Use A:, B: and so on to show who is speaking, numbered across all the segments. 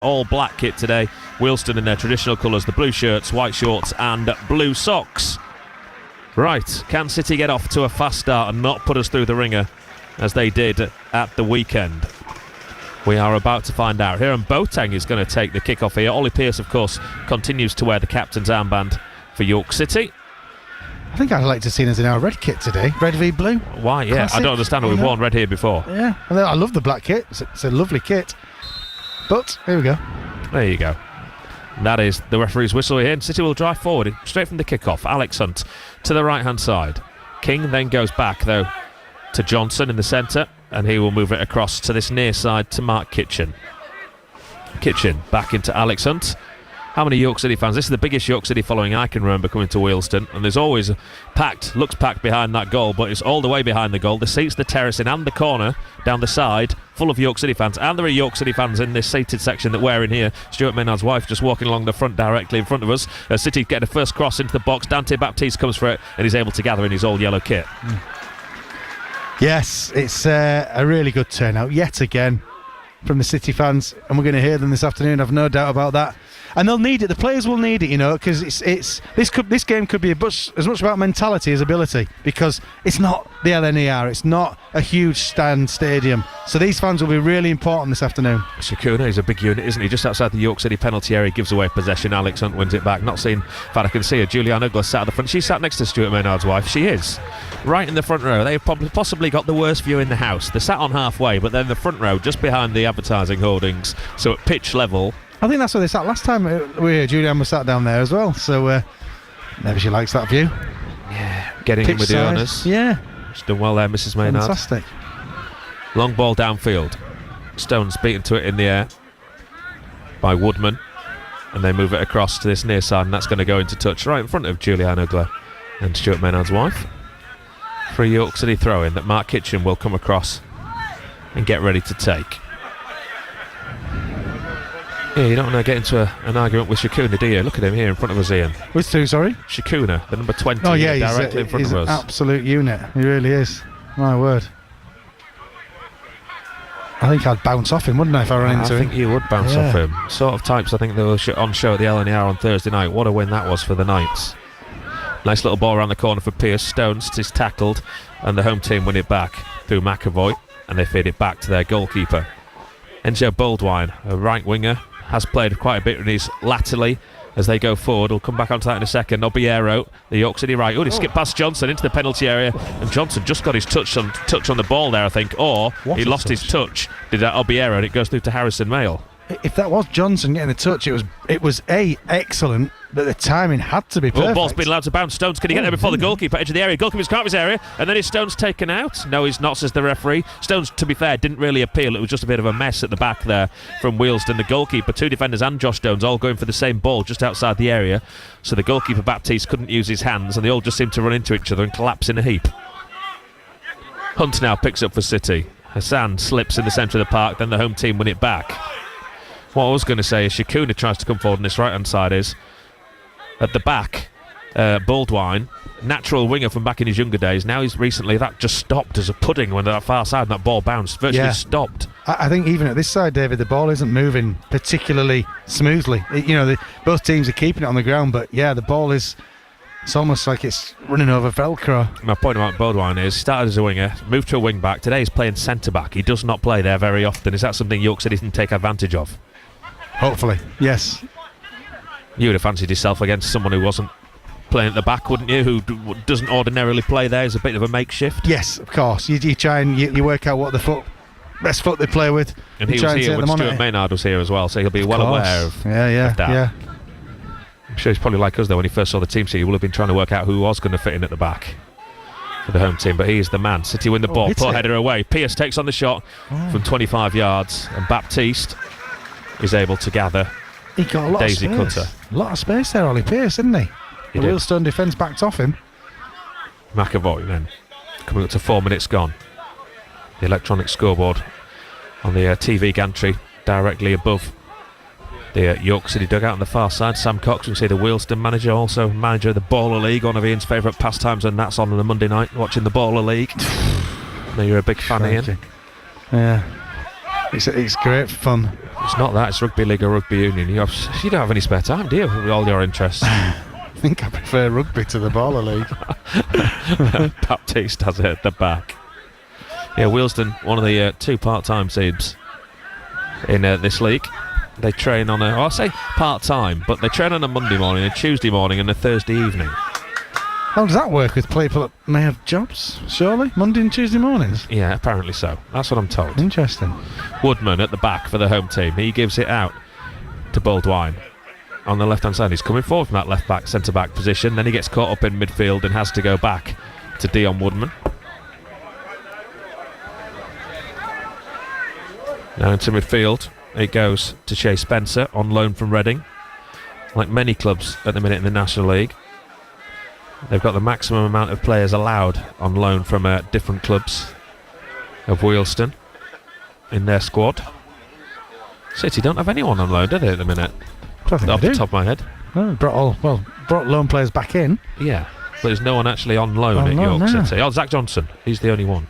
A: all black kit today. Wealdstone in their traditional colours, the blue shirts, white shorts and blue socks. Right, can City get off to a fast start and not put us through the ringer as they did at the weekend? We are about to find out. Here, and Boateng is going to take the kick-off here. Ollie Pearce, of course, continues to wear the captain's armband for York City.
B: I think I'd like to see us in our red kit today. Red v blue.
A: Why? Yeah,
B: Classic.
A: I don't understand it. We've worn red here before.
B: Yeah, I love the black kit. It's a lovely kit. But, here we go.
A: There you go. That is the referee's whistle here, and City will drive forward straight from the kick-off. Alex Hunt to the right-hand side. King then goes back, though, to Johnson in the centre, and he will move it across to this near side to Mark Kitchen. Kitchen back into Alex Hunt. How many York City fans? This is the biggest York City following I can remember coming to Wealdstone, and there's always looks packed behind that goal, but it's all the way behind the goal. The seats, the terracing and the corner down the side full of York City fans, and there are York City fans in this seated section that we're in here. Stuart Maynard's wife just walking along the front directly in front of us. City get a first cross into the box. Dante Baptiste comes for it and he's able to gather in his all yellow kit.
B: Yes, it's a really good turnout yet again from the City fans, and we're going to hear them this afternoon, I've no doubt about that. And they'll need it, the players will need it, you know, because this game could be as much about mentality as ability, because it's not the LNER, it's not a huge stand stadium, so these fans will be really important this afternoon.
A: Shakuna, he's a big unit, isn't he? Just outside the York City penalty area, gives away possession. Alex Hunt wins it back. Not seen, in fact I can see her. Julianne Ugler sat at the front. She sat next to Stuart Maynard's wife. She is right in the front row. They've possibly got the worst view in the house. They're sat on halfway, but they're in the front row just behind the advertising hoardings, so at pitch level.
B: I think that's where they sat last time we were here. Julianne was sat down there as well, so maybe she likes that view.
A: Yeah, getting
B: pitch
A: in with
B: size.
A: the owners.
B: Yeah,
A: she's done well there, Mrs. Maynard.
B: Fantastic.
A: Long ball downfield. Stones beaten to it in the air by Woodman, and they move it across to this near side, and that's going to go into touch right in front of Julianne Ugler and Stuart Maynard's wife for a York City throw-in that Mark Kitchen will come across and get ready to take. Yeah, you don't want to get into an argument with Shakuna, do you? Look at him here in front of us, Ian.
B: With who, sorry?
A: Shakuna, the number 20,
B: oh, yeah,
A: directly in front of us.
B: He's an absolute unit. He really is. My word. I think I'd bounce off him, wouldn't I, if I ran into him?
A: I think you would bounce off him. Sort of types I think they were on show at the LNER on Thursday night. What a win that was for the Knights. Nice little ball around the corner for Pearce. Stones is tackled, and the home team win it back through McAvoy, and they feed it back to their goalkeeper. Enzo Boldwine, a right winger, has played quite a bit in his latterly as they go forward. We'll come back onto that in a second. Obiero, the York City right. Oh, he skipped past Johnson into the penalty area, and Johnson just got his touch on the ball there, I think, or he lost his touch. Did that Obiero, and it goes through to Harrison Mayle.
B: If that was Johnson getting the touch, it was excellent, but the timing had to be perfect.
A: Ball's been allowed to bounce. Stones, can he get there before the goalkeeper? Edge of the area, goalkeeper's caught his area, and then is Stones taken out? No, he's not, says the referee. Stones, to be fair, didn't really appeal. It was just a bit of a mess at the back there from Wealdstone. The goalkeeper, two defenders and Josh Stones all going for the same ball just outside the area, so the goalkeeper Baptiste couldn't use his hands, and they all just seemed to run into each other and collapse in a heap. Hunt now picks up for City. Hassan slips in the centre of the park, then the home team win it back. What I was going to say is Shakuna tries to come forward on this right hand side. Is at the back, Boldwine, natural winger from back in his younger days. Now he's recently, that just stopped as a pudding when that far side and that ball bounced, virtually stopped.
B: I think even at this side, David, the ball isn't moving particularly smoothly. Both teams are keeping it on the ground, but yeah, the ball is, it's almost like it's running over Velcro.
A: My point about Boldwine is he started as a winger, moved to a wing back. Today he's playing centre back. He does not play there very often. Is that something York City can take advantage of?
B: Hopefully, yes.
A: You would have fancied yourself against someone who wasn't playing at the back, wouldn't you? Who doesn't ordinarily play there as a bit of a makeshift.
B: Yes, of course. You try and you work out what the best foot they play with.
A: And he was here when Stuart Maynard was here as well, so he'll be well aware of that.
B: Yeah.
A: I'm sure he's probably like us though. When he first saw the team sheet, he will have been trying to work out who was going to fit in at the back for the home team, but he is the man. City win the ball, pull header away. Pearce takes on the shot from 25 yards, and Baptiste is able to gather.
B: He got a lot
A: Daisy
B: of space.
A: cutter.
B: A lot of space there, Ollie Pearce, didn't he? The Wealdstone defence backed off him.
A: McAvoy then, coming up to 4 minutes gone. The electronic scoreboard on the TV gantry directly above the York City dugout on the far side. Sam Cox, you can see the Wealdstone manager, also manager of the Baller League, one of Ian's favourite pastimes, and that's on a Monday night, watching the Baller League. I know you're a big fan, Ian.
B: Yeah. It's great fun.
A: It's not that, it's rugby league or rugby union. You don't have any spare time, do you, with all your interests?
B: I think I prefer rugby to the baller league.
A: Baptiste has it at the back. Yeah, Wealdstone, one of the 2 part-time teams in this league. They train on I'll say part-time, but they train on a Monday morning, a Tuesday morning and a Thursday evening.
B: How does that work with people that may have jobs, surely? Monday and Tuesday mornings?
A: Yeah, apparently so. That's what I'm told.
B: Interesting.
A: Woodman at the back for the home team. He gives it out to Baldwin on the left-hand side. He's coming forward from that left-back, centre-back position. Then he gets caught up in midfield and has to go back to Dion Woodman. Now into midfield. It goes to Shea Spencer on loan from Reading. Like many clubs at the minute in the National League, they've got the maximum amount of players allowed on loan from different clubs of Wealdstone in their squad. City don't have anyone on loan, do they, at the minute? Off the top of my head.
B: Oh, brought loan players back in.
A: Yeah, but there's no one actually on loan at York City. Oh, Zach Johnson. He's the only one.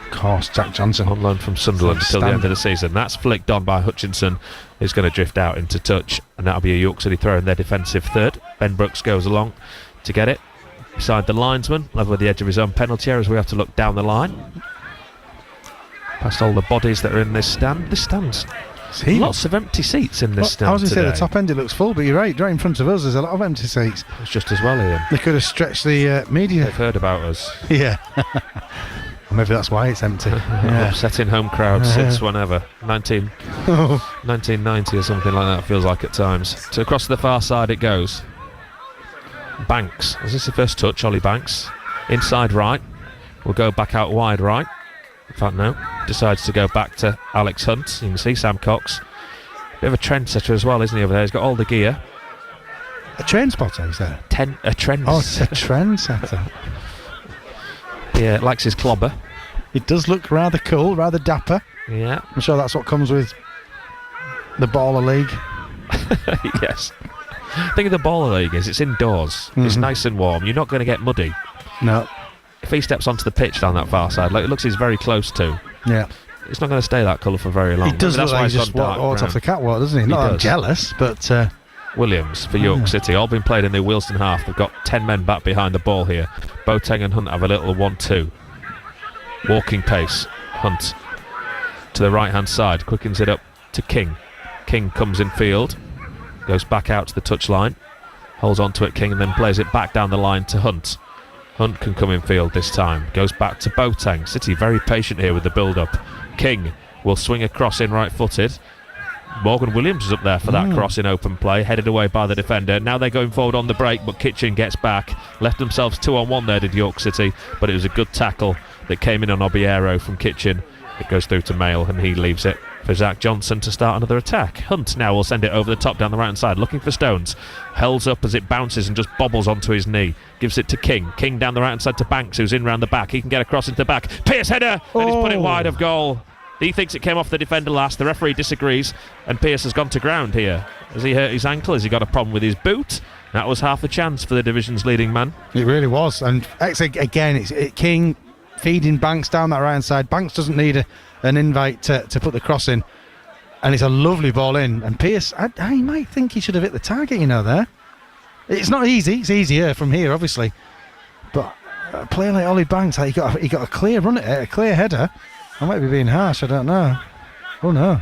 B: Of course, Jack Johnson.
A: On loan from Sunderland until the end of the season. That's flicked on by Hutchinson, who's going to drift out into touch, and that'll be a York City throw in their defensive third. Ben Brooks goes along to get it beside the linesman, level with the edge of his own penalty area as we have to look down the line. Past all the bodies that are in this stand. This stand's lots of empty seats in this stand.
B: I was going to
A: today.
B: say the top end it looks full, but you're right in front of us there's a lot of empty seats.
A: It's just as well, Ian.
B: They could have stretched the media.
A: They've heard about us.
B: Yeah. Maybe that's why it's empty. Yeah.
A: Upsetting home crowds since whenever. 1990 or something like that, feels like at times. So across to the far side it goes. Banks. Is this the first touch? Ollie Banks. Inside right. We'll go back out wide right. In fact, no. Decides to go back to Alex Hunt. You can see Sam Cox. Bit of a trendsetter as well, isn't he, over there? He's got all the gear.
B: A train spotter, is there?
A: A trend.
B: Oh, it's a trendsetter.
A: Yeah, likes his clobber.
B: It does look rather cool, rather dapper.
A: Yeah.
B: I'm sure that's what comes with the Baller League.
A: Yes. The thing of the Baller League is it's indoors. It's nice and warm. You're not going to get muddy.
B: No.
A: If he steps onto the pitch down that far side, like it looks he's very close to,
B: Yeah.
A: it's not going to stay that colour for very long.
B: He does look like he just walked off the catwalk, doesn't he? Not that I'm jealous, but...
A: Williams for York City, all been played in the Wealdstone half. They've got 10 men back behind the ball here. Boateng and Hunt have a little 1-2. Walking pace. Hunt to the right hand side, quickens it up to King. King comes in field, goes back out to the touchline, holds on to it, King, and then plays it back down the line to Hunt. Hunt can come in field this time, goes back to Boateng. City very patient here with the build up. King will swing across in right footed. Morgan Williams is up there for that cross in open play, headed away by the defender. Now they're going forward on the break, but Kitchen gets back. Left themselves 2-on-1 there, did York City, but it was a good tackle that came in on Obiero from Kitchen. It goes through to Mail, and he leaves it for Zach Johnson to start another attack. Hunt now will send it over the top down the right hand side, looking for Stones. Held up as it bounces and just bobbles onto his knee. Gives it to King. King down the right hand side to Banks, who's in round the back. He can get across into the back. Pierce header, and he's put it wide of goal. He thinks it came off the defender last. The referee disagrees, and Pierce has gone to ground here. Has he hurt his ankle? Has he got a problem with his boot? That was half a chance for the division's leading man.
B: It really was. And again, it's King feeding Banks down that right hand side. Banks doesn't need an invite to put the cross in, and it's a lovely ball in. And Pierce, I might think he should have hit the target, there. It's not easy. It's easier from here, obviously. But a player like Ollie Banks, he got a clear run at it, a clear header. I might be being harsh, I don't know. Oh no.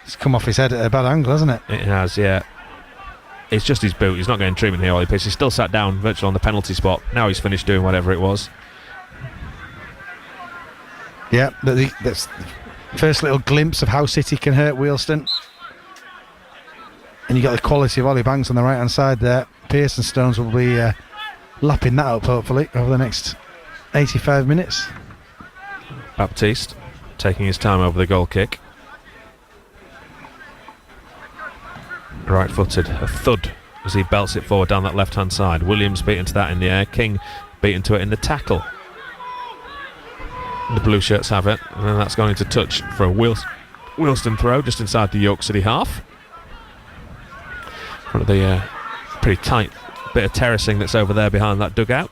B: It's come off his head at a bad angle, hasn't it?
A: It has, yeah. It's just his boot. He's not getting treatment here, Ollie Pierce. He's still sat down virtually on the penalty spot. Now he's finished doing whatever it was.
B: Yeah, that's the first little glimpse of how City can hurt Wealdstone. And you got the quality of Ollie Banks on the right hand side there. Pierce and Stones will be lapping that up, hopefully, over the next 85 minutes.
A: Baptiste taking his time over the goal kick. Right footed, a thud as he belts it forward down that left hand side. Williams beat into that in the air. King beat into it in the tackle. The blue shirts have it, and then that's going into touch for a Wealdstone throw just inside the York City half. In front of the pretty tight bit of terracing that's over there behind that dugout.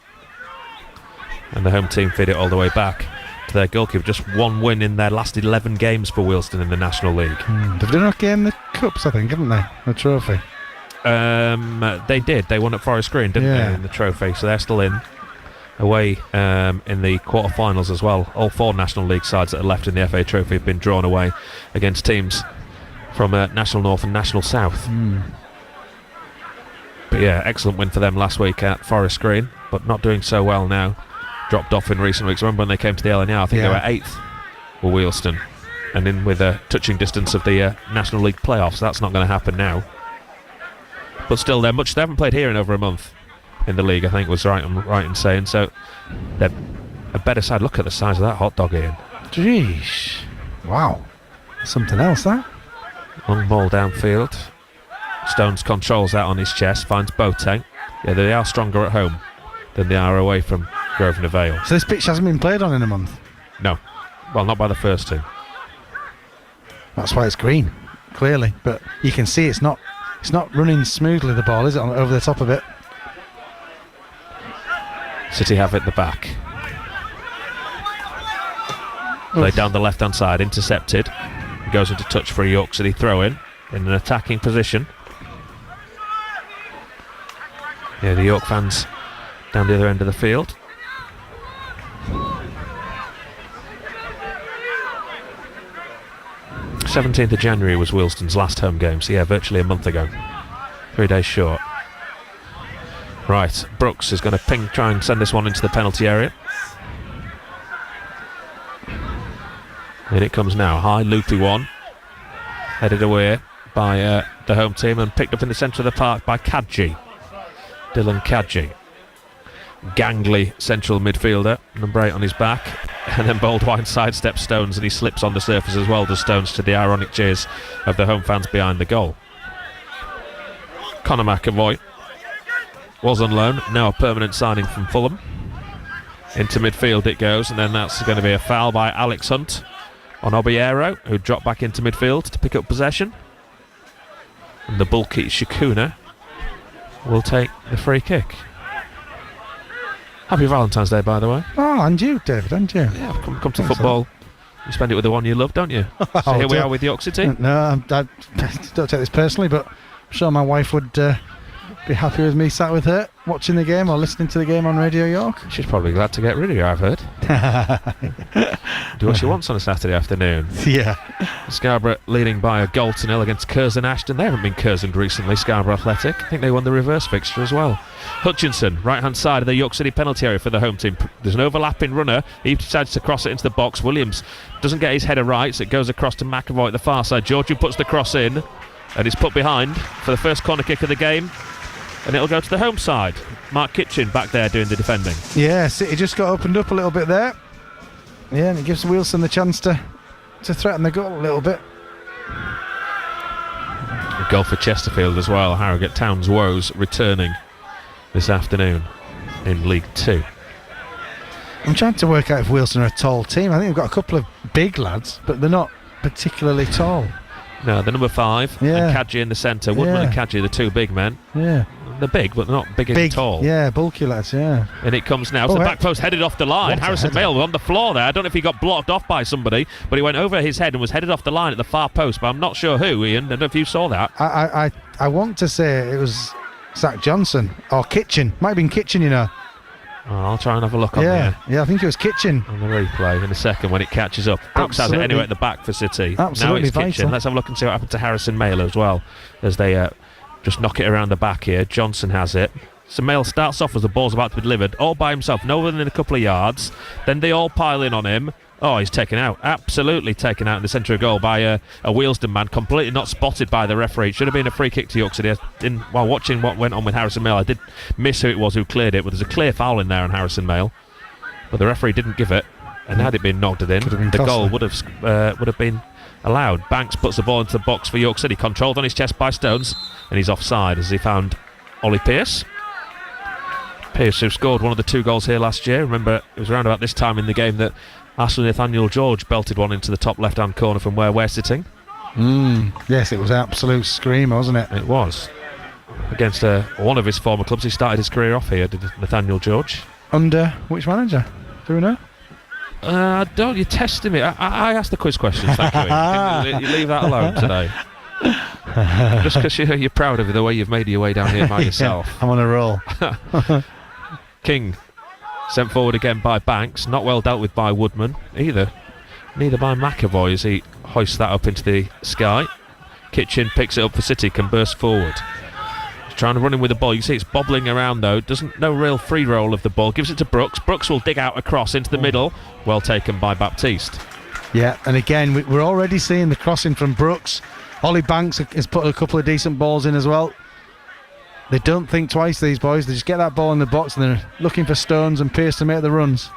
A: And the home team feed it all the way back. to their goalkeeper. Just one win in their last 11 games for Wealdstone in the National League.
B: They've done okay in the Cups, I think, haven't they? The trophy.
A: They did. They won at Forest Green, didn't they, in the trophy? So they're still in. Away in the quarter-finals as well. All 4 National League sides that are left in the FA Trophy have been drawn away against teams from National North and National South. But yeah, excellent win for them last week at Forest Green, but not doing so well now. Dropped off in recent weeks. Remember when they came to the LNR, I think they were 8th for Wealdstone, and in with a touching distance of the National League playoffs. That's not going to happen now. But still, they haven't played here in over a month in the league, I think was right in saying. So they're a better side. Look at the size of that hot dog, Ian.
B: Jeez. Wow. Something else, that.
A: Long ball downfield. Stones controls that on his chest, finds Boateng. Yeah, they are stronger at home than they are away from Grosvenor Vale.
B: So this pitch hasn't been played on in a month?
A: No. Well, not by the first two.
B: That's why it's green, clearly. But you can see it's not running smoothly, the ball, is it, over the top of it?
A: City have it at the back. Played down the left-hand side, intercepted. Goes into touch for a York City throw-in an attacking position. Yeah, the York fans down the other end of the field. th of January was Wealdstone's last home game, so yeah, virtually a month ago. 3 days short. Right, Brooks is going to try and send this one into the penalty area. In it comes now, high loopy one, headed away by the home team and picked up in the centre of the park by Kadji, Dylan Kadji. Gangly central midfielder, number 8 on his back, and then Boldwine sidesteps Stones and he slips on the surface as well, does Stones, to the ironic cheers of the home fans behind the goal. Conor McAvoy was on loan, now a permanent signing from Fulham. Into midfield it goes, and then that's going to be a foul by Alex Hunt on Obiero, who dropped back into midfield to pick up possession. And the bulky Shikuna will take the free kick. Happy Valentine's Day, by the way.
B: Oh, and you, David, and you.
A: Yeah, come to football. You spend it with the one you love, don't you? So here we are with York City.
B: No, I don't take this personally, but I'm sure my wife would be happy with me sat with her watching the game or listening to the game on Radio York.
A: She's probably glad to get rid of you, I've heard. Do what she wants on a Saturday afternoon.
B: Yeah.
A: Scarborough leading by a goal to nil against Curzon Ashton. They haven't been Curzoned recently, Scarborough Athletic. I think they won the reverse fixture as well. Hutchinson, right hand side of the York City penalty area for the home team. There's an overlapping runner. He decides to cross it into the box. Williams doesn't get his header right, so it goes across to McAvoy at the far side. Georgiou puts the cross in, and it's put behind for the first corner kick of the game. And it'll go to the home side. Mark Kitchen back there doing the defending.
B: Yeah, City just got opened up a little bit there. Yeah, and it gives Wealdstone the chance to threaten the goal a little bit.
A: A goal for Chesterfield as well. Harrogate Town's woes returning this afternoon in League 2.
B: I'm trying to work out if Wealdstone are a tall team. I think they've got a couple of big lads, but they're not particularly tall.
A: No, the number 5 and Kadji in the centre. Woodman and Kadji, the two big men.
B: Yeah.
A: They're big, but they're not big and tall.
B: Yeah, bulky lads, yeah.
A: And it comes now. So the back post headed off the line. Harrison Mayle on the floor there. I don't know if he got blocked off by somebody, but he went over his head and was headed off the line at the far post, but I'm not sure who, Ian. I don't know if you saw that.
B: I want to say it was Zach Johnson or Kitchen. Might have been Kitchen, you know.
A: Oh, I'll try and have a look on there.
B: Yeah, I think it was Kitchen.
A: On the replay in a second when it catches up. Brooks has it anyway at the back for City.
B: Absolutely
A: now it's
B: vital.
A: Kitchen. Let's have a look and see what happened to Harrison Mayle as well, as they just knock it around the back here. Johnson has it. So Mayle starts off as the ball's about to be delivered, all by himself, no more than a couple of yards. Then they all pile in on him. Oh, he's taken out. Absolutely taken out in the centre of goal by a Wealdstone man, completely not spotted by the referee. It should have been a free kick to York City. While watching what went on with Harrison Mayle, I did miss who it was who cleared it, but there's a clear foul in there on Harrison Mayle. But the referee didn't give it, and had it been knocked in, the goal would have been allowed. Banks puts the ball into the box for York City, controlled on his chest by Stones, and he's offside as he found Ollie Pearce. Pearce, who scored one of the 2 goals here last year. Remember, it was around about this time in the game that Ashley Nathaniel George belted one into the top left-hand corner from where we're sitting.
B: Yes, it was an absolute screamer, wasn't it?
A: It was. Against one of his former clubs. He started his career off here, did Nathaniel George.
B: Under which manager? Do we know?
A: Don't you testing me? I asked the quiz questions, thank you. Can you leave that alone today? Just because you're proud of the way you've made your way down here by yourself.
B: I'm on a roll.
A: King sent forward again by Banks. Not well dealt with by Woodman either. Neither by McAvoy as he hoists that up into the sky. Kitchen picks it up for City, can burst forward. He's trying to run in with the ball. You see it's bobbling around though. No real free roll of the ball. Gives it to Brooks. Brooks will dig out a cross into the middle. Well taken by Baptiste.
B: Yeah, and again, we're already seeing the crossing from Brooks. Ollie Banks has put a couple of decent balls in as well. They don't think twice, these boys. They just get that ball in the box and they're looking for Stones and Pearce to make the runs.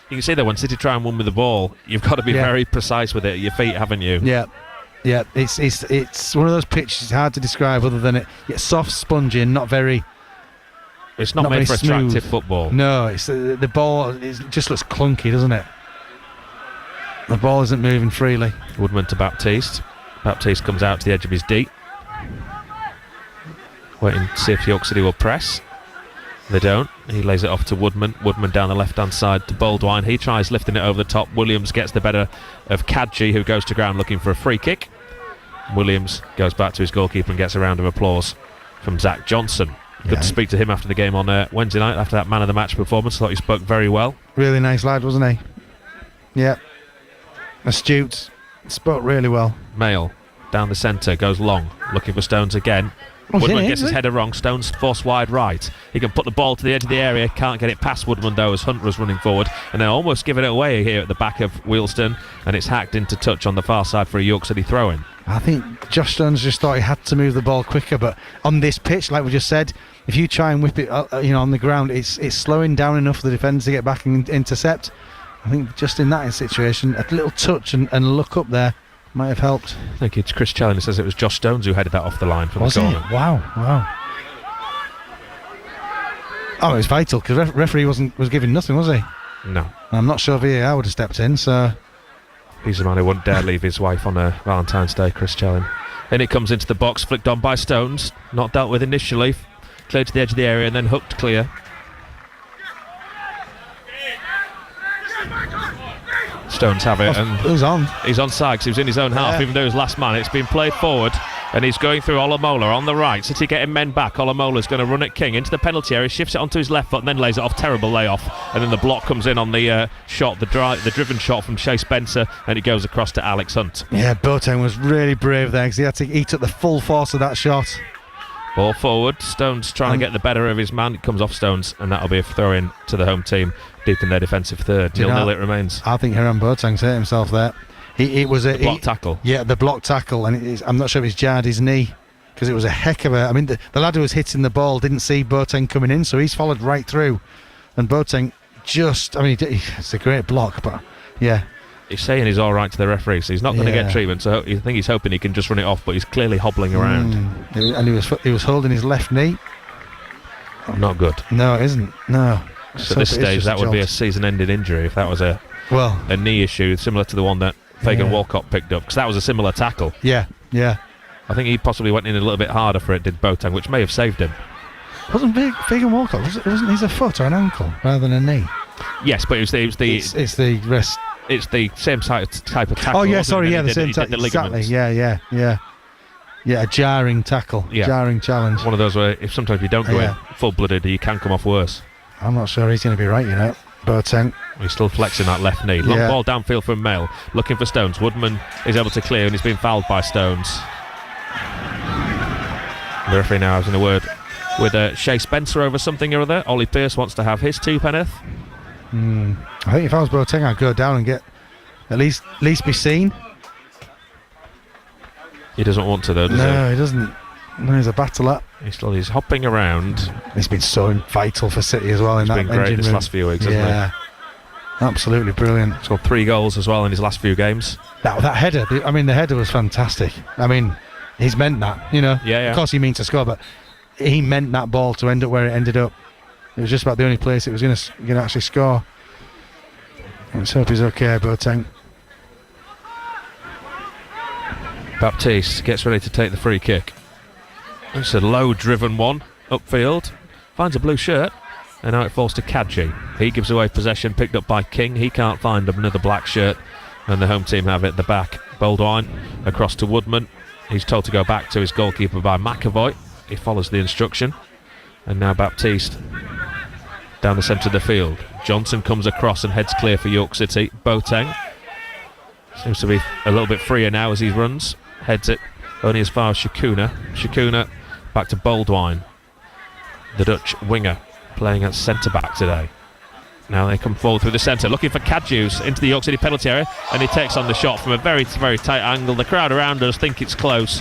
A: You can see that when City try and win with the ball, you've got to be very precise with it at your feet, haven't you?
B: Yeah. Yeah, it's one of those pitches. It's hard to describe other than it's soft, spongy, and not very.
A: It's not made for
B: smooth.
A: attractive football.
B: No, it's the ball. It just looks clunky, doesn't it? The ball isn't moving freely.
A: Woodman to Baptiste. Baptiste comes out to the edge of his D. Waiting to see if York City will press. They don't. He lays it off to Woodman. Woodman down the left-hand side to Baldwin. He tries lifting it over the top. Williams gets the better of Kadji, who goes to ground looking for a free kick. Williams goes back to his goalkeeper and gets a round of applause from Zach Johnson. Good to speak to him after the game on Wednesday night, after that man of the match performance. Thought he spoke very well.
B: Really nice lad, wasn't he? Yeah. Astute. Spoke really well.
A: Mail down the centre, goes long, looking for Stones again. Woodman gets his header wrong. Stones forced wide right. He can put the ball to the edge of the area. Can't get it past Woodman though, as Hunt was running forward, and then almost giving it away here at the back of Wealdstone, and it's hacked into touch on the far side for a York City throw-in.
B: I think Josh Stones just thought he had to move the ball quicker, but on this pitch, like we just said, if you try and whip it, on the ground, it's slowing down enough for the defenders to get back and intercept. I think just in that situation, a little touch and look up there might have helped.
A: I think it's Chris Challoner says it was Josh Stones who headed that off the line from the corner.
B: Wow. Oh, it was vital because referee was giving nothing, was he?
A: No.
B: I'm not sure VAR would have stepped in, so.
A: He's the man who wouldn't dare leave his wife on a Valentine's Day, Chris Challoner. Then it comes into the box, flicked on by Stones, not dealt with initially, cleared to the edge of the area and then hooked clear. Stones have it, and
B: he's on
A: side because he was in his own half, even though he was last man. It's been played forward and he's going through Olamola on the right. City getting men back. Olamola's going to run at King into the penalty area, shifts it onto his left foot and then lays it off. Terrible layoff, and then the block comes in on the shot, the driven shot from Shea Spencer, and it goes across to Alex Hunt.
B: Yeah, Boateng was really brave there because he took the full force of that shot.
A: Ball forward, Stones trying to get the better of his man. It comes off Stones, and that'll be a throw in to the home team deep in their defensive third. 0-0 it remains.
B: I think Hiram Boateng's hurt himself there. It was a
A: block tackle. Yeah,
B: the block tackle, and I'm not sure if he's jarred his knee because it was a heck of a. I mean, the lad who was hitting the ball didn't see Boateng coming in, so he's followed right through. And Boateng it's a great block, but yeah.
A: He's saying he's all right to the referee, so he's not going to get treatment. So I think he's hoping he can just run it off, but he's clearly hobbling around.
B: And he was holding his left knee.
A: Not good.
B: No, it isn't. No.
A: So at this stage, that would be a season-ending injury if that was a knee issue similar to the one that Fagan Walcott picked up, because that was a similar tackle.
B: Yeah.
A: I think he possibly went in a little bit harder for it, did Boateng, which may have saved him.
B: Wasn't Fagan Walcott? Wasn't his a foot or an ankle rather than a knee?
A: Yes, but it's the
B: wrist.
A: It's the same type of tackle.
B: Oh yeah, sorry, the same tackle. Exactly. Yeah. Yeah, a jarring tackle, jarring challenge.
A: One of those where if sometimes you don't go in full-blooded, you can come off worse.
B: I'm not sure he's going to be right, Boateng.
A: He's still flexing that left knee. Long ball downfield from Mail, looking for Stones. Woodman is able to clear and he's been fouled by Stones. The referee now having a word with Shea Spencer over something or other. Ollie Pearce wants to have his two, Penneth.
B: I think if I was Boateng, I'd go down and get at least be seen.
A: He doesn't want to though, does he?
B: No, he doesn't. No, he's a battle up.
A: He's hopping around.
B: He's been so vital for City as well in that engine room. He's been great
A: this last few weeks, hasn't he?
B: Absolutely brilliant.
A: Scored 3 goals as well in his last few games.
B: That header, the header was fantastic. He's meant that,
A: Yeah.
B: Of course he means to score, but he meant that ball to end up where it ended up. It was just about the only place it was going to actually score. Let's hope he's okay, Boateng.
A: Baptiste gets ready to take the free kick. It's a low-driven one upfield. Finds a blue shirt. And now it falls to Kadji. He gives away possession, picked up by King. He can't find another black shirt, and the home team have it at the back. Boldwine across to Woodman. He's told to go back to his goalkeeper by McAvoy. He follows the instruction. And now Baptiste down the centre of the field. Johnson comes across and heads clear for York City. Boateng seems to be a little bit freer now as he runs. Heads it only as far as Shakuna. Shakuna back to Boldwine, the Dutch winger, playing at centre-back today. Now they come forward through the centre, looking for Kadjus into the York City penalty area, and he takes on the shot from a very, very tight angle. The crowd around us think it's close,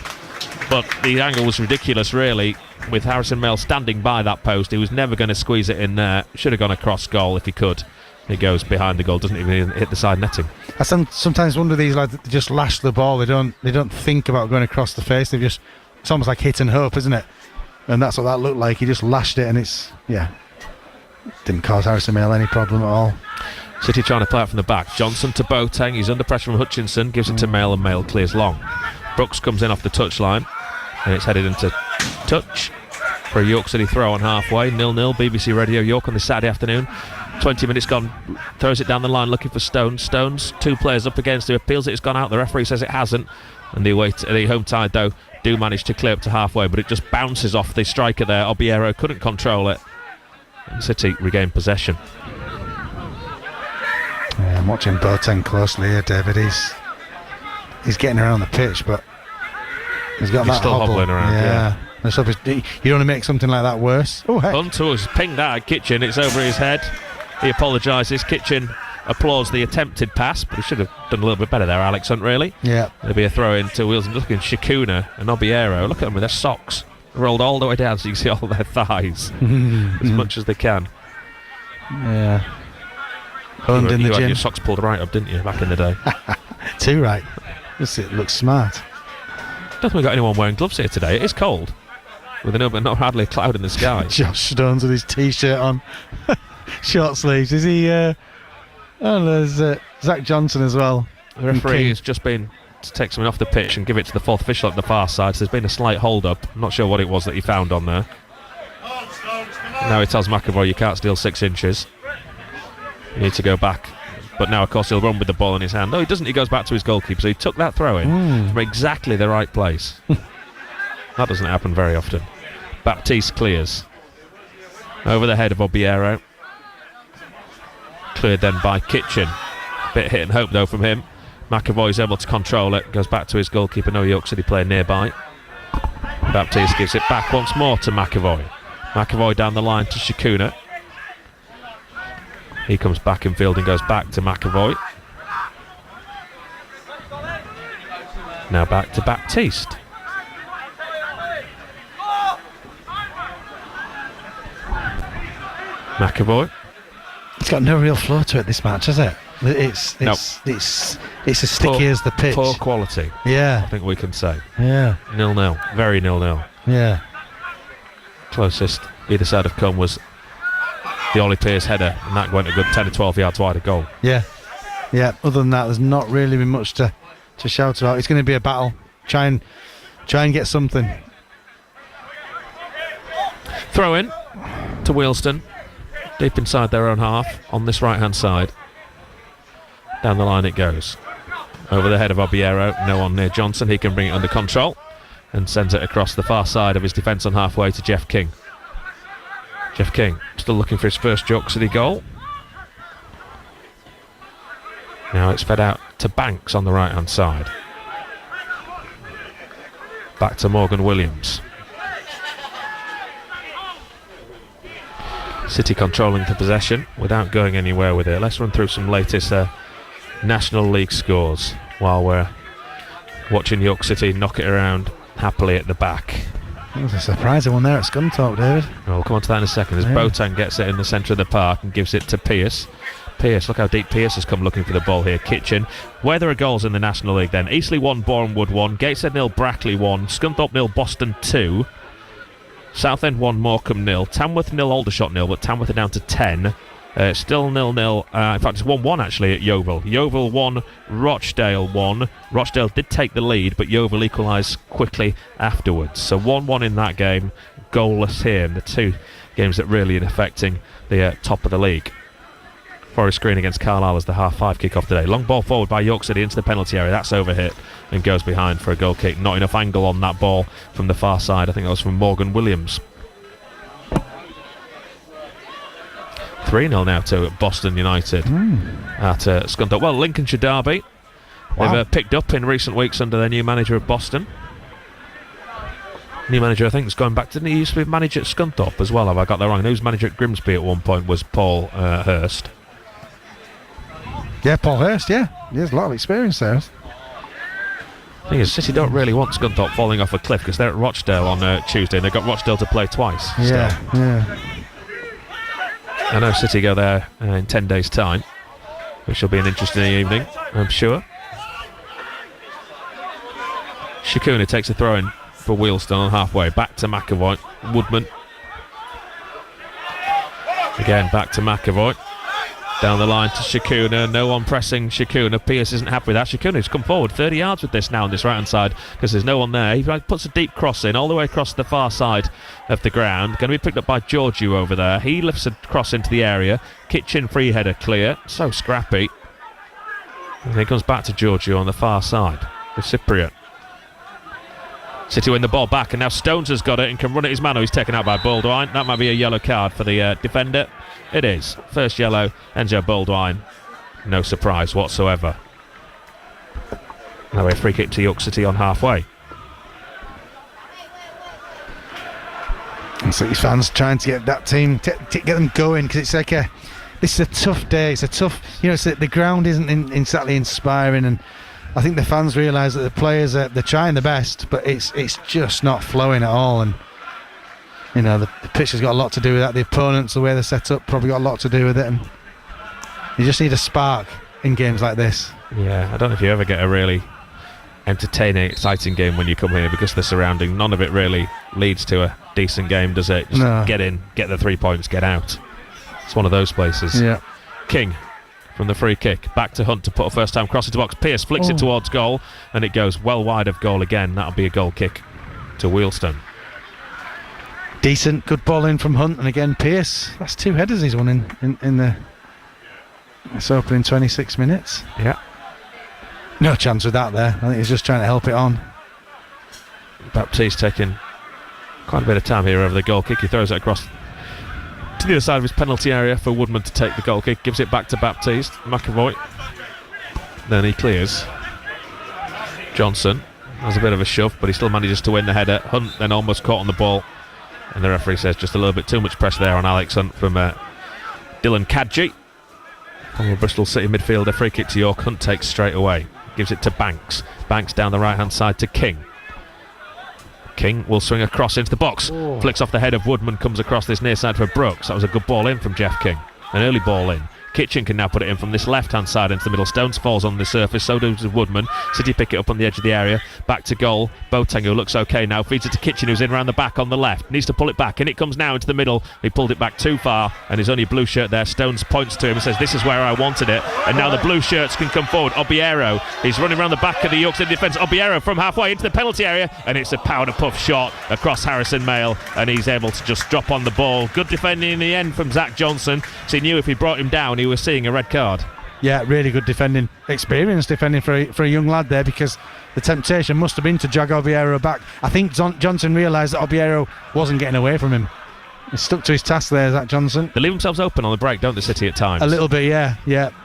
A: but the angle was ridiculous, really, with Harrison Mail standing by that post. He was never going to squeeze it in there. Should have gone across goal if he could. He goes behind the goal, doesn't even hit the side netting.
B: I sometimes wonder these lads that just lash the ball. They don't think about going across the face. It's almost like hit and hope, isn't it? And that's what that looked like. He just lashed it, and didn't cause Harrison Mail any problem at all.
A: City trying to play out from the back. Johnson to Boateng. He's under pressure from Hutchinson. Gives it to Mail, and Mail clears long. Brooks comes in off the touchline, and it's headed into touch for a York City throw on halfway. 0-0. BBC Radio York on this Saturday afternoon. 20 minutes gone. Throws it down the line looking for Stones. Stones, 2 players up against him. Appeals it's gone out. The referee says it hasn't. And the home tide, though, do manage to clear up to halfway, but it just bounces off the striker there. Obiero couldn't control it. And City regain possession.
B: Yeah, I'm watching Boateng closely here, David. He's getting around the pitch, but he's still
A: hobbling around. Yeah.
B: You want to make something like that worse. Oh, heck.
A: Hunter was pinged out at Kitchen. It's over his head. He apologises. Kitchen applauds the attempted pass, but he should have done a little bit better there, Alex Hunt, really.
B: Yeah.
A: There'll be a throw in to Wealdstone. Look at Shakuna and Obiero. Look at them with their socks rolled all the way down so you can see all their thighs as much as they can.
B: Yeah. Honed in the
A: you
B: gym.
A: had your socks pulled right up, didn't you, back in the day?
B: Too right. It looks smart.
A: Don't think we've got anyone wearing gloves here today. It is cold, with not hardly a cloud in the sky.
B: Josh Stones with his t-shirt on. Short sleeves. Is he... there's Zach Johnson as well.
A: The referee has just been to take something off the pitch and give it to the fourth official at the far side. So there's been a slight hold-up. I'm not sure what it was that he found on there. Now he tells McAvoy you can't steal 6 inches. You need to go back. But now, of course, he'll run with the ball in his hand. No, he doesn't. He goes back to his goalkeeper. So he took that throw in from exactly the right place. That doesn't happen very often. Baptiste clears. Over the head of Obiero. Cleared then by Kitchen. Bit hit and hope, though, from him. McAvoy's able to control it. Goes back to his goalkeeper. No York City player nearby. Baptiste gives it back once more to McAvoy. McAvoy down the line to Shakuna. He comes back in field and goes back to McAvoy. Now back to Baptiste. McAvoy.
B: It's got no real flow to it, this match, has it? It's as sticky as the pitch.
A: Poor quality.
B: Yeah.
A: I think we can say.
B: Yeah.
A: 0-0. Very 0-0.
B: Yeah.
A: Closest either side have come was the Ollie Pearce header, and that went a good 10 or 12 yards wide of goal.
B: Yeah. Yeah. Other than that, there's not really been much to shout about. It's going to be a battle. Try and get something.
A: Throw in to Wealdstone. Deep inside their own half on this right hand side. Down the line it goes. Over the head of Obiero. No one near Johnson. He can bring it under control and sends it across the far side of his defence on halfway to Jeff King. Jeff King still looking for his first York City goal. Now it's fed out to Banks on the right hand side. Back to Morgan Williams. City controlling the possession without going anywhere with it. Let's run through some latest National League scores while we're watching York City knock it around happily at the back.
B: That was a surprising one there at Scunthorpe, David.
A: We'll come on to that in a second as Boateng gets it in the centre of the park and gives it to Pearce. Pearce, look how deep Pearce has come looking for the ball here. Kitchen. Where there are goals in the National League then. Eastleigh 1, Bournemouth 1, Gateshead 0, Brackley 1, Scunthorpe 0, Boston 2, Southend 1, Morecambe 0, Tamworth 0, Aldershot 0, but Tamworth are down to 10, Still 0-0. In fact, it's 1-1 actually at Yeovil. Yeovil 1, Rochdale 1. Rochdale did take the lead, but Yeovil equalised quickly afterwards. So 1-1 in that game, goalless here in the two games that really are affecting the top of the league. Forest Green against Carlisle as the half-5 kick-off today. Long ball forward by York City into the penalty area. That's overhit and goes behind for a goal kick. Not enough angle on that ball from the far side. I think that was from Morgan Williams. 3-0 now to Boston United at Scunthorpe. Well, Lincolnshire derby. Wow. They've picked up in recent weeks under their new manager of Boston. New manager, I think, is going back. Didn't he used to be manager at Scunthorpe as well? Have I got that wrong? Who's manager at Grimsby at one point was Paul Hurst.
B: Yeah, Paul Hurst, yeah. He has a lot of experience there.
A: The thing is, City don't really want Scunthorpe falling off a cliff because they're at Rochdale on Tuesday and they've got Rochdale to play twice.
B: Yeah, yeah.
A: I know City go there in 10 days' time, which will be an interesting evening, I'm sure. Shakuna takes a throw in for Wealdstone on halfway. Back to McAvoy. Woodman. Again, back to McAvoy. Down the line to Shakuna. No one pressing Shakuna. Pearce isn't happy with that. Shakuna's come forward 30 yards with this now on this right hand side because there's no one there. He puts a deep cross in all the way across the far side of the ground. Going to be picked up by Giorgio over there. He lifts a cross into the area. Kitchen free header clear. So scrappy. And then it comes back to Giorgio on the far side with Cypriot. City win the ball back, and now Stones has got it and can run at his man. He's taken out by Baldwin. That might be a yellow card for the defender. It is. First yellow, Enzo Baldwin. No surprise whatsoever. Now a free kick to York City on halfway.
B: And City's fans trying to get that team, to get them going, because it's like this is a tough day. It's a tough, the ground isn't exactly inspiring, and I think the fans realise that the players they're trying the best, but it's just not flowing at all. And the pitch has got a lot to do with that. The opponents, the way they're set up, probably got a lot to do with it. And you just need a spark in games like this.
A: Yeah, I don't know if you ever get a really entertaining, exciting game when you come here, because the surrounding, none of it really leads to a decent game, does it? Just
B: no.
A: Get in, get the 3 points, get out. It's one of those places.
B: Yeah.
A: King from the free kick, back to Hunt to put a first time cross into box. Pearce flicks it towards goal, and it goes well wide of goal again. That'll be a goal kick to Wealdstone.
B: Decent, good ball in from Hunt, and again Pearce. That's 2 headers he's won in the opening 26 minutes.
A: Yeah.
B: No chance with that there. I think he's just trying to help it on.
A: Baptiste taking quite a bit of time here over the goal kick. He throws it across to the other side of his penalty area for Woodman to take the goal kick. Gives it back to Baptiste. McAvoy. Then he clears. Johnson has a bit of a shove, but he still manages to win the header. Hunt then almost caught on the ball, and the referee says just a little bit too much pressure there on Alex Hunt from Dylan Kadji. From Bristol City midfielder. Free kick to York. Hunt takes straight away. Gives it to Banks. Banks down the right hand side to King. King will swing across into the box. Flicks off the head of Woodman, comes across this near side for Brooks. That was a good ball in from Jeff King. An early ball in. Kitchen can now put it in from this left-hand side into the middle. Stones falls on the surface, so does Woodman. City pick it up on the edge of the area. Back to goal. Boateng, who looks okay now, feeds it to Kitchen, who's in around the back on the left. Needs to pull it back, and it comes now into the middle. He pulled it back too far, and his only blue shirt there. Stones points to him and says, this is where I wanted it. And now the blue shirts can come forward. Obiero, he's running around the back of the York City defence. Obiero from halfway into the penalty area, and it's a powder puff shot across Harrison Mail, and he's able to just drop on the ball. Good defending in the end from Zach Johnson. So he knew if he brought him down, he was seeing a red card.
B: Yeah, really good defending, experienced defending for a young lad there, because the temptation must have been to jog Obiero back. I think Johnson realised that Obiero wasn't getting away from him. He stuck to his task there, Zach Johnson.
A: They leave themselves open on the break, don't they, City, at times?
B: A little bit, yeah.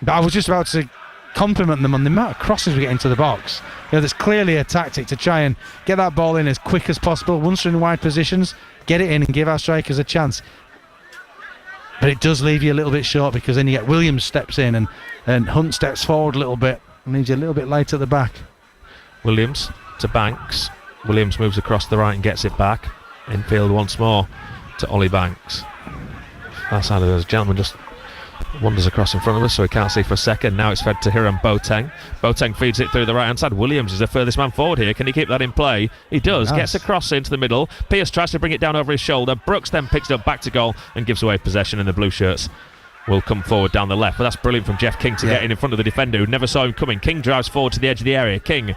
B: But I was just about to compliment them on the amount of crosses we get into the box. There's clearly a tactic to try and get that ball in as quick as possible. Once we're in wide positions, get it in and give our strikers a chance. But it does leave you a little bit short, because then you get Williams steps in and Hunt steps forward a little bit and leaves you a little bit light at the back.
A: Williams to Banks. Williams moves across the right and gets it back. Infield once more to Ollie Banks. That side of those gentlemen just Wanders across in front of us so he can't see for a second. Now it's fed to Hiram Boateng. Boateng feeds it through the right hand side. Williams is the furthest man forward here. Can he keep that in play? He does.
B: Nice.
A: Gets a cross into the middle. Pearce tries to bring it down over his shoulder. Brooks then picks it up back to goal and gives away possession, and the blue shirts will come forward down the left. But that's brilliant from Jeff King to get in front of the defender who never saw him coming. King drives forward to the edge of the area. King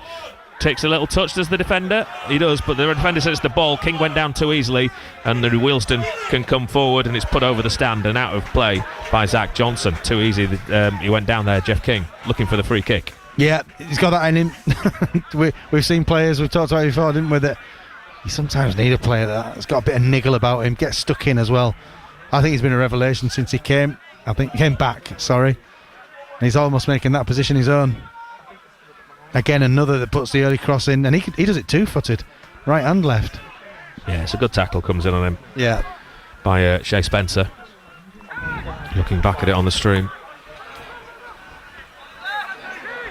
A: takes a little touch, does the defender? He does, but the defender says the ball. King went down too easily, and the Wealdstone can come forward, and it's put over the stand and out of play by Zach Johnson. Too easy. He went down there, Jeff King, looking for the free kick.
B: Yeah, he's got that in him. We've seen players, we've talked about it before, didn't we, that you sometimes need a player that's got a bit of niggle about him, gets stuck in as well. I think he's been a revelation since he came back, sorry. And he's almost making that position his own. Again, another that puts the early cross in, and he does it two-footed, right and left.
A: Yeah, it's a good tackle comes in on him.
B: Yeah.
A: By Shea Spencer. Looking back at it on the stream.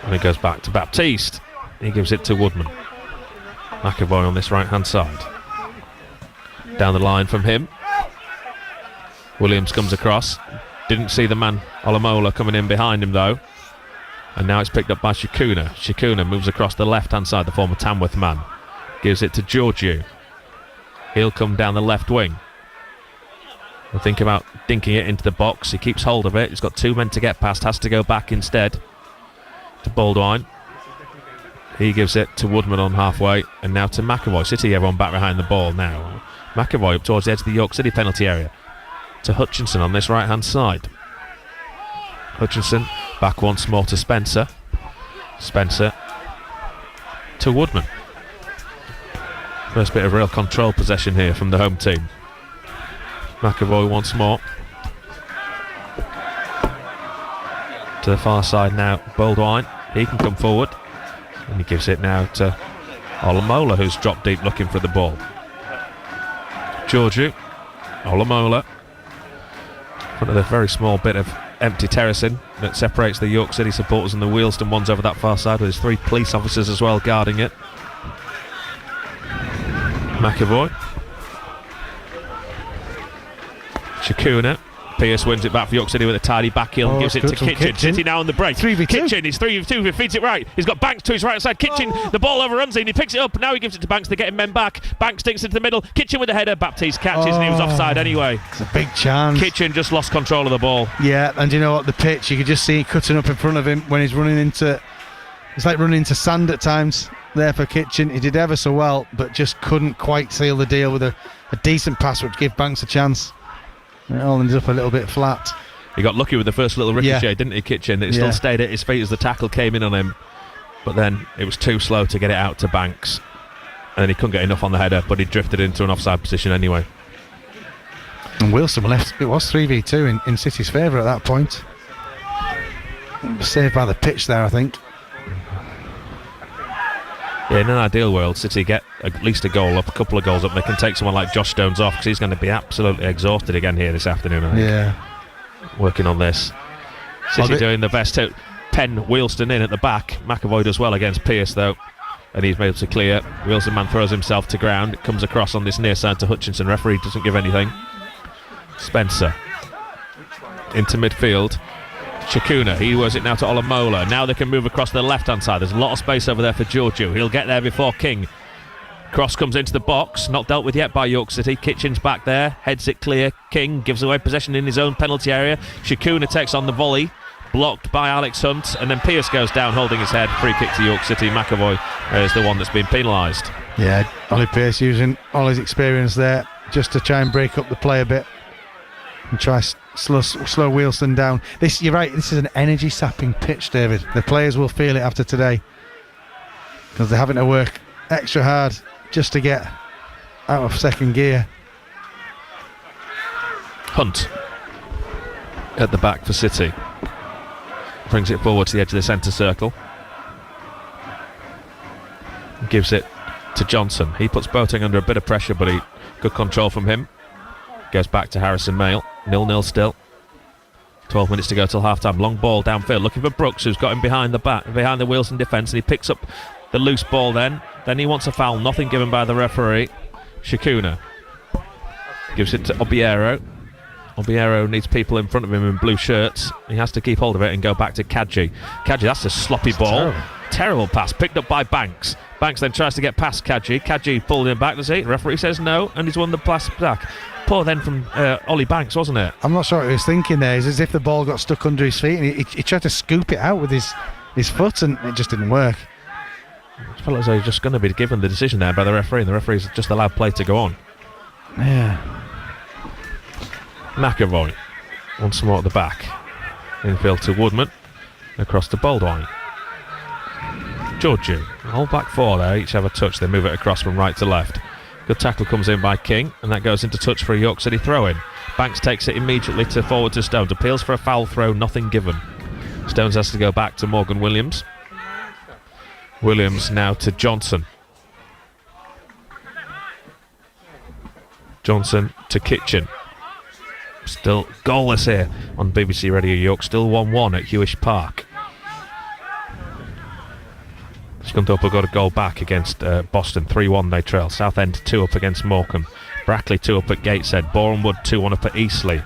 A: And it goes back to Baptiste. He gives it to Woodman. McAvoy on this right-hand side. Down the line from him. Williams comes across. Didn't see the man Olamola coming in behind him though. And now it's picked up by Shikuna. Shikuna moves across the left-hand side, the former Tamworth man. Gives it to Georgiou. He'll come down the left wing. We'll think about dinking it into the box. He keeps hold of it. He's got two men to get past. Has to go back instead to Baldwin. He gives it to Woodman on halfway. And now to McAvoy. City, everyone back behind the ball now. McAvoy up towards the edge of the York City penalty area. To Hutchinson on this right-hand side. Hutchinson back once more to Spencer. Spencer to Woodman. First bit of real control possession here from the home team. McAvoy once more. To the far side now, Baldwin. He can come forward. And he gives it now to Olamola, who's dropped deep looking for the ball. Georgiou. Olamola. In front of the very small bit of empty terracing that separates the York City supporters and the Wealdstone ones over that far side, with his three police officers as well guarding it. McAvoy. Shikuna. Pearce wins it back for York City with a tidy back heel and gives it to Kitchen. City now on the break.
B: 3v2.
A: Kitchen, he's 3v2, he feeds it right. He's got Banks to his right side. Kitchen, the ball overruns him, he picks it up. Now he gives it to Banks, they're getting men back. Banks sticks into the middle. Kitchen with the header. Baptiste catches and he was offside anyway.
B: It's a big chance.
A: Kitchen just lost control of the ball.
B: Yeah, and you know what? The pitch, you could just see it cutting up in front of him when he's running into. It's like running into sand at times there for Kitchen. He did ever so well, but just couldn't quite seal the deal with a decent pass which gave Banks a chance. It all ended up a little bit flat.
A: He got lucky with the first little ricochet, didn't he, Kitchen? It still stayed at his feet as the tackle came in on him. But then it was too slow to get it out to Banks. And then he couldn't get enough on the header, but he drifted into an offside position anyway.
B: And Wilson left. It was 3v2 in City's favour at that point. Saved by the pitch there, I think.
A: Yeah, in an ideal world, City get at least a goal up, a couple of goals up. They can take someone like Josh Stones off because he's going to be absolutely exhausted again here this afternoon, I think.
B: Yeah.
A: Working on this. City doing the best to pen Wealdstone in at the back. McAvoy does well against Pearce though, and he's able to clear. Wealdstone man throws himself to ground. It comes across on this near side to Hutchinson. Referee doesn't give anything. Spencer into midfield. Shikuna, he was it now to Olamola. Now they can move across the left hand side. There's a lot of space over there for Georgiou. He'll get there before King. Cross comes into the box, not dealt with yet by York City. Kitchen's back there, heads it clear. King gives away possession in his own penalty area. Shikuna takes on the volley, blocked by Alex Hunt, and then Pearce goes down holding his head. Free kick to York City. McAvoy is the one that's been penalised.
B: Yeah, Ollie Pearce using all his experience there just to try and break up the play a bit and try slow Wealdstone down. You're right, this is an energy sapping pitch, David. The players will feel it after today because they're having to work extra hard just to get out of second gear.
A: Hunt at the back for City. Brings it forward to the edge of the centre circle. Gives it to Johnson. He puts Boateng under a bit of pressure, but good control from him. Goes back to Harrison Mail. 0-0 still. 12 minutes to go till half time. Long ball downfield, looking for Brooks, who's got him behind the Wealdstone defence, and he picks up the loose ball then he wants a foul, nothing given by the referee. Shikuna gives it to Obiero. Obiero needs people in front of him in blue shirts. He has to keep hold of it and go back to Kadji. Kadji, that's a sloppy ball. Terrible pass, picked up by Banks. Banks then tries to get past Kadji. Kadji pulled him back, does he? The referee says no, and he's won the pass back. Poor then from Ollie Banks, wasn't it?
B: I'm not sure what he was thinking there. It's as if the ball got stuck under his feet, and he tried to scoop it out with his foot, and it just didn't work.
A: It felt as though he was just going to be given the decision there by the referee, and the referee's just allowed play to go on.
B: Yeah.
A: McAvoy, once more at the back. Infield to Woodman, across to Baldwin. Georgiou, all back four there, each have a touch. They move it across from right to left. Good tackle comes in by King, and that goes into touch for a York City throw-in. Banks takes it immediately forward to Stones. Appeals for a foul throw, nothing given. Stones has to go back to Morgan Williams. Williams now to Johnson. Johnson to Kitchen. Still goalless here on BBC Radio York. Still 1-1 at Hewish Park. Scunthorpe got a goal back against Boston. 3-1 they trail. Southend 2 up against Morecambe. Brackley 2 up at Gateshead. Bournemouth 2-1 up at Eastleigh.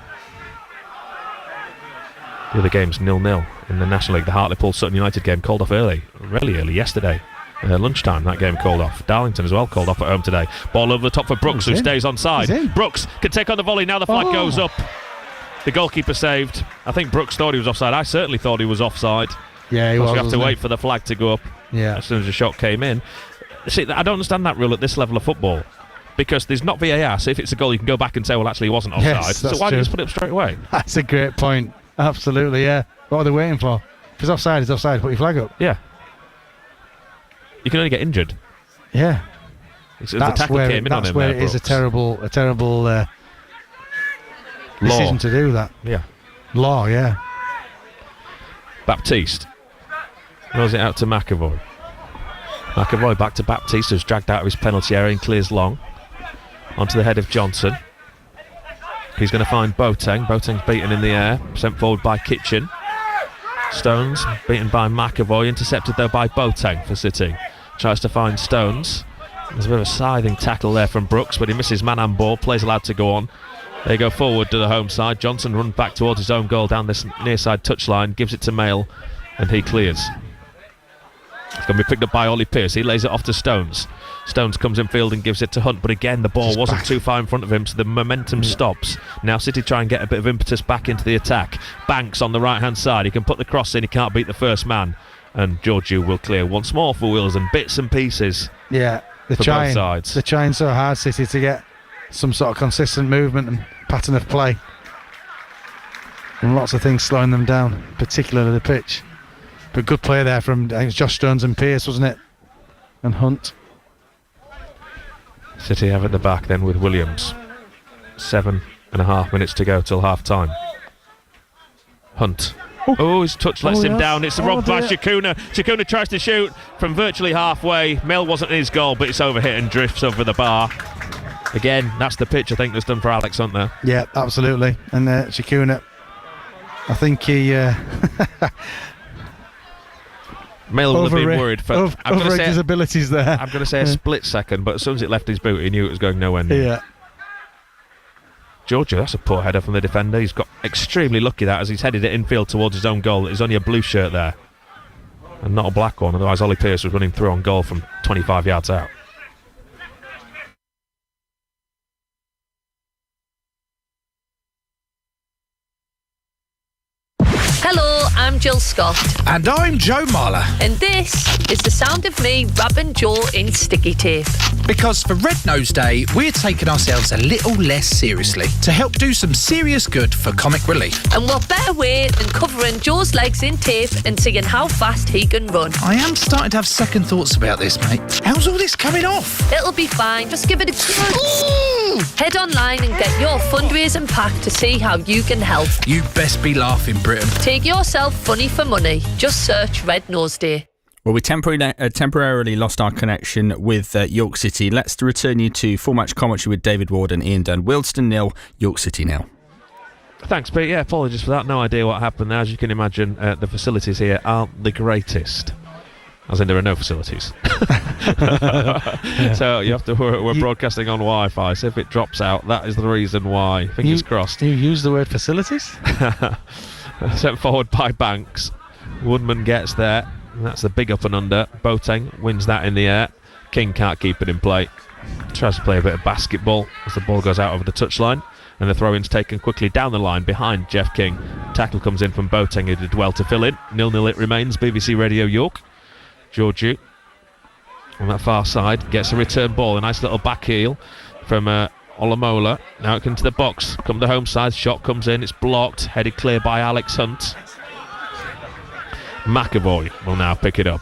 A: The other game's 0-0 in the National League. The Hartlepool Sutton United game called off really early yesterday. Lunchtime that game called off. Darlington as well called off at home today. Ball over the top for Brooks, who stays on side. Brooks can take on the volley. Now the flag goes up. The goalkeeper saved. I think Brooks thought he was offside. I certainly thought he was offside.
B: Yeah, he was.
A: You have to wait for the flag to go up as soon as the shot came in. See, I don't understand that rule at this level of football, because there's not VAR, so if it's a goal you can go back and say, well, actually he wasn't offside.
B: Yes,
A: so why don't you just put it up straight away?
B: That's a great point. Absolutely, yeah. What are they waiting for? If it's offside, it's offside. Put your flag up.
A: Yeah. You can only get injured.
B: Yeah.
A: That's where
B: it is a terrible decision to do that.
A: Yeah.
B: Law, yeah.
A: Baptiste rolls it out to McAvoy. McAvoy back to Baptiste, who's dragged out of his penalty area and clears long. Onto the head of Johnson. He's going to find Boateng. Boateng's beaten in the air, sent forward by Kitchen. Stones beaten by McAvoy, intercepted though by Boateng for City. Tries to find Stones. There's a bit of a scything tackle there from Brooks, but he misses man and ball. Play's allowed to go on. They go forward to the home side. Johnson runs back towards his own goal down this near side touchline, gives it to Mail, and he clears. It's going to be picked up by Ollie Pearce. He lays it off to Stones. Stones comes in field and gives it to Hunt, but again the ball wasn't too far in front of him, so the momentum stops. Now City try and get a bit of impetus back into the attack. Banks on the right hand side. He can put the cross in, he can't beat the first man, and Georgiou will clear once more for Wheels, and bits and pieces.
B: Yeah, they're trying so hard, City, to get some sort of consistent movement and pattern of play, and lots of things slowing them down, particularly the pitch. But good play there from, I think it was Josh Stones and Pearce, wasn't it? And Hunt.
A: City have at the back then with Williams. 7.5 minutes to go till half time. Hunt. His touch lets him down. It's robbed by Shakuna. Shakuna tries to shoot from virtually halfway. Mill wasn't in his goal, but it's overhit and drifts over the bar. Again, that's the pitch I think that's done for Alex Hunt there.
B: Yeah, absolutely. And Shakuna, I think he
A: Mill would have been worried for
B: overrated his abilities there.
A: I'm going to say a split second, but as soon as it left his boot, he knew it was going nowhere near.
B: Yeah.
A: Georgiou, that's a poor header from the defender. He's got extremely lucky that as he's headed it infield towards his own goal. There's only a blue shirt there and not a black one, otherwise Ollie Pearce was running through on goal from 25 yards out.
C: Hello, I'm Jill Scott.
D: And I'm Joe Marler.
C: And this is the sound of me rubbing Joe in sticky tape.
D: Because for Red Nose Day, we're taking ourselves a little less seriously to help do some serious good for comic relief.
C: And what better way than covering Joe's legs in tape and seeing how fast he can run.
D: I am starting to have second thoughts about this, mate. How's all this coming off?
C: It'll be fine, just give it a good. Head online and get your fundraising pack to see how you can help.
D: You best be laughing, Britain.
C: Take yourself funny for money. Just search Red Nose Day.
E: Well, we temporarily lost our connection with York City. Let's return you to full match commentary with David Ward and Ian Dunn. Wealdstone 0, York City 0.
A: Thanks, Pete. Yeah, apologies for that. No idea what happened there. As you can imagine, the facilities here aren't the greatest. As in, there are no facilities. So you have to. We're broadcasting on Wi-Fi. So if it drops out, that is the reason why. Fingers crossed.
B: You use the word facilities?
A: Sent forward by Banks. Woodman gets there. That's the big up and under. Boateng wins that in the air. King can't keep it in play. Tries to play a bit of basketball as the ball goes out over the touchline. And the throw-in's taken quickly down the line behind Jeff King. Tackle comes in from Boateng, who did well to fill in. 0-0 it remains. BBC Radio York. Georgiou on that far side gets a return ball. A nice little back heel from Olamola. Now it comes to the box. Come the home side. Shot comes in. It's blocked. Headed clear by Alex Hunt. McAvoy will now pick it up.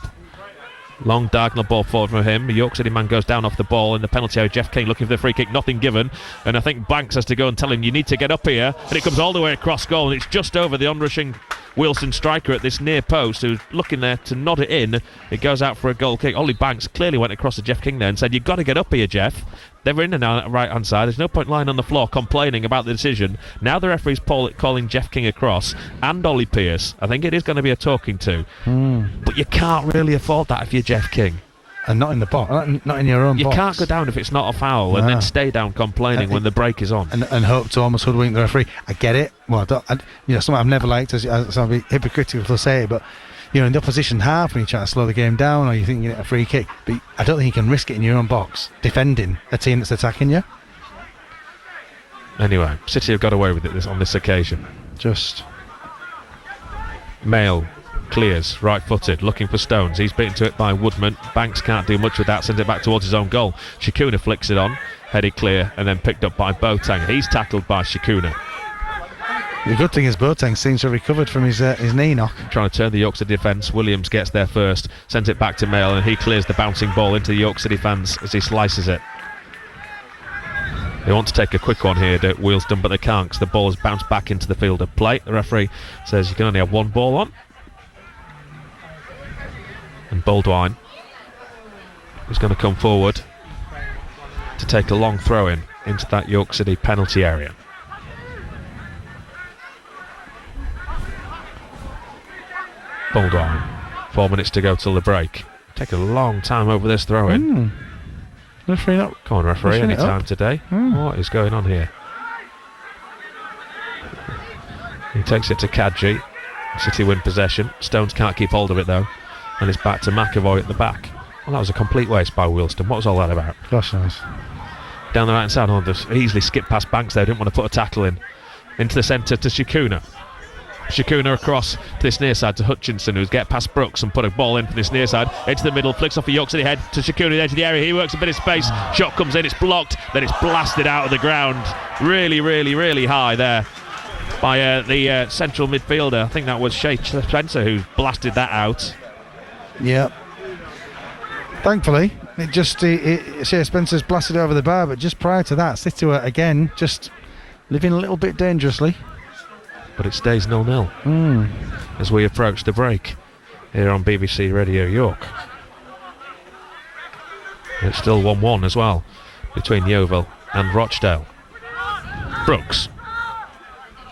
A: Long diagonal ball forward from him. The York City man goes down off the ball in the penalty area. Jeff King looking for the free kick, nothing given. And I think Banks has to go and tell him, you need to get up here. And it comes all the way across goal, and it's just over the onrushing Wealdstone striker at this near post, who's looking there to nod it in. It goes out for a goal kick. Ollie Banks clearly went across to Jeff King there and said, you've got to get up here, Jeff. They were in and out right hand side. There's no point lying on the floor complaining about the decision. Now the referee's calling Jeff King across, and Ollie Pearce. I think it is going to be a talking to. But you can't really afford that if you're Jeff King.
B: And not in the box, not in your own box.
A: You can't go down if it's not a foul and then stay down complaining when the break is on.
B: And hope to almost hoodwink the referee. I get it. Well, something I've never liked, as I'll be hypocritical to say it, but in the opposition half, when you try to slow the game down or you think you get a free kick, but I don't think you can risk it in your own box, defending a team that's attacking you.
A: Anyway, City have got away with it on this occasion.
B: Just
A: Mail clears, right-footed, looking for Stones. He's beaten to it by Woodman. Banks can't do much with that, sends it back towards his own goal. Shikuna flicks it on, headed clear, and then picked up by Boateng. He's tackled by Shikuna.
B: The good thing is Boateng seems to have recovered from his knee knock.
A: Trying to turn the York City defence. Williams gets there first, sends it back to Mail, and he clears the bouncing ball into the York City fans as he slices it. They want to take a quick one here at Wealdstone, but they can't because the ball has bounced back into the field of play. The referee says you can only have one ball on. And Baldwin is going to come forward to take a long throw in into that York City penalty area. Baldwin, 4 minutes to go till the break. Take a long time over this throw in.
B: Referee not.
A: Come on, referee, any time today. What is going on here? He takes it to Kadji. City win possession. Stones can't keep hold of it though. And it's back to McAvoy at the back. Well, that was a complete waste by Wealdstone. What was all that about?
B: Gosh knows.
A: Down the right hand side, just easily skipped past Banks there. Didn't want to put a tackle in. Into the centre to Shikuna. Shikuna across to this near side to Hutchinson, who's get past Brooks and put a ball in for this near side. Into the middle, flicks off a York City head to Shikuna, the edge of the area. He works a bit of space. Shot comes in, it's blocked. Then it's blasted out of the ground. Really, really, really high there by the central midfielder. I think that was Shea Spencer who blasted that out.
B: Yeah. Thankfully, Shea Spencer's blasted over the bar, but just prior to that, City were again just living a little bit dangerously.
A: But it stays 0-0 as we approach the break here on BBC Radio York. It's still 1-1 as well between Yeovil and Rochdale. Brooks.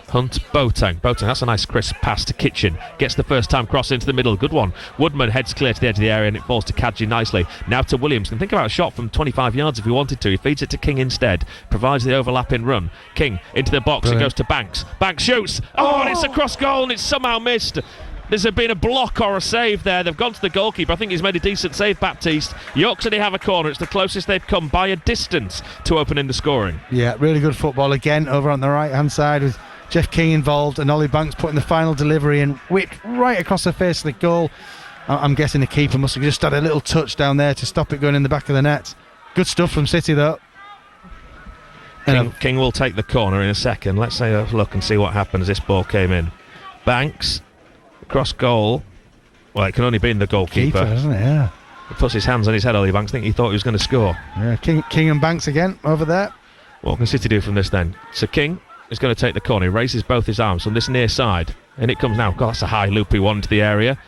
A: Hunt, Boateng, that's a nice crisp pass to Kitchen. Gets the first time cross into the middle, good one. Woodman heads clear to the edge of the area and it falls to Kadji nicely. Now to Williams, can think about a shot from 25 yards if he wanted to. He feeds it to King instead, provides the overlapping run. King into the box, Brilliant. It goes to Banks. Banks shoots, and it's a cross goal and it's somehow missed. There's been a block or a save there. They've gone to the goalkeeper. I think he's made a decent save, Baptiste. York City have a corner. It's the closest they've come by a distance to opening the scoring.
B: Yeah, really good football again over on the right hand side with Jeff King involved and Ollie Banks putting the final delivery in, whipped right across the face of the goal. I'm guessing the keeper must have just had a little touch down there to stop it going in the back of the net. Good stuff from City though.
A: King will take the corner in a second. Let's have a look and see what happens. This ball came in. Banks, cross goal. Well, it can only be in the goalkeeper.
B: Keeper, isn't it? Yeah.
A: He puts his hands on his head, Ollie Banks. I think he thought he was going to score.
B: Yeah, King and Banks again over there.
A: What can City do from this then? So King is going to take the corner. He raises both his arms from this near side. And it comes now. God, that's a high loopy one into the area.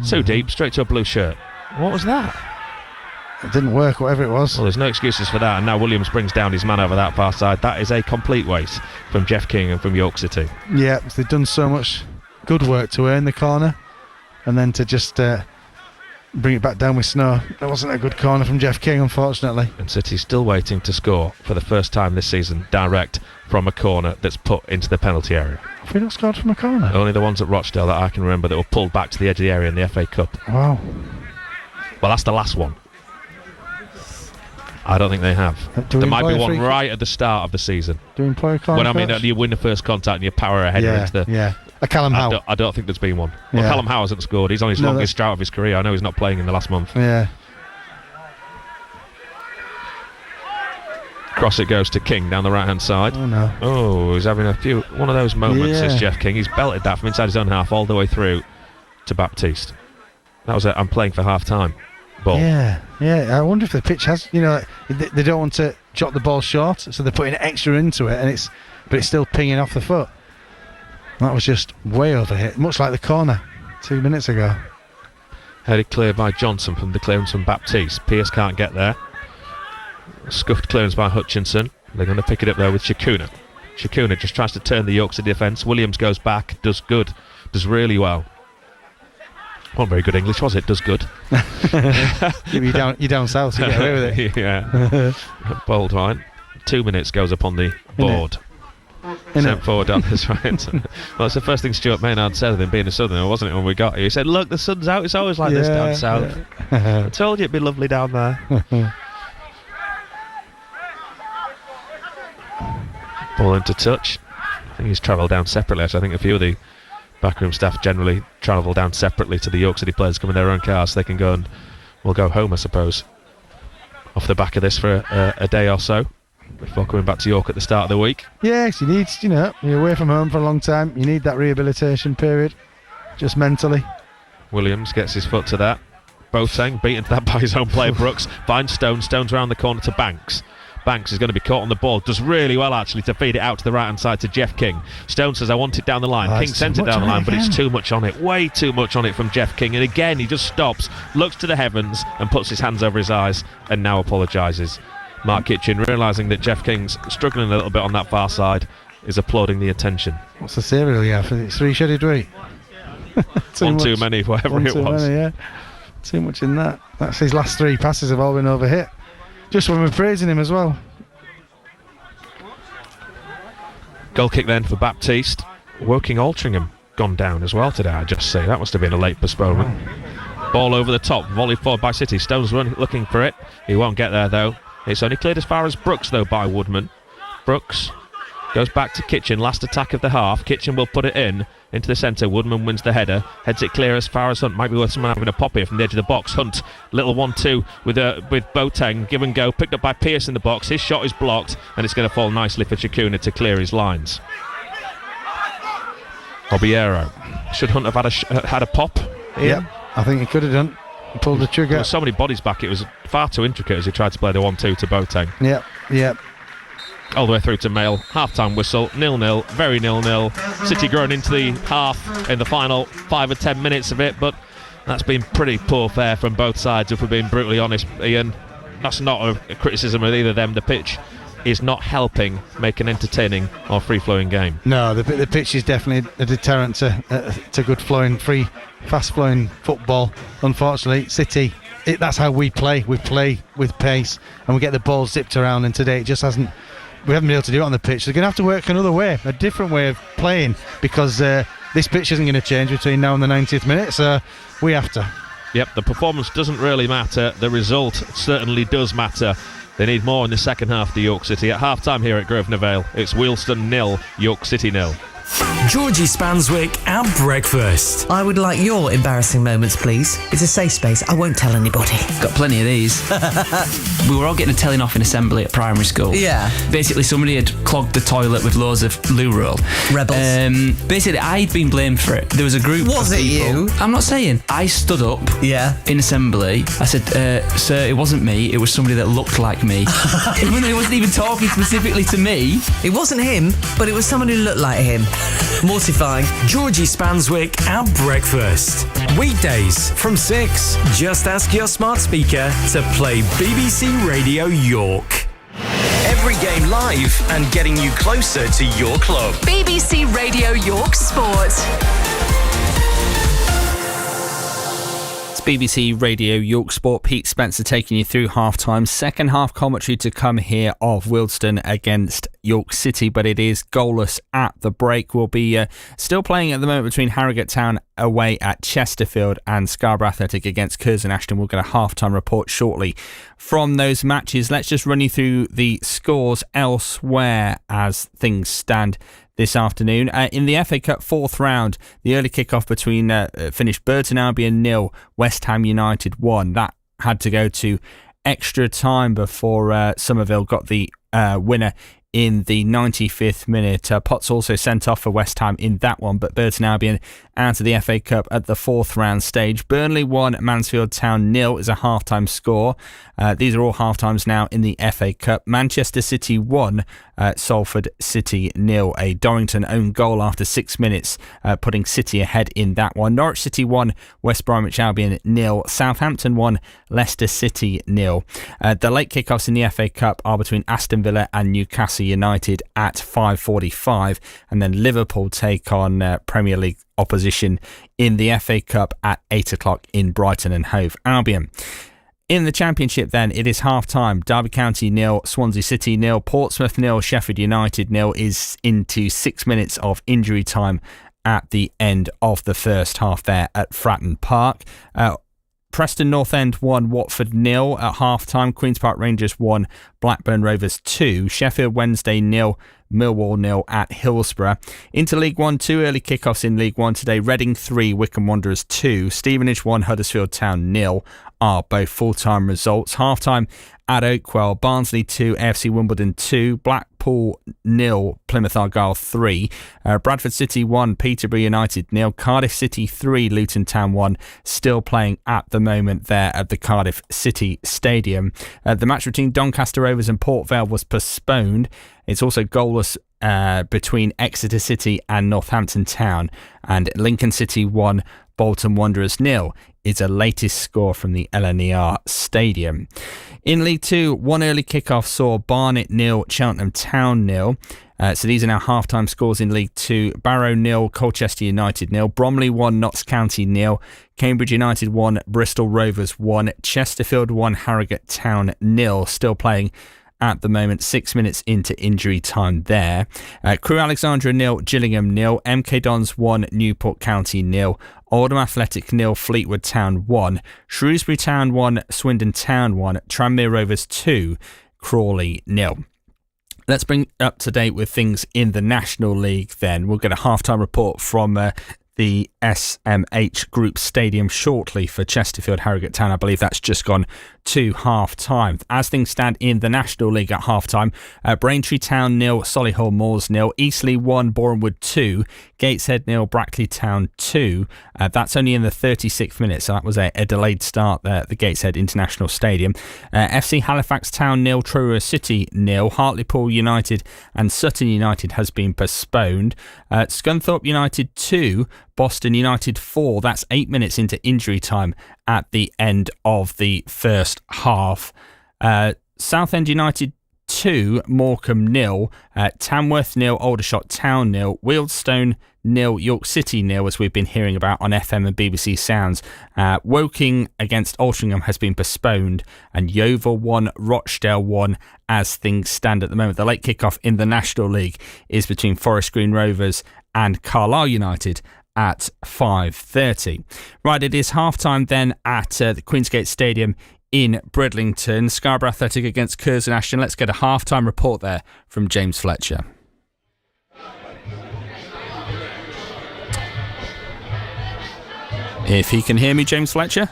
A: So deep, straight to a blue shirt. What was that?
B: It didn't work, whatever it was.
A: Well, there's no excuses for that. And now Williams brings down his man over that far side. That is a complete waste from Jeff King and from York City.
B: Yeah, they've done so much good work to earn the corner. And then to just bring it back down with snow. That wasn't a good corner from Jeff King, unfortunately.
A: And City still waiting to score for the first time this season, direct from a corner that's put into the penalty area.
B: Have we not scored from a corner?
A: Only the ones at Rochdale that I can remember that were pulled back to the edge of the area in the FA Cup.
B: Wow.
A: Well, that's the last one. I don't think they have. There might be one right at the start of the season.
B: Do you employ a corner
A: When I mean
B: coach?
A: you win the first contact and you power a header into the...
B: Yeah. A Callum Howe.
A: I don't think there's been one. Well,
B: Yeah.
A: Callum Howe hasn't scored. He's on his longest drought of his career. I know he's not playing in the last month.
B: Yeah.
A: Cross it goes to King down the right-hand side.
B: Oh, no.
A: Oh, he's having one of those moments,
B: Yeah.
A: is Jeff King. He's belted that from inside his own half all the way through to Baptiste. That was I'm playing for half-time ball.
B: Yeah. I wonder if the pitch has, they don't want to jot the ball short, so they're putting extra into it, but it's still pinging off the foot. That was just way over hit, much like the corner 2 minutes ago.
A: Headed clear by Johnson from the clearance from Baptiste. Pearce can't get there. Scuffed clearance by Hutchinson. They're going to pick it up there with Shakuna. Shakuna just tries to turn the Yorkshire defence. Williams goes back, does good, does really well. Wasn't very good English, was it? Does good.
B: You're down south, so you get away with it.
A: Yeah. Bold line. 2 minutes goes up on the board. Sent forward on this right. Well, it's the first thing Stuart Maynard said of him being a southerner, wasn't it, when we got here? He said, look, the sun's out, it's always like this down south. I told you it'd be lovely down there. Ball into touch. I think he's travelled down separately. So I think a few of the backroom staff generally travel down separately to the York City players, come in their own cars, so they can go and we'll go home, I suppose, off the back of this for a day or so before coming back to York at the start of the week.
B: Yes, you need, you're away from home for a long time. You need that rehabilitation period, just mentally.
A: Williams gets his foot to that. Boateng beaten to that by his own player Brooks. Finds Stone. Stone's around the corner to Banks. Banks is going to be caught on the ball. Does really well, actually, to feed it out to the right-hand side to Jeff King. Stone says, I want it down the line. King sends it down the line, but it's too much on it. Way too much on it from Jeff King. And again, he just stops, looks to the heavens, and puts his hands over his eyes, and now apologises. Mark Kitchen, realising that Jeff King's struggling a little bit on that far side, is applauding the attention.
B: What's the cereal you have? It's 3 shredded wheat.
A: One too many, whatever it was.
B: Many, yeah. Too much in that. That's his last 3 passes have all been overhit. Just when we're praising him as well.
A: Goal kick then for Baptiste. Woking Altrincham gone down as well today, I just say. That must have been a late postponement. Ball over the top, volleyed forward by City. Stone's looking for it. He won't get there though. It's only cleared as far as Brooks though by Woodman. Brooks goes back to Kitchen, last attack of the half. Kitchen will put it into the centre. Woodman wins the header, heads it clear as far as Hunt. Might be worth someone having a pop here from the edge of the box. Hunt, little 1-2 with Boateng, give and go, picked up by Pearce in the box. His shot is blocked, and it's going to fall nicely for Shakuna to clear his lines. Obiero. Should Hunt have had a pop?
B: Yeah, I think he could have done. He pulled the trigger.
A: There were so many bodies back, it was far too intricate as he tried to play the 1-2 to Boateng.
B: Yep.
A: All the way through to Mail. Half-time whistle, 0-0, very 0-0. City growing into the half in the final 5 or 10 minutes of it, but that's been pretty poor fare from both sides, if we're being brutally honest, Ian. That's not a criticism of either of them. The pitch is not helping make an entertaining or free-flowing game.
B: No, the pitch is definitely a deterrent to good flowing, free, fast-flowing football. Unfortunately, City, that's how we play. We play with pace, and we get the ball zipped around, and today it just hasn't. We haven't been able to do it on the pitch. They're going to have to work another way, a different way of playing, because this pitch isn't going to change between now and the 90th minute, so we have to.
A: Yep, the performance doesn't really matter. The result certainly does matter. They need more in the second half, the York City. At half-time here at Grosvenor Vale, it's Wealdstone 0, York City 0.
F: Georgie Spanswick at breakfast.
G: I would like your embarrassing moments, please. It's a safe space. I won't tell anybody.
H: Got plenty of these. We were all getting a telling off in assembly at primary school.
G: Yeah.
H: Basically, somebody had clogged the toilet with loads of loo roll.
G: Rebels.
H: Basically, I'd been blamed for it. There was a group
G: Was
H: of
G: it
H: people.
G: you?
H: I'm not saying. I stood up
G: Yeah.
H: in assembly. I said, sir, it wasn't me. It was somebody that looked like me. Even though he wasn't even talking specifically to me.
G: It wasn't him, but it was someone who looked like him. Mortifying.
F: Georgie Spanswick at breakfast. Weekdays from 6. Just ask your smart speaker to play BBC Radio York. Every game live and getting you closer to your club.
I: BBC Radio York Sport.
E: It's BBC Radio York Sport. Pete Spencer taking you through half-time. Second half commentary to come here of Wealdstone against York City, but it is goalless at the break. We'll be still playing at the moment between Harrogate Town away at Chesterfield and Scarborough Athletic against Curzon Ashton. We'll get a half-time report shortly from those matches. Let's just run you through the scores elsewhere as things stand this afternoon. In the FA Cup fourth round, the early kickoff between finished Burton Albion 0, West Ham United 1. That had to go to extra time before Somerville got the winner in the 95th minute. Potts also sent off for West Ham in that one, but Burton Albion out of the FA Cup at the fourth round stage. Burnley 1, Mansfield Town 0 is a half-time score. These are all half-times now in the FA Cup. Manchester City 1, Salford City 0. A Dorrington own goal after 6 minutes, putting City ahead in that one. Norwich City 1, West Bromwich Albion 0. Southampton 1, Leicester City 0. The late kickoffs in the FA Cup are between Aston Villa and Newcastle United at 5:45, and then Liverpool take on Premier League opposition in the FA Cup at 8 o'clock in Brighton and Hove Albion. In the Championship then, it is half-time. Derby County 0, Swansea City 0, Portsmouth 0, Sheffield United 0 is into 6 minutes of injury time at the end of the first half there at Fratton Park. Preston North End 1, Watford 0 at half-time. Queen's Park Rangers 1, Blackburn Rovers 2. Sheffield Wednesday 0, Millwall 0 at Hillsborough. Into League 1, 2 early kickoffs in League 1 today. Reading 3, Wycombe Wanderers 2. Stevenage 1, Huddersfield Town 0 are both full-time results. Half-time at Oakwell, Barnsley 2, AFC Wimbledon 2, Blackpool 0, Plymouth Argyle 3, Bradford City 1, Peterborough United 0, Cardiff City 3, Luton Town 1, still playing at the moment there at the Cardiff City Stadium. The match between Doncaster Rovers and Port Vale was postponed. It's also goalless between Exeter City and Northampton Town, and Lincoln City 1, Bolton Wanderers 0 is a latest score from the LNER Stadium. In League 2, one early kickoff saw Barnet 0, Cheltenham Town 0. So these are now half-time scores in League 2. Barrow 0, Colchester United 0. Bromley 1, Notts County 0. Cambridge United 1, Bristol Rovers 1. Chesterfield 1, Harrogate Town 0. Still playing at the moment, 6 minutes into injury time there. Crewe Alexandra 0, Gillingham 0. MK Dons 1, Newport County 0. Oldham Athletic 0, Fleetwood Town 1. Shrewsbury Town 1, Swindon Town 1. Tranmere Rovers 2, Crawley 0. Let's bring up to date with things in the National League then. We'll get a half-time report from the SMH Group Stadium shortly for Chesterfield Harrogate Town. I believe that's just gone to half-time. As things stand in the National League at half-time, Braintree Town 0, Solihull Moors 0, Eastleigh 1, Borehamwood 2, Gateshead 0, Brackley Town 2. That's only in the 36th minute, so that was a delayed start there at the Gateshead International Stadium. FC Halifax Town 0, Truro City 0, Hartlepool United and Sutton United has been postponed. Scunthorpe United 2, Boston United 4. That's 8 minutes into injury time at the end of the first half. Southend United 2, Morecambe 0, Tamworth 0, Aldershot Town 0, Wealdstone 0, York City 0, as we've been hearing about on FM and BBC Sounds. Woking against Altrincham has been postponed, and Yeovil 1, Rochdale 1 as things stand at the moment. The late kickoff in the National League is between Forest Green Rovers and Carlisle United at 5:30. Right, it is half-time then at the Queensgate Stadium in Bridlington. Scarborough Athletic against Curzon Ashton. Let's get a half-time report there from James Fletcher. If he can hear me, James Fletcher?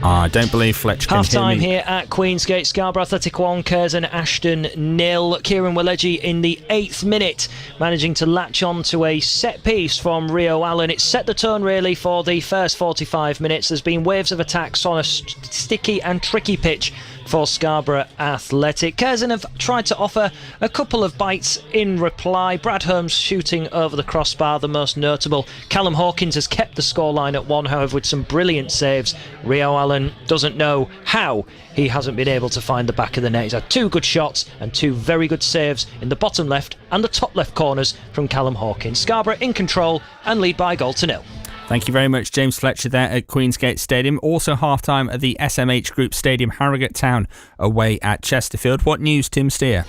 E: I don't believe Fletcher can hear me.
I: Half-time here at Queensgate. Scarborough Athletic 1, Curzon Ashton 0. Kieran Willeji in the 8th minute, managing to latch on to a set piece from Rio Allen. It set the tone really for the first 45 minutes. There's been waves of attacks on a sticky and tricky pitch for Scarborough Athletic. Curzon have tried to offer a couple of bites in reply. Brad Holmes shooting over the crossbar, the most notable. Callum Hawkins has kept the scoreline at 1, however, with some brilliant saves. Rio Allen doesn't know how he hasn't been able to find the back of the net. He's had 2 good shots and 2 very good saves in the bottom left and the top left corners from Callum Hawkins. Scarborough in control and lead by a goal to 0.
E: Thank you very much, James Fletcher, there at Queensgate Stadium. Also half-time at the SMH Group Stadium, Harrogate Town away at Chesterfield. What news, Tim Steer?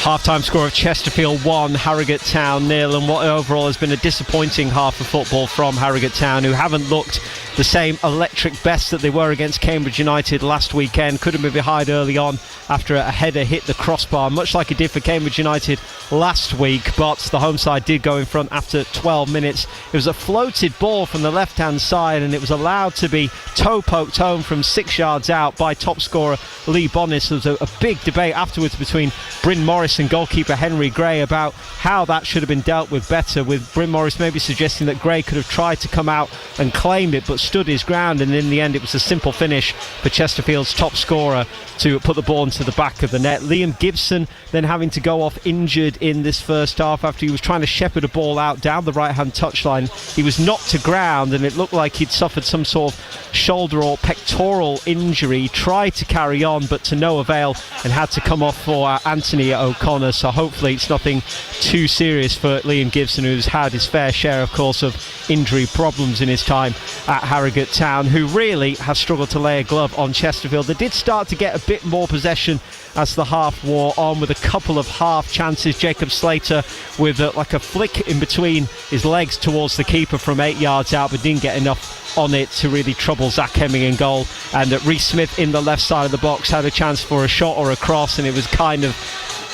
J: Half-time score of Chesterfield 1, Harrogate Town 0, and what overall has been a disappointing half of football from Harrogate Town, who haven't looked the same electric best that they were against Cambridge United last weekend. Couldn't be behind early on after a header hit the crossbar, much like it did for Cambridge United last week, but the home side did go in front after 12 minutes. It was a floated ball from the left-hand side, and it was allowed to be toe-poked home from 6 yards out by top scorer Lee Bonnis. There was a big debate afterwards between Bryn Morris and goalkeeper Henry Gray about how that should have been dealt with better, with Bryn Morris maybe suggesting that Gray could have tried to come out and claim it but stood his ground, and in the end it was a simple finish for Chesterfield's top scorer to put the ball into the back of the net. Liam Gibson then having to go off injured in this first half after he was trying to shepherd a ball out down the right hand touchline. He was knocked to ground and it looked like he'd suffered some sort of shoulder or pectoral injury. Tried to carry on but to no avail and had to come off for Anthony O'Connor, so hopefully it's nothing too serious for Liam Gibson, who's had his fair share of course of injury problems in his time at Harrogate Town, who really have struggled to lay a glove on Chesterfield. They did start to get a bit more possession as the half wore on, with a couple of half chances. Jacob Slater with like a flick in between his legs towards the keeper from 8 yards out, but didn't get enough on it to really trouble Zach Hemming in goal. And Reece Smith in the left side of the box had a chance for a shot or a cross, and it was kind of,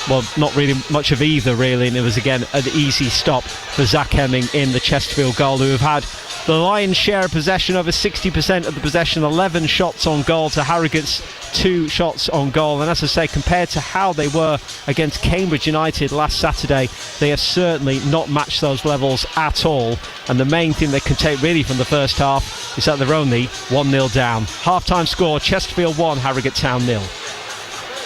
J: well, not really much of either really, and it was again an easy stop for Zach Hemming in the Chesterfield goal, who have had the lion's share of possession, over 60% of the possession, 11 shots on goal to Harrogate's 2 shots on goal. And as I say, compared to how they were against Cambridge United last Saturday, they have certainly not matched those levels at all. And the main thing they can take really from the first half is that they're only 1-0 down. Half-time score, Chesterfield 1, Harrogate Town 0.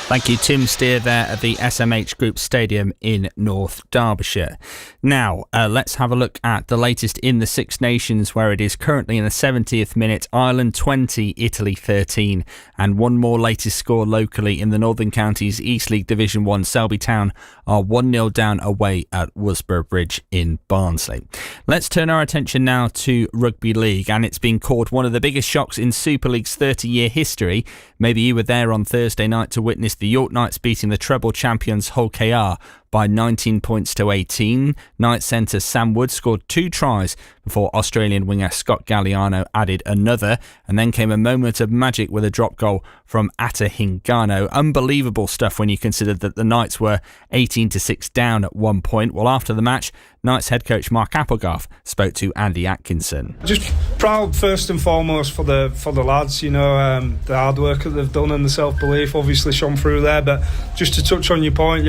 E: Thank you, Tim Steer, there at the SMH Group Stadium in North Derbyshire. Now, let's have a look at the latest in the Six Nations, where it is currently in the 70th minute. Ireland 20, Italy 13. And one more latest score locally in the Northern Counties East League Division 1. Selby Town are 1-0 down away at Worsborough Bridge in Barnsley. Let's turn our attention now to Rugby League, and it's been called one of the biggest shocks in Super League's 30-year history. Maybe you were there on Thursday night to witness the York Knights beating the treble champions Hull KR by 19 points to 18. Knights centre Sam Wood scored 2 tries before Australian winger Scott Galliano added another, and then came a moment of magic with a drop goal from Ata Hingano. Unbelievable stuff when you consider that the Knights were 18-6 down at one point. Well, after the match, Knights head coach Mark Applegarth spoke to Andy Atkinson.
K: Just proud first and foremost for the lads, you know, the hard work that they've done and the self-belief obviously shone through there. But just to touch on your point,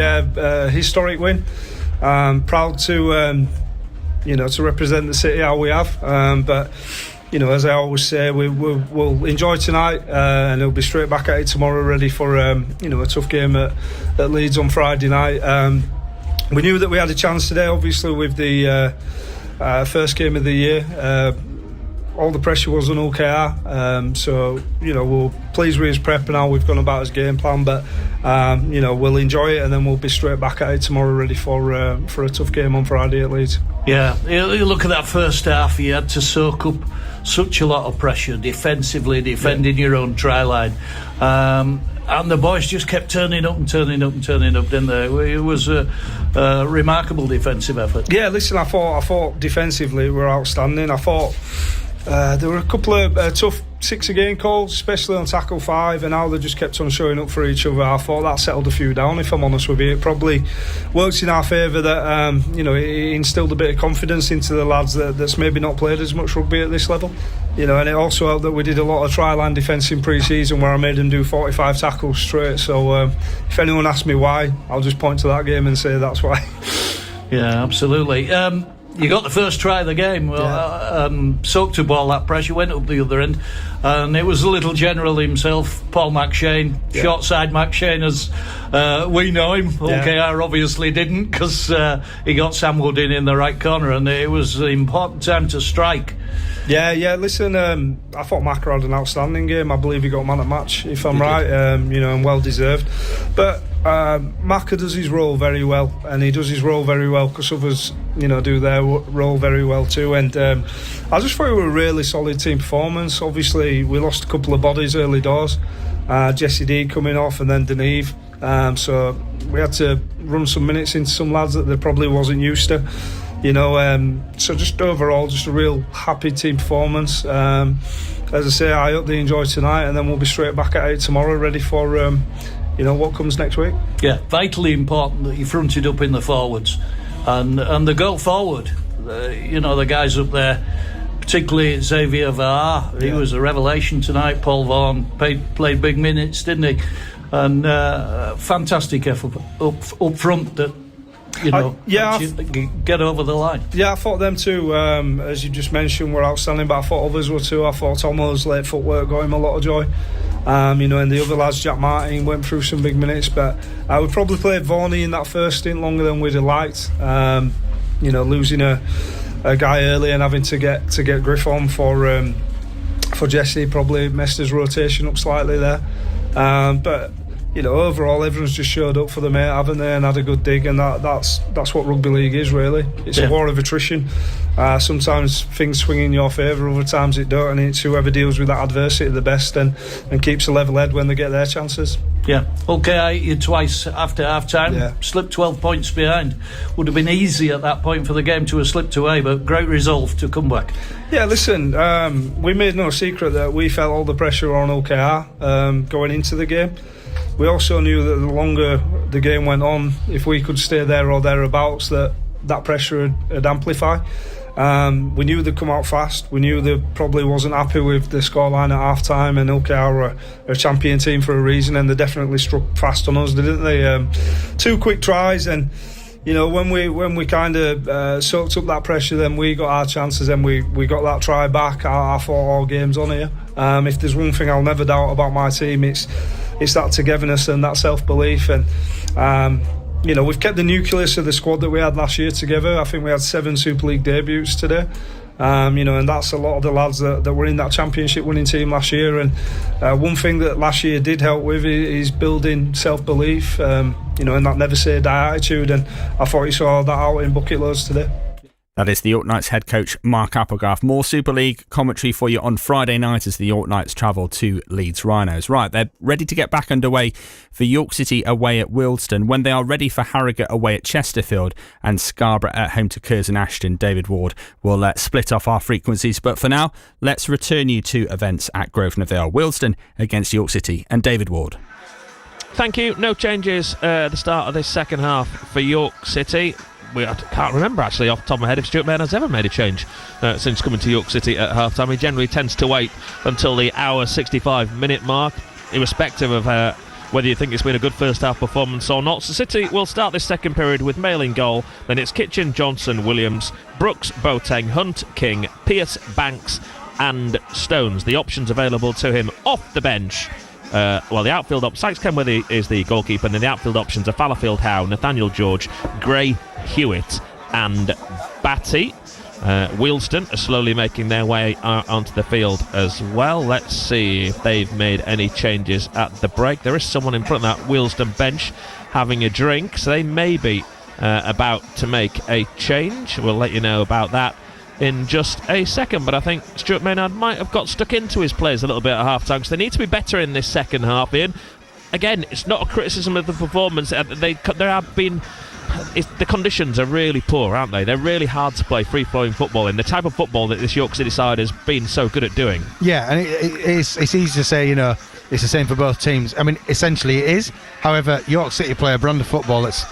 K: historic win. Proud to to represent the city how we have. But you know, as I always say, we'll enjoy tonight, and it'll be straight back at it tomorrow, ready for a tough game at Leeds on Friday night. We knew that we had a chance today, obviously, with the first game of the year. All the pressure was on OKR, so we're pleased with his prep and how we've gone about his game plan. But we'll enjoy it, and then we'll be straight back at it tomorrow, ready for a tough game on Friday at Leeds.
L: Yeah, you look at that first half. You had to soak up such a lot of pressure defensively, defending your own try line. And the boys just kept turning up, didn't they? It was a remarkable defensive effort.
K: Yeah, listen, I thought defensively we were outstanding. I thought there were a couple of tough 6 again calls, especially on tackle 5, and how they just kept on showing up for each other. I thought that settled a few down, if I'm honest with you. It probably worked in our favour that it instilled a bit of confidence into the lads that's maybe not played as much rugby at this level. And it also helped that we did a lot of try-line defence in pre-season, where I made them do 45 tackles straight. So if anyone asks me why, I'll just point to that game and say that's why.
L: Yeah, absolutely. You got the first try of the game. Soaked up all that pressure, went up the other end, and it was the little general himself, Paul McShane, short side McShane, as we know him. OKR obviously didn't, because he got Sam Wood in the right corner, and it was an important time to strike.
K: Yeah. Listen, I thought Macker had an outstanding game. I believe he got man at match, if I'm right. And well deserved. But Maka does his role very well, and he does his role very well because others, do their role very well too. And I just thought it was a really solid team performance. Obviously, we lost a couple of bodies early doors. Jesse D coming off, and then Deneve. So we had to run some minutes into some lads that they probably wasn't used to. So just overall, just a real happy team performance. As I say, I hope they enjoy tonight, and then we'll be straight back at 8 tomorrow, ready for what comes next week.
L: Yeah, vitally important that you fronted up in the forwards, and the go forward. The guys up there, particularly Xavier Var, he was a revelation tonight. Paul Vaughan played big minutes, didn't he? And fantastic effort up front that. Get over the line. Yeah, I thought them too, as you just mentioned, were outstanding, but I thought others were too. I thought Tomo's late footwork got him a lot of joy. And the other lads, Jack Martin, went through some big minutes, but I would probably play Varney in that first stint longer than we'd have liked. Losing a guy early and having to get Griff on for Jesse probably messed his rotation up slightly there. But overall, everyone's just showed up for the mate, haven't they, and had a good dig, and that's what rugby league is, really. It's a war of attrition. Sometimes things swing in your favour, other times it don't, and it's whoever deals with that adversity the best and keeps a level head when they get their chances. Yeah. Okay, I hit you twice after half time. Slipped 12 points behind. Would have been easy at that point for the game to have slipped away, but great resolve to come back. Yeah, listen, we made no secret that we felt all the pressure on OKR going into the game. We also knew that the longer the game went on, if we could stay there or thereabouts, that pressure would amplify. We knew they'd come out fast. We knew they probably wasn't happy with the scoreline at half time, and OKR were a champion team for a reason, and they definitely struck fast on us, didn't they? 2 quick tries, and when we kind of soaked up that pressure, then we got our chances, and we got that try back. I thought all games on here. If there's one thing I'll never doubt about my team, it's that togetherness and that self-belief, and we've kept the nucleus of the squad that we had last year together. I think we had 7 Super League debuts today, and that's a lot of the lads that were in that championship winning team last year. And one thing that last year did help with is building self-belief, and that never say die attitude, and I thought you saw that out in bucket loads today.
E: That is the York Knights head coach Mark Applegarth. More Super League commentary for you on Friday night as the York Knights travel to Leeds Rhinos. Right, they're ready to get back underway for York City away at Wealdstone when they are ready for Harrogate away at Chesterfield and Scarborough at home to Curzon Ashton. David Ward will split off our frequencies, but for now, let's return you to events at Grosvenor Vale. Wealdstone against York City and David Ward.
A: Thank you. No changes at the start of this second half for York City. I can't remember actually off the top of my head if Stuart Maynard's ever made a change since coming to York City at half time. He generally tends to wait until the hour 65 minute mark, irrespective of whether you think it's been a good first half performance or not. So City will start this second period with Mail in goal, then it's Kitchen, Johnson, Williams, Brooks, Boateng, Hunt, King, Pearce, Banks and Stones. The options available to him off the bench. The outfield Sykes Kenworthy is the goalkeeper, and then the outfield options are Fallowfield Howe, Nathaniel George, Gray, Hewitt and Batty. Wealdstone are slowly making their way onto the field as well. Let's see if they've made any changes at the break. There is someone in front of that Wealdstone bench having a drink, so they may be about to make a change. We'll let you know about that in just a second, but I think Stuart Maynard might have got stuck into his players a little bit at half time because they need to be better in this second half. Ian, again, it's not a criticism of the performance. The conditions are really poor, aren't they? They're really hard to play free-flowing football in, the type of football that this York City side has been so good at doing. Yeah, and it's easy to say, it's the same for both teams. I mean, essentially it is. However, York City play a brand of football that's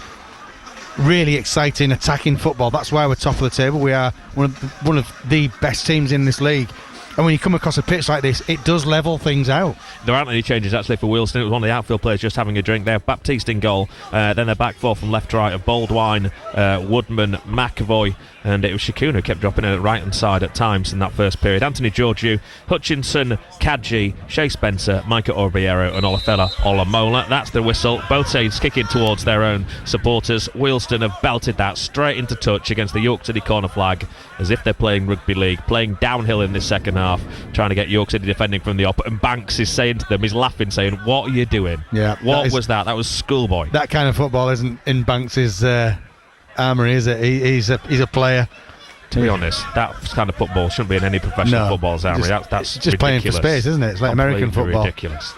A: really exciting, attacking football. That's why we're top of the table. We are one of the best teams in this league. And when you come across a pitch like this, it does level things out. There aren't any changes actually for Wealdstone. It was one of the outfield players just having a drink. They have Baptiste in goal. Then their back four from left to right of Baldwine, Woodman, McAvoy, and it was Shakuna who kept dropping in at right hand side at times in that first period. Anthony Georgiou, Hutchinson, Kadji, Shea Spencer, Micah Orbiero and Olafella Olamola. That's the whistle. Both sides kicking towards their own supporters. Wealdstone have belted that straight into touch against the York City corner flag as if they're playing rugby league, playing downhill in this second half. half, trying to get York City defending from the op, and Banks is saying to them, he's laughing, saying, "What are you doing?"
B: Yeah,
A: what was that? That was schoolboy.
B: That kind of football isn't in Banks's armoury, is it? He's a player.
A: To be honest, that kind of football shouldn't be in any professional football's armoury. That's
B: just playing for space, isn't it? It's like American football.
A: Ridiculous.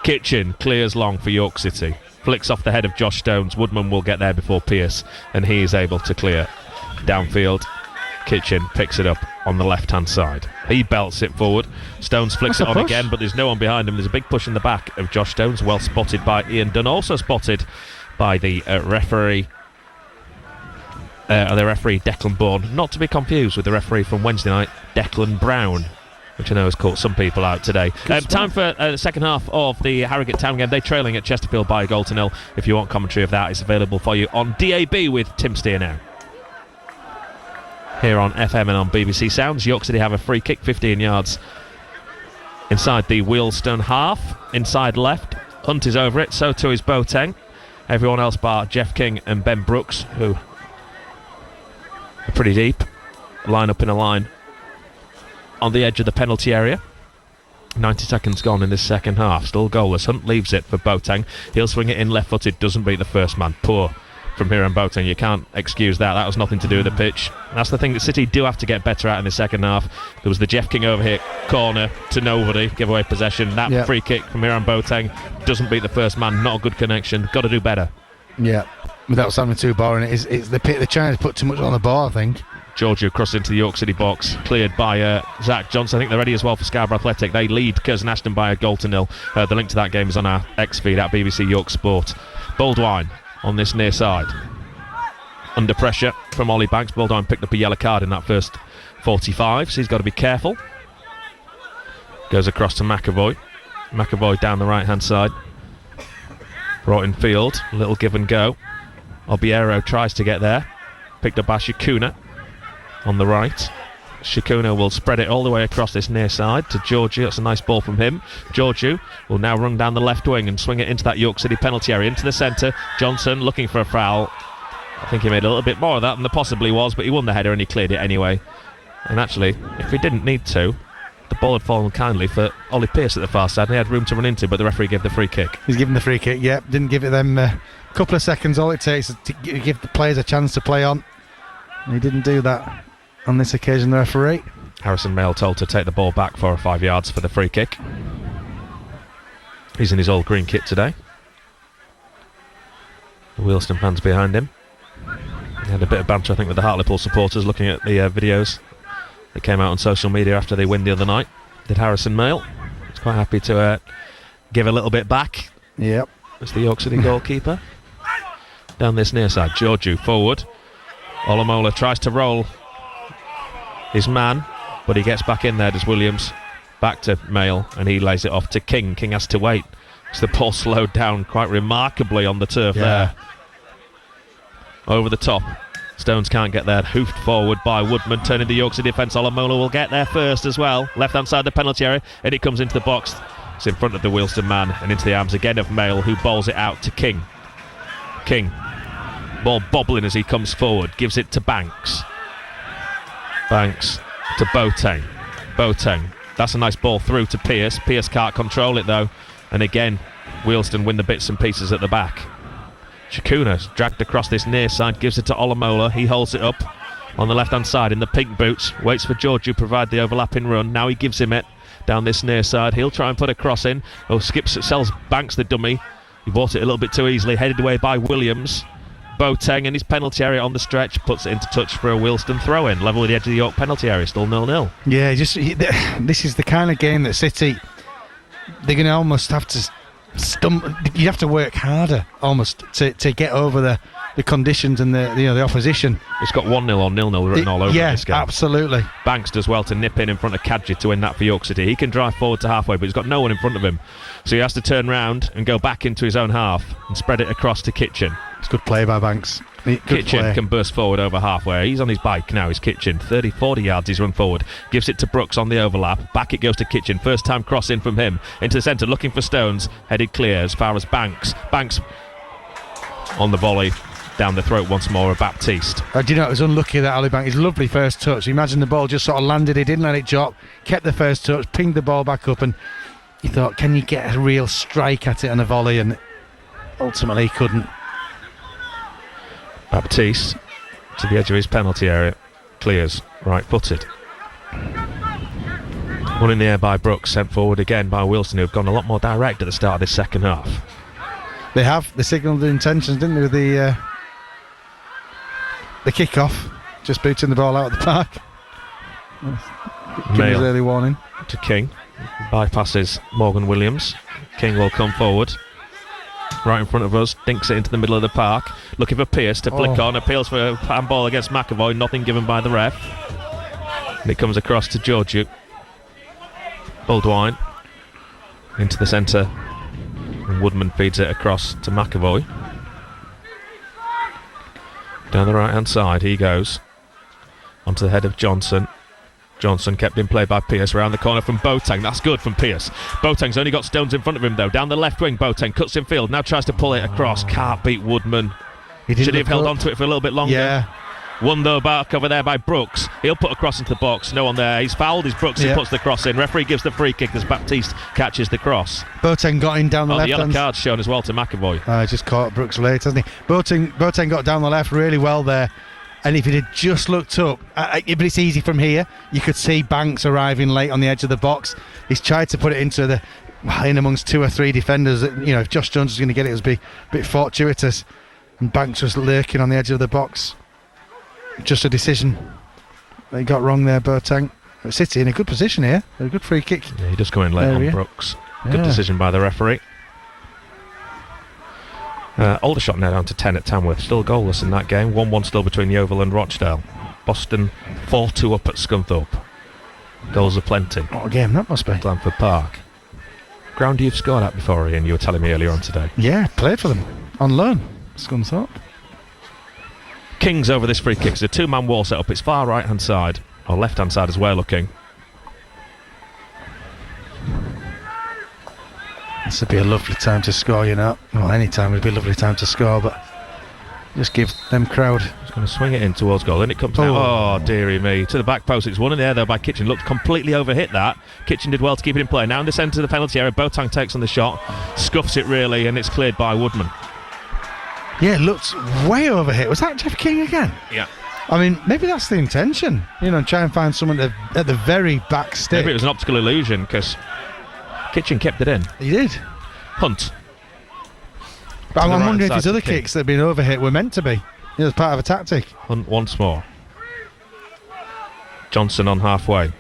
A: Kitchen clears long for York City. Flicks off the head of Josh Stones. Woodman will get there before Pearce, and he is able to clear downfield. Kitchen picks it up on the left-hand side. He belts it forward. Stones flicks it on again, but there's no one behind him. There's a big push in the back of Josh Stones. Well spotted by Ian Dunn. Also spotted by the referee. The referee Declan Bourne, not to be confused with the referee from Wednesday night, Declan Brown, which I know has caught some people out today. Time for the second half of the Harrogate Town game. They're trailing at Chesterfield by a goal to nil. If you want commentary of that, it's available for you on DAB with Tim Steer now. Here on FM and on BBC Sounds, York City have a free kick, 15 yards inside the Wealdstone half. Inside left, Hunt is over it, so too is Boateng. Everyone else bar Jeff King and Ben Brooks, who are pretty deep, line up in a line on the edge of the penalty area. 90 seconds gone in this second half, still goalless. Hunt leaves it for Boateng. He'll swing it in left-footed, doesn't beat the first man. Poor from here on Boateng, you can't excuse that. That was nothing to do with the pitch. That's the thing that City do have to get better at in the second half. There was the Jeff King overhit corner to nobody, give away possession. That free kick from here on Boateng doesn't beat the first man, not a good connection. Got to do better.
B: Yeah, without sounding too boring, it's the Chinese put too much on the ball, I think.
A: Giorgio crossed into the York City box, cleared by Zach Johnson. I think they're ready as well for Scarborough Athletic. They lead Curzon Ashton by a goal to nil. The link to that game is on our X feed at BBC York Sport. Baldwin on this near side. Under pressure from Ollie Banks. Baldwin picked up a yellow card in that first 45, so he's got to be careful. Goes across to McAvoy. McAvoy down the right hand side. Brought in field, a little give and go. Obiero tries to get there. Picked up by Shikuna on the right. Shikuna will spread it all the way across this near side to Giorgio. That's a nice ball from him. Giorgio will now run down the left wing and swing it into that York City penalty area, into the centre. Johnson looking for a foul. I think he made a little bit more of that than there possibly was, but he won the header and he cleared it anyway. And actually, if he didn't need to, the ball had fallen kindly for Ollie Pearce at the far side, and he had room to run into, but the referee gave the free kick.
B: He's given the free kick, didn't give it them a couple of seconds. All it takes is to give the players a chance to play on, and he didn't do that on this occasion, the referee.
A: Harrison Mail told to take the ball back 4 or 5 yards for the free kick. He's in his old green kit today. The Wealdstone fans behind him. He had a bit of banter, I think, with the Hartlepool supporters looking at the videos that came out on social media after they win the other night. Did Harrison Mail. He's quite happy to give a little bit back.
B: Yep.
A: It's the York City goalkeeper. Down this near side, Giorgio forward. Olamola tries to roll his man, but he gets back in there, does Williams. Back to Mail, and he lays it off to King. King has to wait. So the ball slowed down quite remarkably on the turf there. Over the top. Stones can't get there. Hoofed forward by Woodman, turning the York City defence. Olamola will get there first as well. Left hand side the penalty area, and it comes into the box. It's in front of the Wealdstone man and into the arms again of Mail, who bowls it out to King. King, ball bobbling as he comes forward, gives it to Banks. Banks to Boateng. Boateng, that's a nice ball through to Pearce. Pearce can't control it though, and again Wealdstone win the bits and pieces at the back. Shakuna's dragged across this near side, gives it to Olamola. He holds it up on the left hand side in the pink boots, waits for George to provide the overlapping run. Now he gives him it down this near side. He'll try and put a cross in. Sells Banks the dummy. He bought it a little bit too easily, headed away by Williams. Boateng in his penalty area on the stretch, puts it into touch for a Wealdstone throw in, level with the edge of the York penalty area, still 0-0.
B: Yeah, this is the kind of game that City, they're going to almost have to you have to work harder almost to get over the conditions and the opposition.
A: It's got 1-0 or 0-0 written all over this game.
B: Yeah, absolutely.
A: Banks does well to nip in front of Kadji to win that for York City. He can drive forward to halfway, but he's got no one in front of him, so he has to turn round and go back into his own half and spread it across to Kitchen.
B: It's good play by Banks.
A: Kitchen can burst forward over halfway. He's on his bike now, he's Kitchen. 30-40 yards he's run forward. Gives it to Brooks on the overlap. Back it goes to Kitchen. First time cross in from him. Into the centre, looking for Stones. Headed clear as far as Banks. Banks on the volley. down the throat once more of Baptiste.
B: Do you know, it was unlucky that Alibank, his lovely first touch. Imagine the ball just sort of landed, he didn't let it drop, kept the first touch, pinged the ball back up, and he thought, can you get a real strike at it on a volley? And ultimately he couldn't.
A: Baptiste to the edge of his penalty area, clears, right-footed. One in the air by Brooks, sent forward again by Wealdstone, who have gone a lot more direct at the start of this second half.
B: They have. They signalled their intentions, didn't they, with the kick-off. Just booting the ball out of the park. Give us early warning.
A: To King. Bypasses Morgan Williams. King will come forward. Right in front of us. Dinks it into the middle of the park. Looking for Pearce to flick on. Appeals for a handball against McAvoy. Nothing given by the ref. And it comes across to Georgiou. Baldwin into the centre, and Woodman feeds it across to McAvoy. Down the right hand side he goes, onto the head of Johnson. Johnson kept in play by Pearce, around the corner from Boateng. That's good from Pearce. Boateng's only got Stones in front of him though. Down the left wing, Boateng cuts in field, now tries to pull it across. Can't beat Woodman. Should he have held on to it for a little bit longer?
B: Yeah.
A: One though back over there by Brooks. He'll put a cross into the box. No one there. He's fouled. He's Brooks. He puts the cross in. Referee gives the free kick as Baptiste catches the cross.
B: Boateng got in down the left.
A: The yellow card's shown as well to McAvoy.
B: Just caught Brooks late, hasn't he? Boateng got down the left really well there. And if he'd have just looked up, but it's easy from here. You could see Banks arriving late on the edge of the box. He's tried to put it into in amongst 2 or 3 defenders. If Josh Jones was going to get it, it would be a bit fortuitous. And Banks was lurking on the edge of the box. Just a decision they got wrong there, Boateng. City in a good position here. A good free kick.
A: Yeah, he does go in late on Brooks. Good decision by the referee. Aldershot now down to 10 at Tamworth. Still goalless in that game. 1-1 still between Yeovil and Rochdale. Boston 4-2 up at Scunthorpe. Goals are plenty.
B: What a game that must be.
A: Glanford Park. Ground you've scored at before, Ian, you were telling me earlier on today.
B: Yeah, played for them. On loan. Scunthorpe.
A: King's over this free kick. It's a 2-man wall set up. It's far right hand side, or left hand side as we're looking.
B: This would be a lovely time to score, Well, any time would be a lovely time to score, but just give them crowd.
A: He's going to swing it in towards goal, and it comes out. Oh, dearie me. To the back post. It's one in the air, though, by Kitchen. Looked completely overhit that. Kitchen did well to keep it in play. Now in the centre of the penalty area, Boateng takes on the shot, scuffs it really, and it's cleared by Woodman.
B: Yeah, it looked way overhit. Was that Jeff King again?
A: Yeah.
B: I mean, maybe that's the intention. Try and find someone at the very back stick.
A: Maybe it was an optical illusion, because Kitchen kept it in.
B: He did.
A: Hunt.
B: But I'm wondering if his other kicks that have been overhit were meant to be. As part of a tactic.
A: Hunt once more. Johnson on halfway.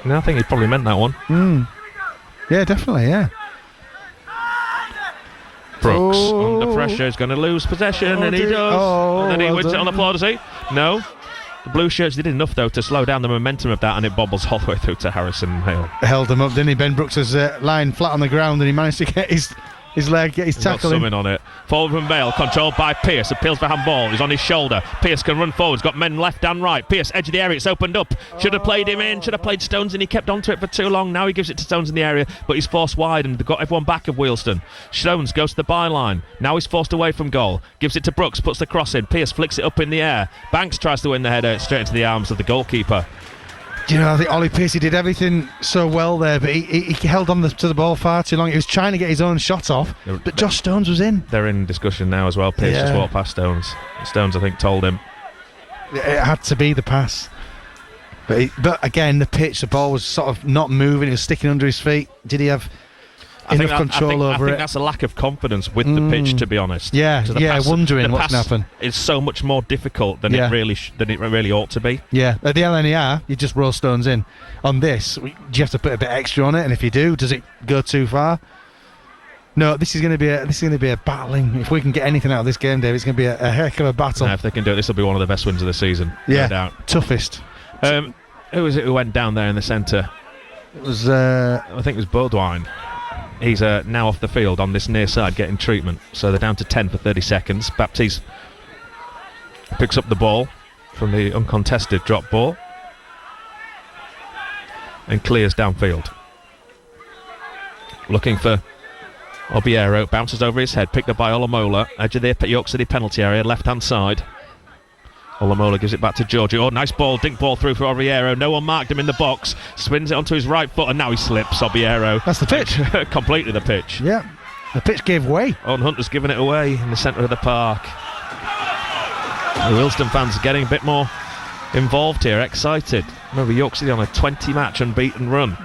A: No, I think he probably meant that one.
B: Yeah, definitely, yeah.
A: Brooks under pressure is going to lose possession, and he does. And then he wins it on the floor, does he? No. The blue shirts did enough though to slow down the momentum of that, and it bobbles all the way through to Harrison Hale.
B: Held him up, didn't he? Ben Brooks was lying flat on the ground, and he managed to get his leg, get his tackle in.
A: On it. Forward from Bale, controlled by Pearce. Appeals for handball. He's on his shoulder. Pearce can run forward. He's got men left and right. Pearce, edge of the area. It's opened up. Should have played him in. Should have played Stones, and he kept onto it for too long. Now he gives it to Stones in the area, but he's forced wide, and they've got everyone back of Wealdstone. Stones goes to the byline. Now he's forced away from goal. Gives it to Brooks. Puts the cross in. Pearce flicks it up in the air. Banks tries to win the header straight into the arms of the goalkeeper.
B: I think Ollie Pearce, he did everything so well there, but he held on to the ball far too long. He was trying to get his own shot off, but Josh Stones was in.
A: They're in discussion now as well. Pearce just walked past Stones. Stones, I think, told him.
B: It had to be the pass. But again, the pitch, the ball was sort of not moving. It was sticking under his feet. Did he have enough control over it?
A: I think that's a lack of confidence with the pitch, to be honest.
B: Wondering what's going to happen.
A: It's so much more difficult than it really ought to be.
B: Yeah, at the LNER, you just roll Stones in. On this, do you have to put a bit extra on it? And if you do, does it go too far? No, this is going to be a battling. If we can get anything out of this game, Dave, it's going to be a heck of a battle.
A: If they can do it, this will be one of the best wins of the season.
B: Yeah,
A: no doubt.
B: Toughest.
A: Who was it who went down there in the centre?
B: It was.
A: I think it was Baldwin. He's now off the field on this near side getting treatment. So they're down to 10 for 30 seconds. Baptiste picks up the ball from the uncontested drop ball and clears downfield. Looking for Obiero bounces over his head, picked up by Olamola. Edge of the York City penalty area, left-hand side. Olamola gives it back to Georgie. Oh, nice ball, dink ball through for Obiero. No one marked him in the box. Spins it onto his right foot, and now he slips, Obiero.
B: That's the pitch.
A: Completely the pitch.
B: Yeah, the pitch gave way.
A: Owen Hunter's given it away in the centre of the park. The Wealdstone fans are getting a bit more involved here, excited. Remember, York City on a 20-match unbeaten run.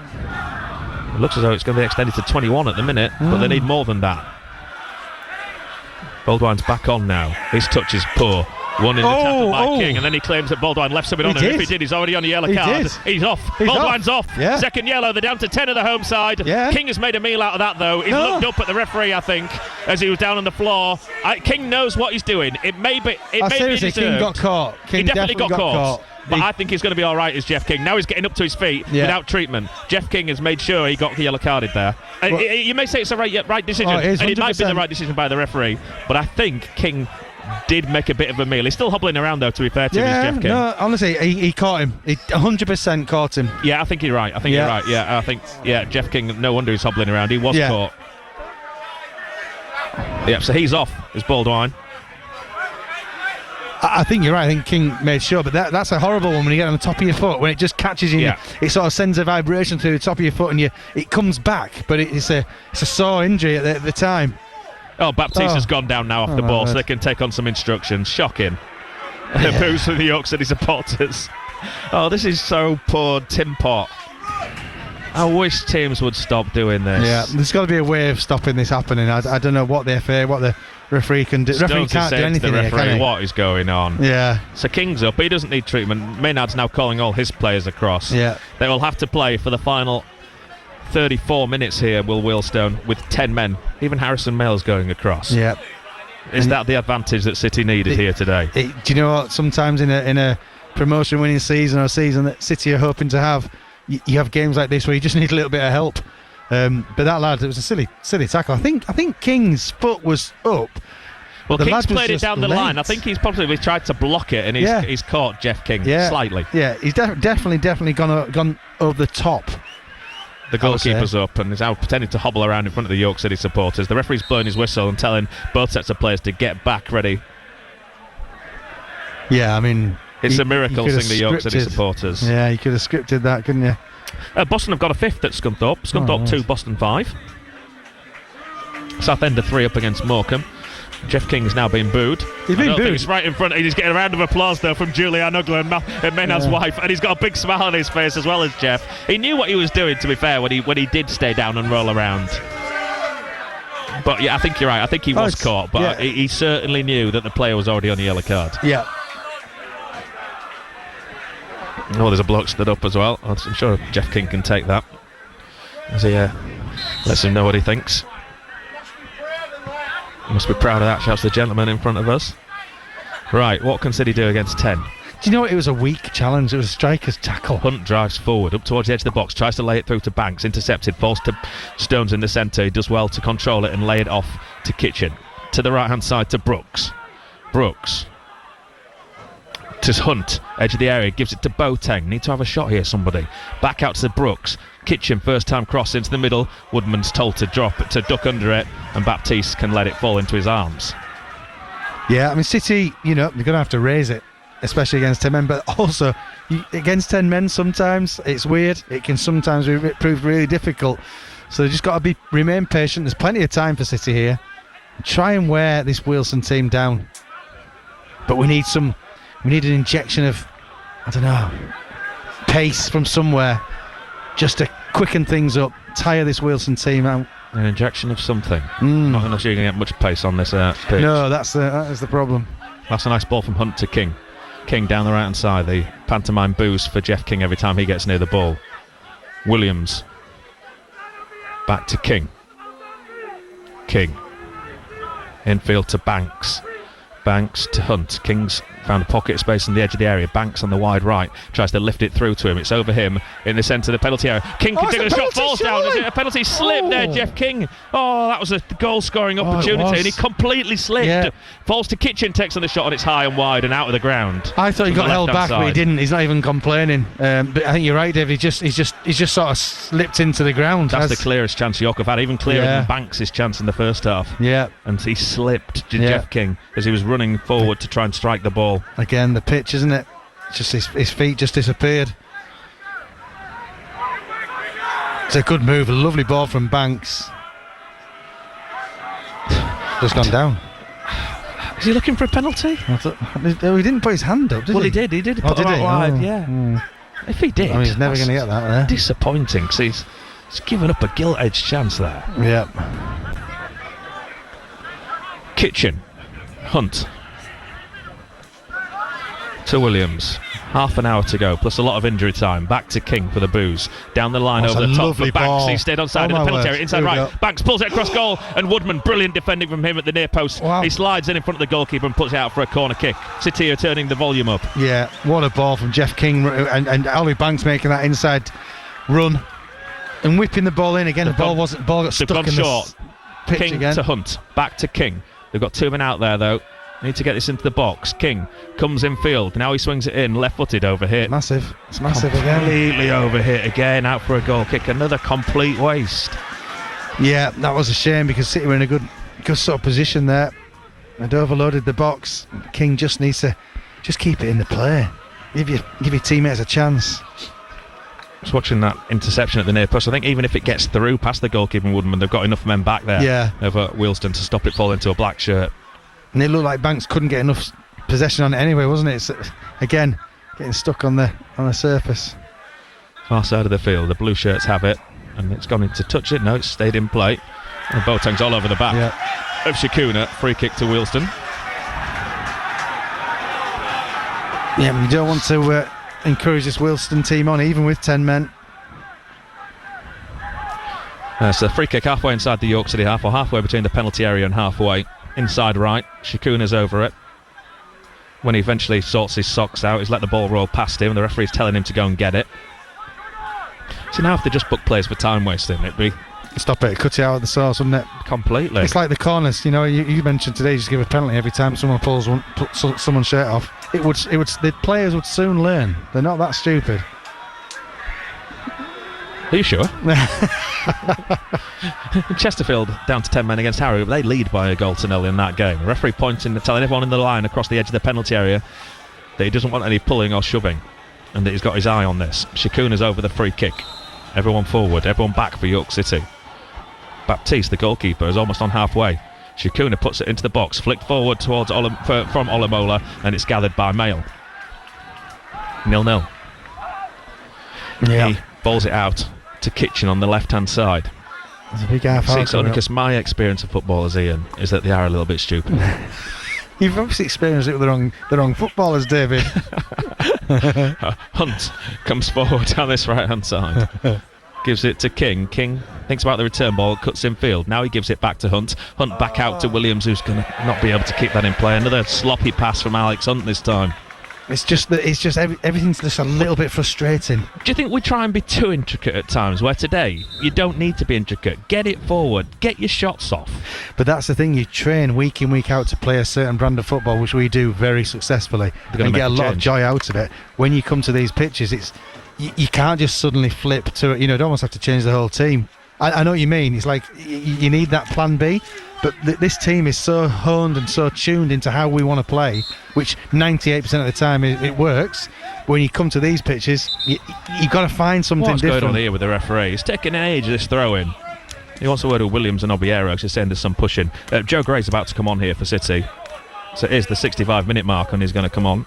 A: It looks as though it's going to be extended to 21 at the minute, but they need more than that. Baldwine's back on now. His touch is poor. One in the tackle by King, and then he claims that Baldwine left something on him. If he did, he's already on a yellow card. He's off. Baldwine's off.
B: Yeah.
A: Second yellow. They're down to 10 of the home side.
B: Yeah.
A: King has made a meal out of that, though. He's looked up at the referee, I think, as he was down on the floor. King knows what he's doing. It may be deserved.
B: King got caught.
A: He definitely got caught. But I think he's going to be all right as Jeff King. Now he's getting up to his feet without treatment. Jeff King has made sure he got the yellow carded there. You may say it's a right decision, and it might be the right decision by the referee, but I think King did make a bit of a meal. He's still hobbling around, though, to be fair to him, is Jeff King.
B: No, honestly, he caught him. He 100% caught him.
A: Yeah, I think you're right. You're right. Yeah, I think, Jeff King, no wonder he's hobbling around. He was caught. Yeah, so he's off, is Baldwine.
B: I think you're right. I think King made sure, but that's a horrible one when you get on the top of your foot. When it just catches you, it sort of sends a vibration through the top of your foot, and it comes back. But it's a sore injury at the time.
A: Oh, Baptiste has gone down now off the ball, so they can take on some instructions. Shocking. Boos for the York City supporters. Oh, this is so poor, Tim Pot. I wish teams would stop doing this.
B: Yeah, there's got to be a way of stopping this happening. I don't know what the FA, what the referee can do. The referee can't do anything
A: here,
B: can he?
A: What is going on?
B: Yeah.
A: So King's up. He doesn't need treatment. Maynard's now calling all his players across.
B: Yeah.
A: They will have to play for the final 34 minutes here, will Wealdstone, with 10 men. Even Harrison Mayle's going across.
B: Yeah.
A: Is that the advantage that City needed here today?
B: Do you know what? Sometimes in a promotion-winning season or a season that City are hoping to have, you have games like this where you just need a little bit of help. But that lad, it was a silly tackle. I think King's foot was up.
A: Well, King's played it down the line. I think he's probably tried to block it, and he's caught Jeff King slightly.
B: Yeah, he's definitely gone over the top.
A: The goalkeeper's up and is now pretending to hobble around in front of the York City supporters. The referee's blowing his whistle and telling both sets of players to get back ready.
B: Yeah, I mean,
A: it's a miracle seeing the York City supporters.
B: Yeah, you could have scripted that, couldn't you?
A: Boston have got a fifth at Scunthorpe. Scunthorpe 2, Boston 5. Southend are 3 up against Morecambe. Jeff King's now been booed.
B: He's been booed.
A: He's right in front. He's getting a round of applause though from Julianne Ugler and Maynard's wife, and he's got a big smile on his face as well as Jeff. He knew what he was doing, to be fair, when he did stay down and roll around. But yeah, I think you're right. I think he was caught, but he certainly knew that the player was already on the yellow card.
B: Yeah.
A: Oh, there's a bloke stood up as well. I'm sure Jeff King can take that as he lets him know what he thinks. Must be proud of that, shouts the gentleman in front of us. Right, what can City do against 10?
B: Do you know what? It was a weak challenge. It was a striker's tackle.
A: Hunt drives forward, up towards the edge of the box, tries to lay it through to Banks, intercepted, falls to Stones in the centre. He does well to control it and lay it off to Kitchen. To the right-hand side to Brooks. Brooks. To Hunt, edge of the area, gives it to Boateng. Need to have a shot here, somebody. Back out to Brooks. Kitchen, first time cross into the middle. Woodman's told to duck under it, and Baptiste can let it fall into his arms.
B: Yeah, I mean, City, they're going to have to raise it, especially against 10 men, but also against 10 men sometimes it's weird. It can sometimes prove really difficult. So they've just got to remain patient. There's plenty of time for City here. Try and wear this Wealdstone team down. But we need an injection of, pace from somewhere, just to quicken things up, tire this Wealdstone team out.
A: An injection of something. Not going to get much pace on this pitch.
B: No, that is the problem.
A: That's a nice ball from Hunt to King. King down the right hand side. The pantomime boos for Jeff King every time he gets near the ball. Williams back to King. King infield to Banks. Banks to Hunt. King's Found a pocket of space on the edge of the area. Banks on the wide right. Tries to lift it through to him. It's over him in the centre of the penalty area. King can take the shot, falls down. Is it a penalty slip there, Jeff King? Oh, that was a goal-scoring opportunity, and he completely slipped.
B: Yeah.
A: Falls to Kitchen, takes on the shot, and it's high and wide and out of the ground.
B: I thought he got held back, but he didn't. He's not even complaining. But I think you're right, Dave. He's just sort of slipped into the ground.
A: That's the clearest chance York have had, even clearer than Banks' chance in the first half.
B: Yeah.
A: And he slipped to Jeff King as he was running forward to try and strike the ball.
B: Again, the pitch, isn't it? Just his feet just disappeared. It's a good move, a lovely ball from Banks. Just gone down.
A: Is he looking for a penalty?
B: He didn't put his hand up, did he?
A: Well, he did. He did.
B: Oh, did he?
A: Wide, yeah.
B: Mm.
A: If he did,
B: I mean, he's never going to get that there.
A: Disappointing, because he's given up a gilt-edged chance there.
B: Yeah.
A: Kitchen, Hunt to Williams. Half an hour to go, plus a lot of injury time. Back to King for the booze. Down the line over the top for Banks.
B: Ball.
A: He stayed on side of the penalty area, inside right. Banks pulls it across goal, and Woodman, brilliant defending from him at the near post.
B: Wow.
A: He slides in front of the goalkeeper and puts it out for a corner kick. City are turning the volume up.
B: Yeah, what a ball from Jeff King, and Ollie Banks making that inside run and whipping the ball in again. The ball got stuck in
A: short.
B: The pitch
A: King
B: again.
A: to Hunt, back to King. They've got 2 men out there though. Need to get this into the box. King comes in field. Now he swings it in, left-footed over hit.
B: Massive. It's massive again.
A: Completely over hit again, out for a goal kick. Another complete waste.
B: Yeah, that was a shame because City were in a good sort of position there. They'd overloaded the box. King just needs to keep it in the play. Give your teammates a chance.
A: Just watching that interception at the near post. I think even if it gets through past the goalkeeper and Woodman, they've got enough men back there over Wealdstone to stop it falling into a black shirt.
B: And it looked like Banks couldn't get enough possession on it anyway, wasn't it? It's, again, getting stuck on the surface.
A: Far side of the field, the blue shirts have it, and it's gone into touch it. No, it's stayed in play. And Boateng's all over the back of Shikuna. Free kick to Wealdstone.
B: Yeah, but you don't want to encourage this Wealdstone team on, even with 10 men.
A: So free kick halfway inside the York City half, or halfway between the penalty area and halfway. Inside right, Shikuna's over it. When he eventually sorts his socks out, he's let the ball roll past him, and the referee's telling him to go and get it. So now if they just book plays for time wasting, it'd be...
B: Stop it, cut it out at the source, wouldn't it?
A: Completely.
B: It's like the corners, you know, you mentioned today, just give a penalty every time someone pulls someone's shirt off. The players would soon learn. They're not that stupid.
A: Are you sure? Chesterfield down to 10 men against Harrow, but they lead by a goal to nil in that game. The referee telling everyone in the line across the edge of the penalty area that he doesn't want any pulling or shoving, and that he's got his eye on this. Shikuna's over the free kick. Everyone forward, everyone back for York City. Baptiste, the goalkeeper, is almost on halfway. Shikuna puts it into the box, flicked forward towards from Olamola, and it's gathered by Mail. 0-0.
B: Yeah.
A: He balls it out to Kitchen on the left-hand side.
B: There's a big half hour.
A: It's only because my experience of footballers, Ian, is that they are a little bit stupid.
B: You've obviously experienced it with the wrong footballers, David.
A: Hunt comes forward down this right-hand side. Gives it to King. King thinks about the return ball, cuts in field. Now he gives it back to Hunt. Hunt back out to Williams, who's going to not be able to keep that in play. Another sloppy pass from Alex Hunt this time.
B: It's just that everything's just a little bit frustrating.
A: Do you think we try and be too intricate at times, where today you don't need to be intricate? Get it forward, get your shots off.
B: But that's the thing, you train week in, week out to play a certain brand of football, which we do very successfully, and get a lot of joy out of it. When you come to these pitches, it's you can't just suddenly flip to it. You know, you almost have to change the whole team. I know what you mean. It's like you need that plan B. But this team is so honed and so tuned into how we want to play, which 98% of the time it works. When you come to these pitches, you've got to find something different.
A: What's going on here with the referee? He's taking an age, this throw-in. He wants to word with Williams and Obiero. He's saying there's some pushing. Joe Gray's about to come on here for City. So it is the 65-minute mark, and he's going to come on.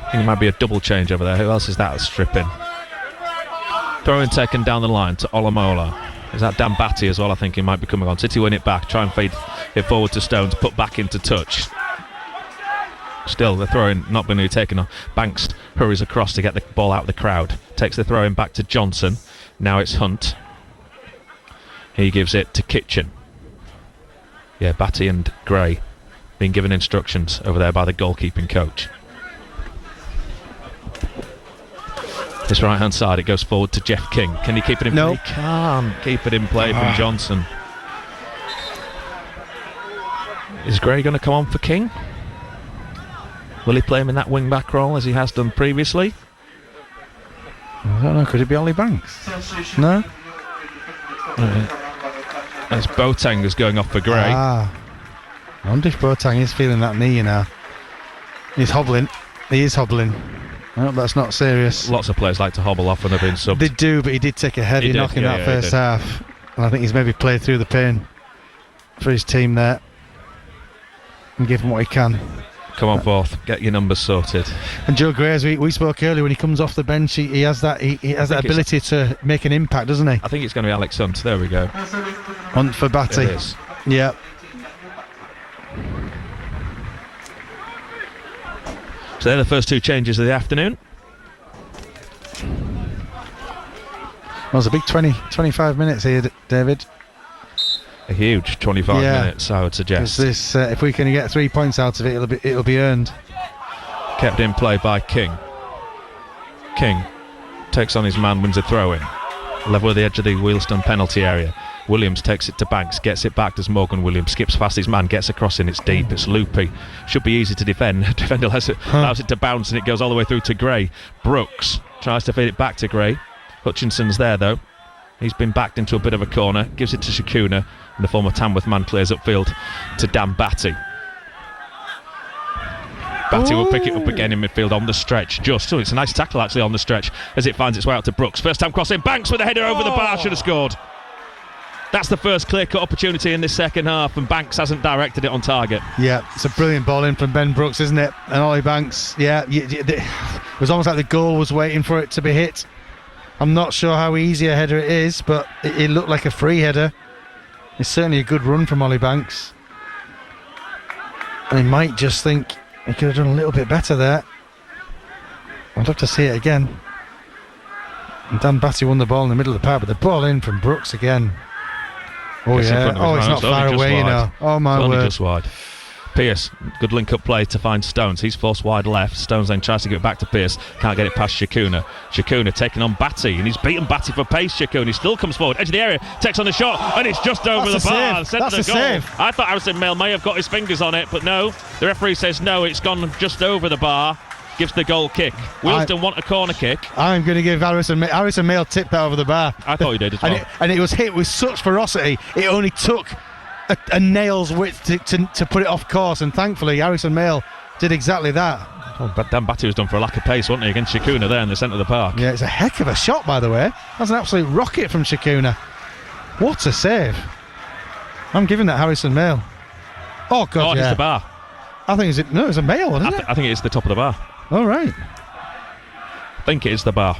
A: I think it might be a double change over there. Who else is that stripping? Throw-in taken down the line to Olamola. Is that Dan Batty as well? I think he might be coming on. City win it back, try and feed it forward to Stones, put back into touch. Still, the throw-in not being taken on. Banks hurries across to get the ball out of the crowd. Takes the throw-in back to Johnson. Now it's Hunt. He gives it to Kitchen. Yeah, Batty and Gray being given instructions over there by the goalkeeping coach. This right hand side, it goes forward to Jeff King. Can he keep it in play? He can't keep it in play from Johnson. Is Gray going to come on for King? Will he play him in that wing back role as he has done previously?
B: I don't know, could it be Ollie Banks? No?
A: As Boateng is going off for Gray.
B: I wonder if Boateng is feeling that knee now. He's hobbling. He is hobbling. I hope that's not serious.
A: Lots of players like to hobble off when they've been subbed.
B: They do, but he did take a heavy knock in that first half. And I think he's maybe played through the pain for his team there. And give him what he can.
A: Come on, Forth, get your numbers sorted.
B: And Joe Gray, as we spoke earlier, when he comes off the bench, he has that that ability to make an impact, doesn't he?
A: I think it's going to be Alex Hunt. There we go.
B: Hunt for Batty.
A: It is.
B: Yeah.
A: So they're the first two changes of the afternoon.
B: Well, it's a big 25 minutes here, David.
A: A huge 25 minutes, I would suggest.
B: This, if we can get 3 points out of it, it'll be earned.
A: Kept in play by King. King takes on his man, wins a throw-in. Level with the edge of the Wealdstone penalty area. Williams takes it to Banks, gets it back. Does Morgan Williams, skips past his man, gets across in. It's deep, it's loopy. Should be easy to defend. Defender allows it to bounce, and it goes all the way through to Gray. Brooks tries to feed it back to Gray. Hutchinson's there though. He's been backed into a bit of a corner. Gives it to Shakuna, and the former Tamworth man clears upfield to Dan Batty. Batty will pick it up again in midfield on the stretch. It's a nice tackle actually on the stretch as it finds its way out to Brooks. First time crossing, Banks with a header over the bar, should have scored. That's the first clear-cut opportunity in this second half, and Banks hasn't directed it on target.
B: Yeah, it's a brilliant ball in from Ben Brooks, isn't it? And Ollie Banks, it was almost like the goal was waiting for it to be hit. I'm not sure how easy a header it is, but it looked like a free header. It's certainly a good run from Ollie Banks. And he might just think he could have done a little bit better there. I'd love to see it again. And Dan Batty won the ball in the middle of the park, but the ball in from Brooks again. Oh yeah, it's not far away, you know. Oh my word.
A: Just wide. Pearce, good link-up play to find Stones. He's forced wide left. Stones then tries to get it back to Pearce. Can't get it past Shakuna. Shakuna taking on Batty, and he's beaten Batty for pace. Shakuna, he still comes forward, edge of the area, takes on the shot, and it's just over the bar.
B: That's a save.
A: I thought Harrison Mail may have got his fingers on it, but no. The referee says no, it's gone just over the bar. Gives the goal kick. Wealdstone want a corner kick.
B: I'm going to give Harrison Mail tipped that over the bar.
A: I thought he did as well.
B: And it was hit with such ferocity, it only took a nail's width to put it off course, and thankfully Harrison Mail did exactly that.
A: Oh, but Dan Batty was done for a lack of pace, wasn't he, against Shakuna there in the centre of the park.
B: Yeah, it's a heck of a shot, by the way. That's an absolute rocket from Shakuna. What a save. I'm giving that Harrison Mail. Oh, God,
A: it's the bar.
B: I think it's a Mail, isn't it?
A: I think it's the top of the bar.
B: All right.
A: I think it is the bar.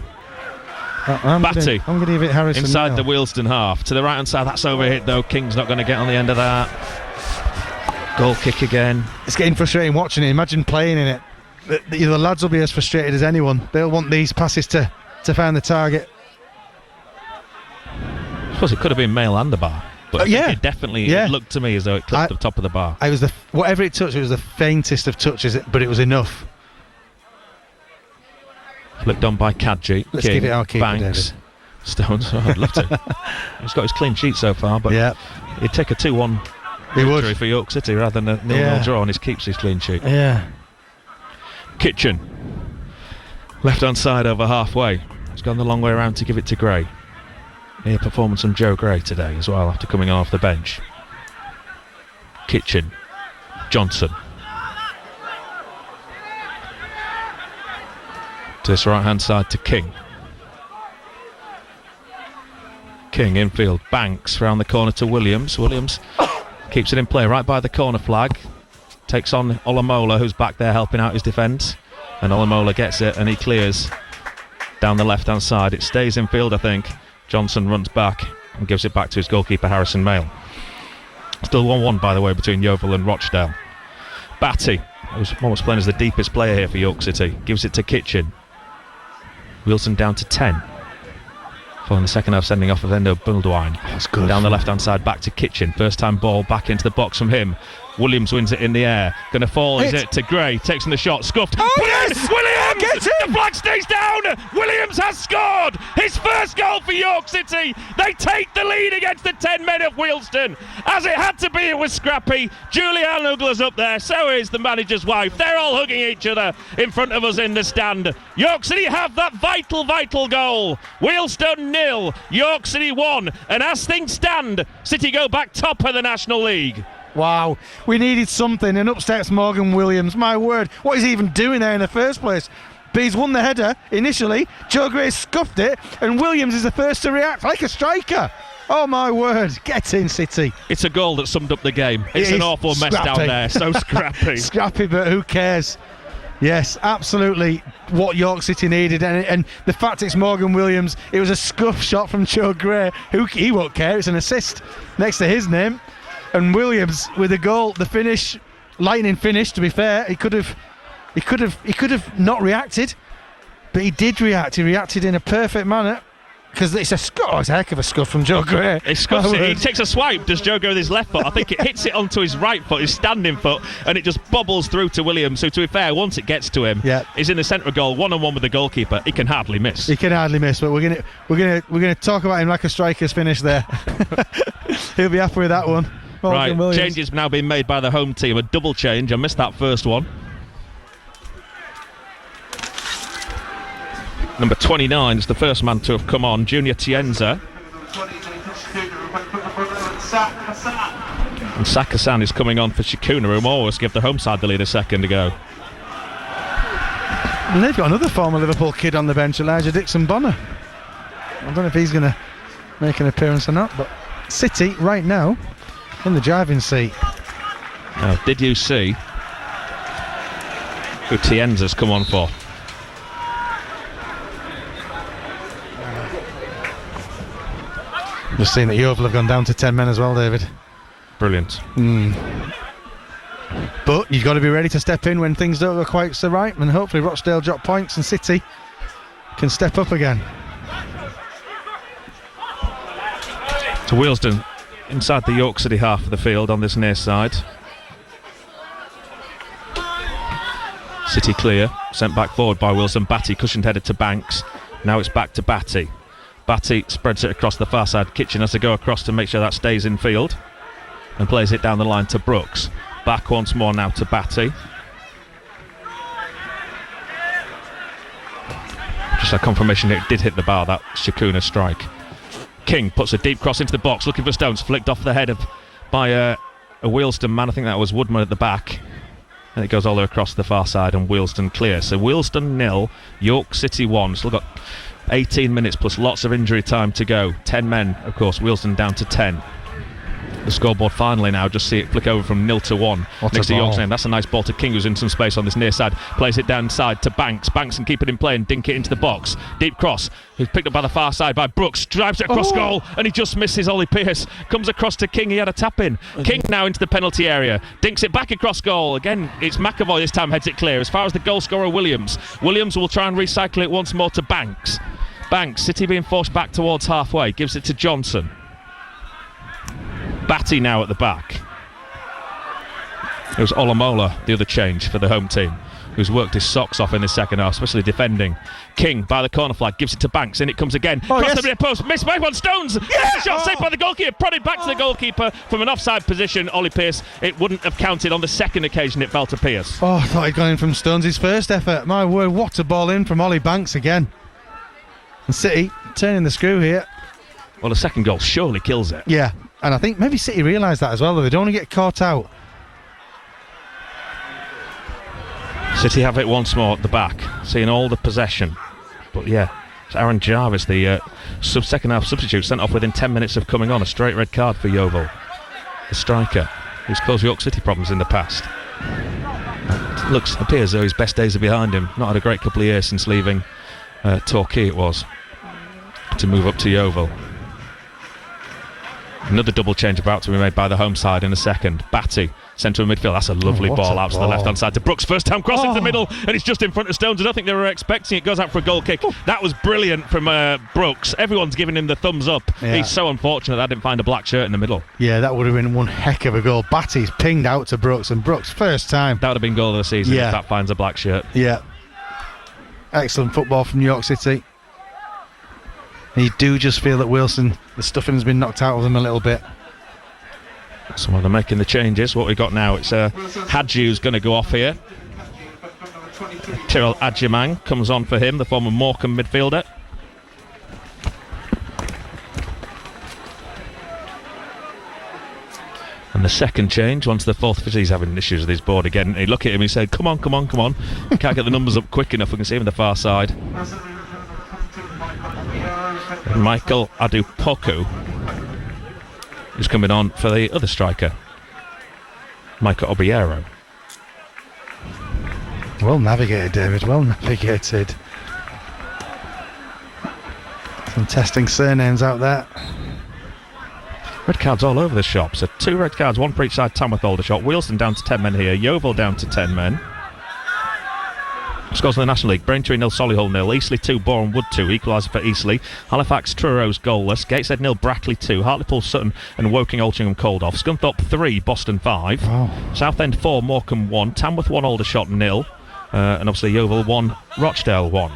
B: Batty. I'm going to give it Harrison
A: inside
B: Mail.
A: the Wealdstone half. To the right hand side, that's overhit though. King's not going to get on the end of that. Goal kick again.
B: It's getting frustrating watching it. Imagine playing in it. The lads will be as frustrated as anyone. They'll want these passes to find the target.
A: I suppose it could have been Mail and the bar. But it definitely it looked to me as though it clipped the top of the bar.
B: Whatever it touched, it was the faintest of touches, but it was enough.
A: Flipped on by Kadji.
B: Let's give it our keeper,
A: Banks,
B: David.
A: Stones. I'd love to. He's got his clean sheet so far, but he'd take a 2-1 victory for York City rather than a 0-0 draw, and he keeps his clean sheet.
B: Yeah.
A: Kitchen. Left hand side over halfway. He's gone the long way around to give it to Gray. Here performance from Joe Gray today as well after coming off the bench. Kitchen. Johnson. To this right hand side to King. King infield. Banks round the corner to Williams. Williams keeps it in play right by the corner flag. Takes on Olamola, who's back there helping out his defence. And Olamola gets it and he clears down the left hand side. It stays in field, I think. Johnson runs back and gives it back to his goalkeeper Harrison Mail. Still 1-1 by the way between Yeovil and Rochdale. Batty, who's almost playing as the deepest player here for York City, gives it to Kitchen. Wealdstone down to 10. Following the second half sending off of Endo Buldwine.
B: That's good.
A: Down the left hand side back to Kitchen. First time ball back into the box from him. Williams wins it in the air. Going to fall, is it to Gray? Takes in the shot, scuffed. Yes! Williams!
B: Get him!
A: The flag stays down! Williams has scored! His first goal for York City! They take the lead against the 10 men of Wealdstone. As it had to be, it was scrappy. Julianne Ugler's up there, so is the manager's wife. They're all hugging each other in front of us in the stand. York City have that vital goal. Wealdstone 0, York City 1. And as things stand, City go back top of the National League.
B: Wow, we needed something, and up steps Morgan Williams. My word, what is he even doing there in the first place? But he's won the header initially. Joe Gray scuffed it, and Williams is the first to react like a striker. Oh my word, get in, City.
A: It's a goal that summed up the game. It's an awful mess down there, so scrappy.
B: Scrappy, but who cares? Yes, absolutely what York City needed, and the fact it's Morgan Williams, it was a scuff shot from Joe Gray. He won't care, it's an assist next to his name. And Williams with a goal, the finish, lightning finish. To be fair, he could have not reacted, but he did react. He reacted in a perfect manner because it's a heck of a scuff from Joe Gray.
A: He scuffs it. He takes a swipe. Does Joe go with his left foot? I think it hits it onto his right foot, his standing foot, and it just bobbles through to Williams. Who, to be fair, once it gets to him, he's in the centre of goal, 1-on-1 with the goalkeeper. He can hardly miss.
B: He can hardly miss. But we're gonna talk about him like a striker's finish there. He'll be happy with that one.
A: Right, changes now being made by the home team. A double change. I missed that first one. Number 29 is the first man to have come on, Junior Tienza. And Sakasan is coming on for Shikuna, who always give the home side the lead a second ago.
B: And they've got another former Liverpool kid on the bench, Elijah Dixon-Bonner. I don't know if he's going to make an appearance or not, but City right now in the driving seat.
A: Now, did you see who Tienza's come on for?
B: Just seen that Yeovil have gone down to 10 men as well, David.
A: Brilliant.
B: But you've got to be ready to step in when things don't go quite so right, and hopefully Rochdale drop points and City can step up again.
A: To Wealdstone inside the York City half of the field on this near side. City clear, sent back forward by Wilson. Batty cushioned headed to Banks. Now it's back to Batty. Batty spreads it across the far side. Kitchen has to go across to make sure that stays in field and plays it down the line to Brooks. Back once more now to Batty. Just a confirmation it did hit the bar, that Shikuna strike. King puts a deep cross into the box, looking for Stones, flicked off the head by a Wealdstone man. I think that was Woodman at the back. And it goes all the way across the far side, and Wealdstone clear. So Wealdstone 0, York City 1. Still got 18 minutes plus lots of injury time to go. 10 men, of course, Wealdstone down to 10. The scoreboard finally now, just see it flick over from 0 to 1 next to York's name. That's a nice ball to King, who's in some space on this near side. Plays it down side to Banks. Banks can keep it in play and dink it into the box. Deep cross, who's picked up by the far side by Brooks. Drives it across goal, and he just misses Ollie Pearce. Comes across to King, he had a tap in. King now into the penalty area. Dinks it back across goal. Again, it's McAvoy this time, heads it clear. As far as the goal scorer, Williams. Williams will try and recycle it once more to Banks. Banks, City being forced back towards halfway. Gives it to Johnson. Batty now at the back. It was Olamola, the other change for the home team, who's worked his socks off in the second half, especially defending. King by the corner flag, gives it to Banks, in it comes again. Cross the near post, missed by one. Stones! Yeah! Shot saved by the goalkeeper, prodded back to the goalkeeper from an offside position. Ollie Pearce, it wouldn't have counted on the second occasion it fell to Pearce.
B: Oh, I thought he'd gone in from Stones, his first effort. My word, what a ball in from Ollie Banks again. And City turning the screw here.
A: Well, the second goal surely kills it.
B: Yeah, and I think maybe City realised that as well, though. They don't want to get caught out.
A: City have it once more at the back, seeing all the possession. But yeah, it's Aaron Jarvis, the second half substitute, sent off within 10 minutes of coming on. A straight red card for Yeovil, the striker, who's caused York City problems in the past. Appears though his best days are behind him. Not had a great couple of years since leaving Torquay, it was, to move up to Yeovil. Another double change about to be made by the home side in a second. Batty, centre of midfield. That's a lovely ball out to the left-hand side to Brooks. First time cross into the middle, and it's just in front of Stones. I don't think they were expecting it. Goes out for a goal kick. That was brilliant from Brooks. Everyone's giving him the thumbs up.
B: Yeah.
A: He's so unfortunate that I didn't find a black shirt in the middle.
B: Yeah, that would have been one heck of a goal. Batty's pinged out to Brooks, and Brooks, first time.
A: That would have been goal of the season if that finds a black shirt.
B: Yeah. Excellent football from York City. You do just feel that Wealdstone, the stuffing has been knocked out of them a little bit.
A: Someone are making the changes. What we got now, it's Hadji's going to go off here. Tyrell Adjumang comes on for him, the former Morecambe midfielder. And the second change, once the fourth, he's having issues with his board again. He look at him, he said, come on. Can't get the numbers up quick enough. We can see him on the far side. And Michael Adupoku is coming on for the other striker, Michael Obiero.
B: Well navigated, David, well navigated. Some testing surnames out there.
A: Red cards all over the shop. So 2 red cards, 1 for each side. Tamworth Aldershot. Wealdstone down to 10 men here. Yeovil down to 10 men. Scores in the National League. Braintree 0, Solihull 0. Eastleigh 2, Boreham Wood 2. Equaliser for Eastleigh. Halifax Truro goalless. Gateshead 0, Brackley 2. Hartlepool Sutton and Woking Altrincham called off. Scunthorpe 3, Boston 5. Southend 4, Morecambe 1. Tamworth 1, Aldershot 0. And obviously Yeovil 1, Rochdale 1.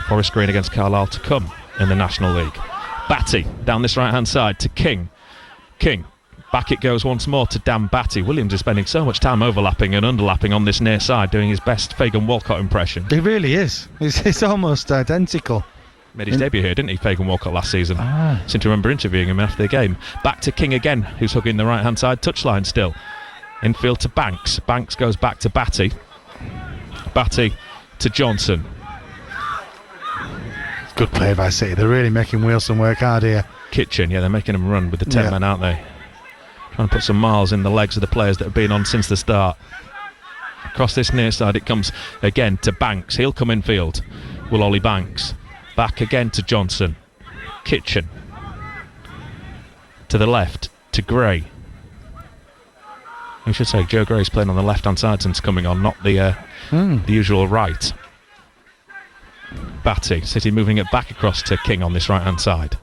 A: Forest Green against Carlisle to come in the National League. Batty down this right hand side to King. Back it goes once more to Dan Batty. Williams is spending so much time overlapping and underlapping on this near side, doing his best Fagan Walcott impression.
B: He really is. It's almost identical.
A: Made his debut here, didn't he, Fagan Walcott, last season? Seem to remember interviewing him after the game. Back to King again, who's hugging the right hand side touchline still. Infield to Banks. Banks goes back to Batty. Batty to Johnson.
B: Good play by City. They're really making Wealdstone work hard here.
A: Kitchen, they're making him run with the 10 men, aren't they? Trying to put some miles in the legs of the players that have been on since the start. Across this near side it comes again to Banks. He'll come infield. Will Ollie Banks. Back again to Johnson. Kitchen. To the left to Gray. We should say Joe Gray's playing on the left hand side since coming on, not the usual right. Batty, City moving it back across to King on this right hand side.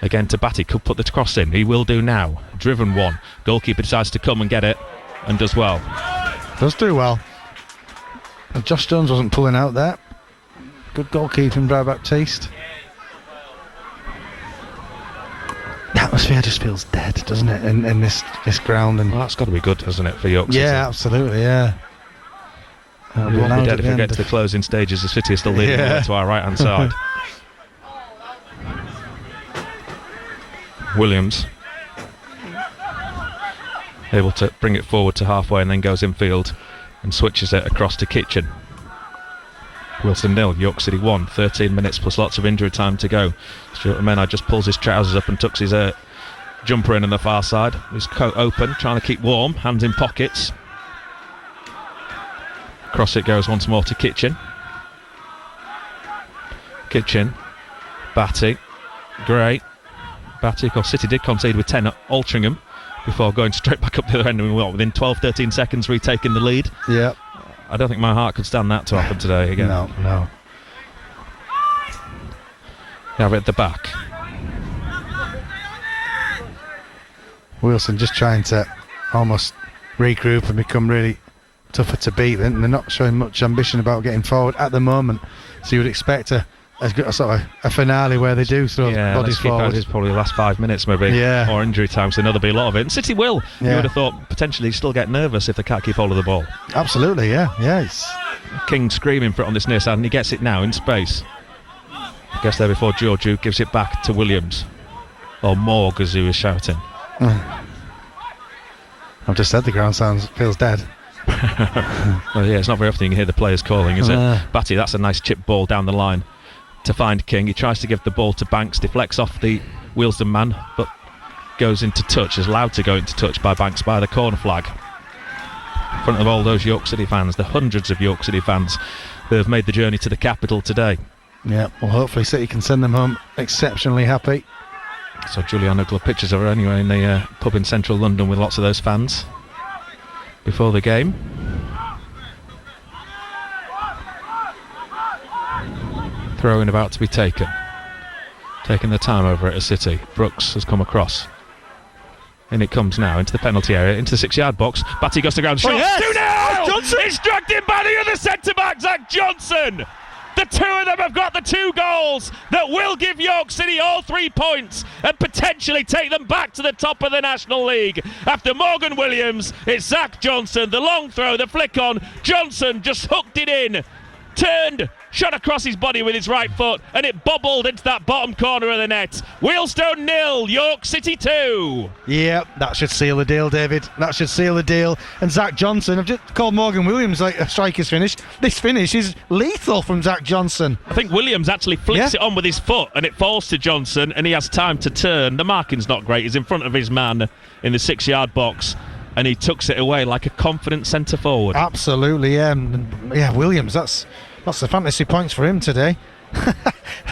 A: Again to Batty, could put the cross in. He will do now. Driven one. Goalkeeper decides to come and get it and does well.
B: Does do well. And Josh Jones wasn't pulling out there. Good goalkeeping by Baptiste. The atmosphere just feels dead, doesn't it, in this ground? And
A: well, that's got to be good, hasn't it, for York City?
B: Yeah, absolutely, yeah.
A: It won't be dead if we get to the closing stages. The City is still leading to our right hand side. Williams able to bring it forward to halfway and then goes infield and switches it across to Kitchen. Wealdstone 0, York City 1, 13 minutes plus lots of injury time to go. Stuart Menard just pulls his trousers up and tucks his jumper in on the far side. His coat open, trying to keep warm, hands in pockets. Cross it goes once more to Kitchen. Batty, Gray. Batty, of course, City did concede with 10 at Altrincham before going straight back up the other end, and we were within 12-13 seconds retaking the lead.
B: Yeah.
A: I don't think my heart could stand that to happen today again.
B: No.
A: Now we're at the back.
B: Wealdstone just trying to almost regroup and become really tougher to beat, and they're not showing much ambition about getting forward at the moment. So you would expect a sort of a finale where they do throw bodies forward.
A: It's probably the last 5 minutes maybe, or injury time, so there'll be a lot of it. And City will. You would have thought potentially still get nervous if they can't keep hold of the ball.
B: Absolutely, yeah.
A: King screaming for it on this near side, and he gets it now in space. I guess there before Georgiou gives it back to Williams, or Morg as he was shouting.
B: I've just said the ground feels dead.
A: Well, yeah, it's not very often you can hear the players calling, is it? Batty, that's a nice chip ball down the line to find King. He tries to give the ball to Banks, deflects off the Wealdstone man, but goes into touch, is allowed to go into touch by Banks by the corner flag. In front of all those York City fans, the hundreds of York City fans who have made the journey to the capital today.
B: Yeah, well, hopefully City can send them home exceptionally happy.
M: So Juliana got pictures of her anyway in the pub in central London with lots of those fans before the game. Throw-in about to be taken. Taking the time over at a City. Brooks has come across. And it comes now into the penalty area, into the 6-yard box. Batty goes to ground. Shot. 2-0!
A: Johnson! It's dragged in by the other centre-back, Zach Johnson! The two of them have got the 2 goals that will give York City all 3 points and potentially take them back to the top of the National League. After Morgan Williams, it's Zach Johnson, the long throw, the flick on. Johnson just hooked it in, turned, shot across his body with his right foot, and it bobbled into that bottom corner of the net. Wealdstone 0, York City 2.
B: Yeah, that should seal the deal, David. That should seal the deal. And Zach Johnson, I've just called Morgan Williams like a striker's finish. This finish is lethal from Zach Johnson.
A: I think Williams actually flicks it on with his foot and it falls to Johnson and he has time to turn. The marking's not great. He's in front of his man in the 6-yard box and he tucks it away like a confident centre forward.
B: Absolutely, yeah. Yeah, Williams, that's the fantasy points for him today.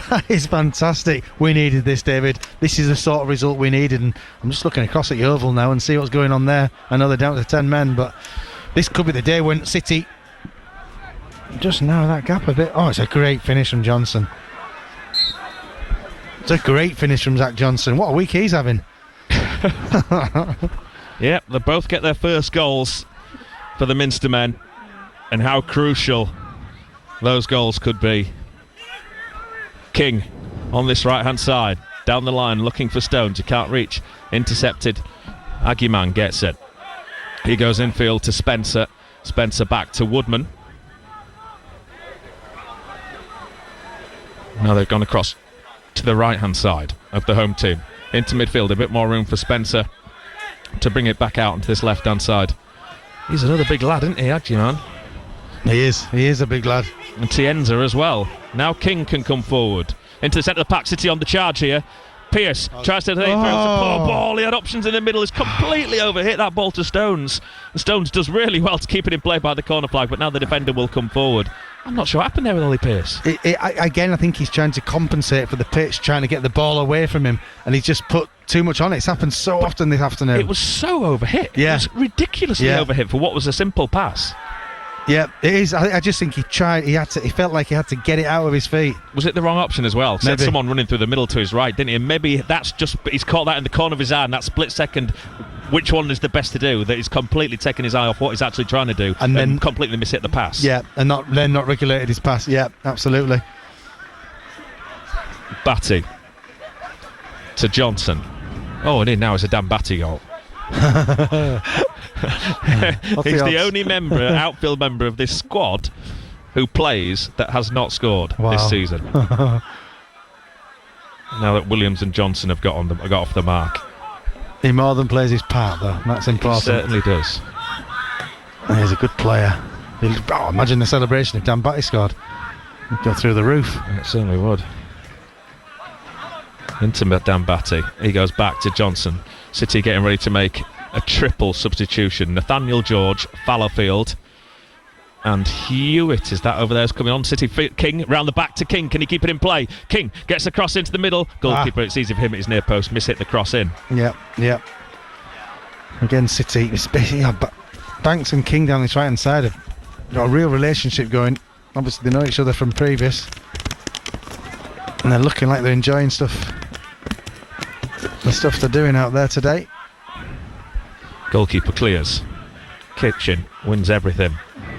B: That is fantastic. We needed this, David. This is the sort of result we needed, and I'm just looking across at Yeovil now and see what's going on there. I know they're down to 10 men, but this could be the day when City just narrow that gap a bit. Oh, it's a great finish from Johnson. It's a great finish from Zach Johnson. What a week he's having.
A: Yep, they both get their first goals for the Minster men, and how crucial those goals could be. King on this right hand side, down the line looking for Stones, he can't reach, intercepted. Aguiman gets it, he goes infield to Spencer back to Woodman. Now they've gone across to the right hand side of the home team into midfield, a bit more room for Spencer to bring it back out into this left hand side. He's another big lad, isn't he, Aguiman?
B: He is a big lad.
A: And Tienza as well. Now King can come forward into the centre of the pack. City on the charge here. Pearce tries to throws a poor ball. He had options in the middle. He's completely overhit that ball to Stones. And Stones does really well to keep it in play by the corner flag, but now the defender will come forward. I'm not sure what happened there with Ollie Pearce.
B: Again, I think he's trying to compensate for the pitch, trying to get the ball away from him, and he's just put too much on it. It's happened so often this afternoon.
A: It was so overhit.
B: Yeah.
A: It was ridiculously overhit for what was a simple pass.
B: Yeah, it is. I just think he tried. He felt like he had to get it out of his feet.
A: Was it the wrong option as well? Said
B: Maybe.
A: someone running through the middle to his right, didn't he? And maybe that's just he's caught that in the corner of his eye, and that split second, which one is the best to do? That he's completely taken his eye off what he's actually trying to do, and then completely mishit the pass.
B: Yeah, and not regulated his pass. Yeah, absolutely.
A: Batty to Johnson. Oh, and now it's a damn Batty goal. He's the only outfield member of this squad who plays that has not scored this season. Now that Williams and Johnson have got off the mark.
B: He more than plays his part, though. That's important.
A: He certainly does.
B: And he's a good player. Imagine the celebration if Dan Batty scored. He'd go through the roof.
A: It certainly would. Into Dan Batty. He goes back to Johnson. City getting ready to make a triple substitution. Nathaniel George, Fallowfield, and Hewitt is that over there is coming on. City King round the back to King. Can he keep it in play? King gets the cross into the middle. Goalkeeper, it's easy for him at his near post. Miss-hit the cross in.
B: Yeah. Again, City. Banks and King down this right hand side have got a real relationship going. Obviously, they know each other from previous, and they're looking like they're enjoying the stuff they're doing out there today.
A: Goalkeeper clears. Kitchen wins everything.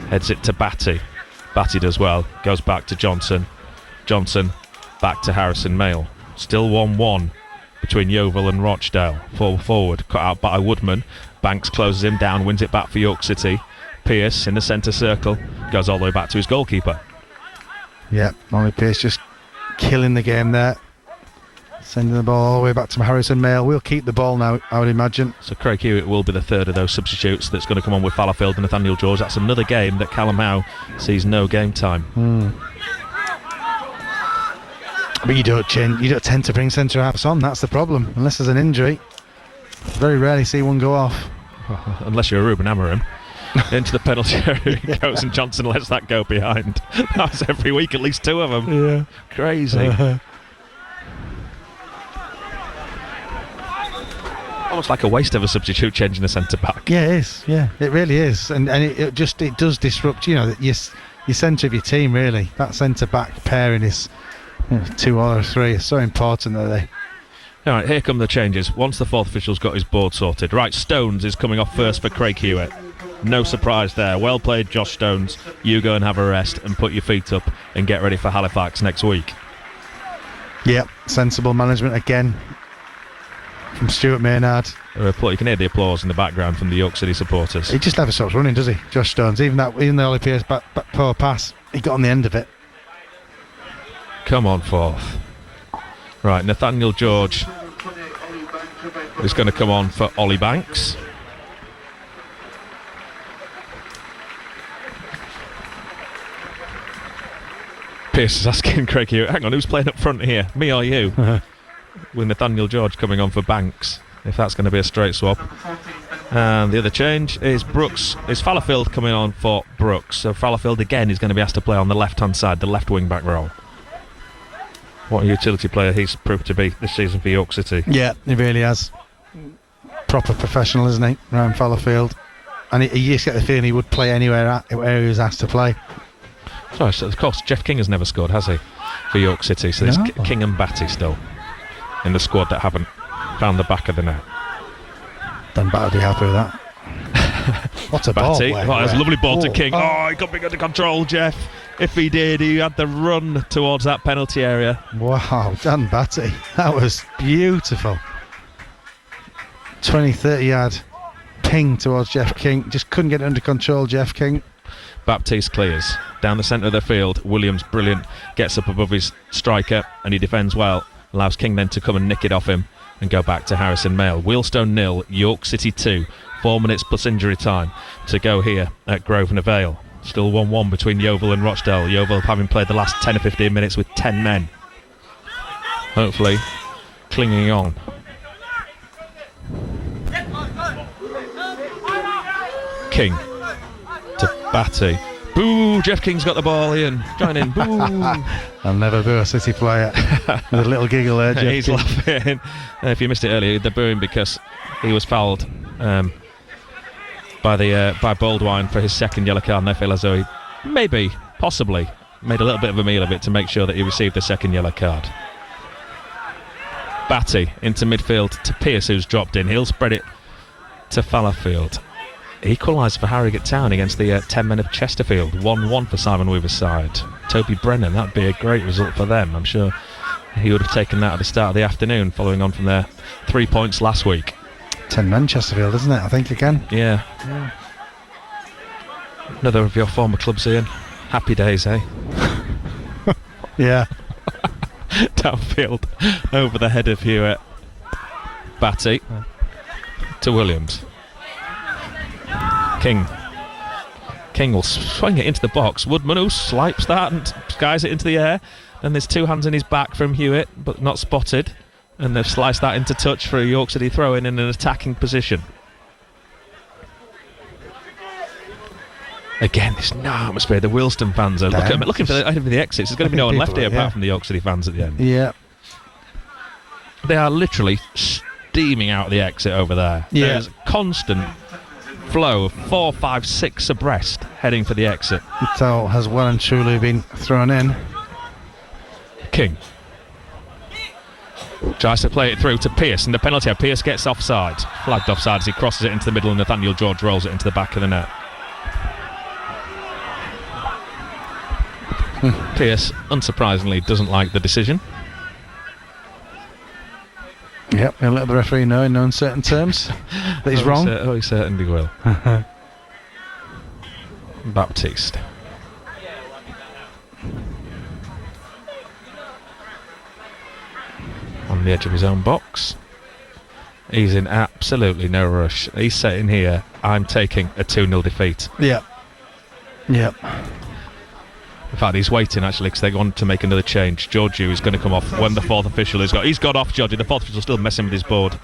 A: Heads it to Batty. Batty does well. Goes back to Johnson. Johnson back to Harrison Mayle. Still 1-1 between Yeovil and Rochdale. Forward cut out by Woodman. Banks closes him down. Wins it back for York City. Pearce in the centre circle. Goes all the way back to his goalkeeper.
B: Yeah, Ollie Pearce just killing the game there. Sending the ball all the way back to Harrison Mayle. We'll keep the ball now, I would imagine.
A: So Craig Hewitt will be the third of those substitutes that's going to come on with Fallowfield and Nathaniel George. That's another game that Callum Howe sees no game time.
B: But you don't tend to bring centre halves on. That's the problem. Unless there's an injury, very rarely see one go off.
A: Unless you're a Ruben Amorim. Into the penalty area he goes, and Johnson lets that go behind. That's every week, at least two of them.
B: Yeah,
A: crazy. almost like a waste of a substitute changing the centre back.
B: Yeah, it is. Yeah, it really is, and it does disrupt. Your centre of your team, really. That centre back pairing is 2 or 3 is so important that they.
A: All right, here come the changes. Once the fourth official's got his board sorted. Right, Stones is coming off first for Craig Hewitt. No surprise there. Well played, Josh Stones. You go and have a rest and put your feet up and get ready for Halifax next week.
B: Yep, sensible management again from Stuart Maynard.
A: You can hear the applause in the background from the York City supporters.
B: He just never stops running, does he, Josh Stones? Even the Ollie Pearce poor pass, he got on the end of it.
A: Come on, fourth. Right, Nathaniel George is going to come on for Ollie Banks. Pearce is asking Craig Hewitt, hang on, who's playing up front here? Me or you? With Nathaniel George coming on for Banks, if that's going to be a straight swap. And the other change is Fallowfield coming on for Brooks. So Fallowfield again is going to be asked to play on the left-hand side, the left wing-back role. What a utility player he's proved to be this season for York City.
B: Yeah, he really has. Proper professional, isn't he, Ryan Fallowfield? And he used to get the feeling he would play anywhere where he was asked to play.
A: Sorry, so of course, Jeff King has never scored, has he, for York City? So there's King and Batty still in the squad that haven't found the back of the net.
B: Dan Batty will be happy with that. What a
A: Batty.
B: ball.
A: That's a lovely ball to King. Oh, he got big under control, Jeff. If he did, he had the run towards that penalty area.
B: Wow, Dan Batty. That was beautiful. 20-30 yard ping towards Jeff King. Just couldn't get it under control, Jeff King.
A: Baptiste clears down the centre of the field. Williams, brilliant, gets up above his striker and he defends well. Allows King then to come and nick it off him and go back to Harrison Mail. Wealdstone 0, York City 2. 4 minutes plus injury time to go here at Grosvenor Vale. Still 1-1 between Yeovil and Rochdale. Yeovil having played the last 10 or 15 minutes with 10 men. Hopefully clinging on. King to Batty. Boo! Jeff King's got the ball, Ian. Join in. Boo!
B: I'll never boo a City player. With a little giggle there, Jeff
A: He's
B: King.
A: laughing. If you missed it earlier, they're booing because he was fouled by Baldwin for his second yellow card, and they feel as though he maybe, possibly, made a little bit of a meal of it to make sure that he received the second yellow card. Batty into midfield to Pearce, who's dropped in. He'll spread it to Fallowfield. Equalised for Harrogate Town against the 10 men of Chesterfield. 1-1 for Simon Weaver's side. Toby Brennan, that'd be a great result for them. I'm sure he would have taken that at the start of the afternoon, following on from their 3 points last week.
B: 10 men Chesterfield, isn't it? I think again.
A: Yeah. Another of your former clubs, Ian. Happy days, eh?
B: Yeah.
A: Downfield over the head of Hewitt. Batty to Williams. King will swing it into the box. Woodman, who swipes that and skies it into the air. Then there's 2 hands in his back from Hewitt, but not spotted. And they've sliced that into touch for a York City throw-in an attacking position. Again, there's no atmosphere. The Wealdstone fans are looking for the exits. There's going to be no one left here apart from the York City fans at the end.
B: Yeah.
A: They are literally steaming out the exit over there.
B: Yeah.
A: There's constant flow of 4, 5, 6 abreast heading for the exit.
B: The towel has well and truly been thrown in.
A: King tries to play it through to Pearce, and the penalty area. Pearce gets offside, flagged offside as he crosses it into the middle, and Nathaniel George rolls it into the back of the net. Pearce, unsurprisingly, doesn't like the decision.
B: Yep, he'll let the referee know in no uncertain terms that he's wrong.
A: He certainly will. Baptiste. On the edge of his own box. He's in absolutely no rush. He's sitting here, I'm taking a 2-0 defeat.
B: Yeah. Yep.
A: In fact, he's waiting actually because they want to make another change. Georgiou is going to come off when the fourth official is got. He's got off, Georgiou. The fourth official still messing with his board.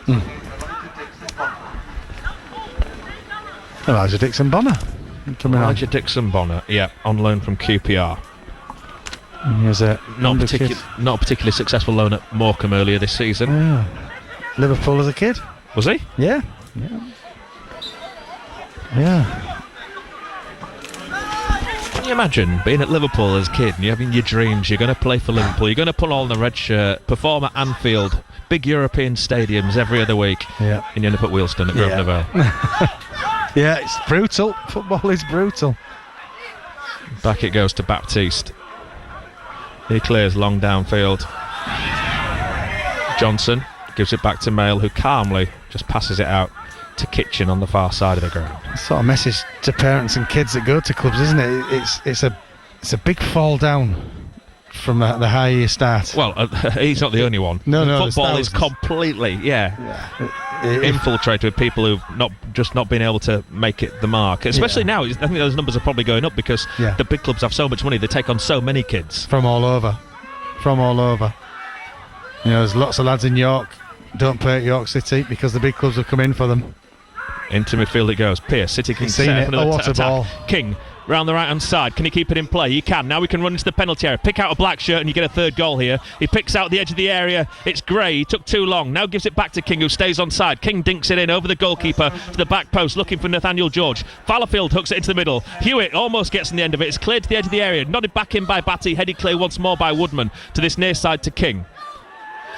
B: Elijah Dixon-Bonner coming
A: Elijah Dixon-Bonner, yeah, on loan from QPR.
B: He was
A: not a particularly successful loan at Morecambe earlier this season.
B: Yeah. Liverpool as a kid.
A: Was he?
B: Yeah. Yeah.
A: Can you imagine being at Liverpool as a kid and you're having your dreams, you're going to play for Liverpool, you're going to put on the red shirt, perform at Anfield, big European stadiums every other week,
B: yeah,
A: and you end up at Wealdstone at Grosvenor Vale.
B: Yeah, it's brutal. Football is brutal.
A: Back it goes to Baptiste. He clears long downfield. Johnson gives it back to Mail, who calmly just passes it out to Kitchen on the far side of the ground.
B: Sort of message to parents and kids that go to clubs, isn't it? It's a big fall down from the high you start.
A: Well, he's not the only one.
B: No,
A: football is completely, infiltrated with people who've not been able to make it the mark. Especially now, I think those numbers are probably going up because the big clubs have so much money. They take on so many kids
B: from all over. You know, there's lots of lads in York don't play at York City because the big clubs have come in for them.
A: Into midfield it goes. Pierce, City can set up another
B: what a ball.
A: King round the right hand side. Can he keep it in play? He can. Now we can run into the penalty area. Pick out a black shirt and you get a third goal here. He picks out the edge of the area. It's Gray. He took too long. Now gives it back to King, who stays on side. King dinks it in over the goalkeeper to the back post, looking for Nathaniel George. Fallowfield hooks it into the middle. Hewitt almost gets in the end of it. It's cleared to the edge of the area. Nodded back in by Batty. Headed clear once more by Woodman to this near side to King.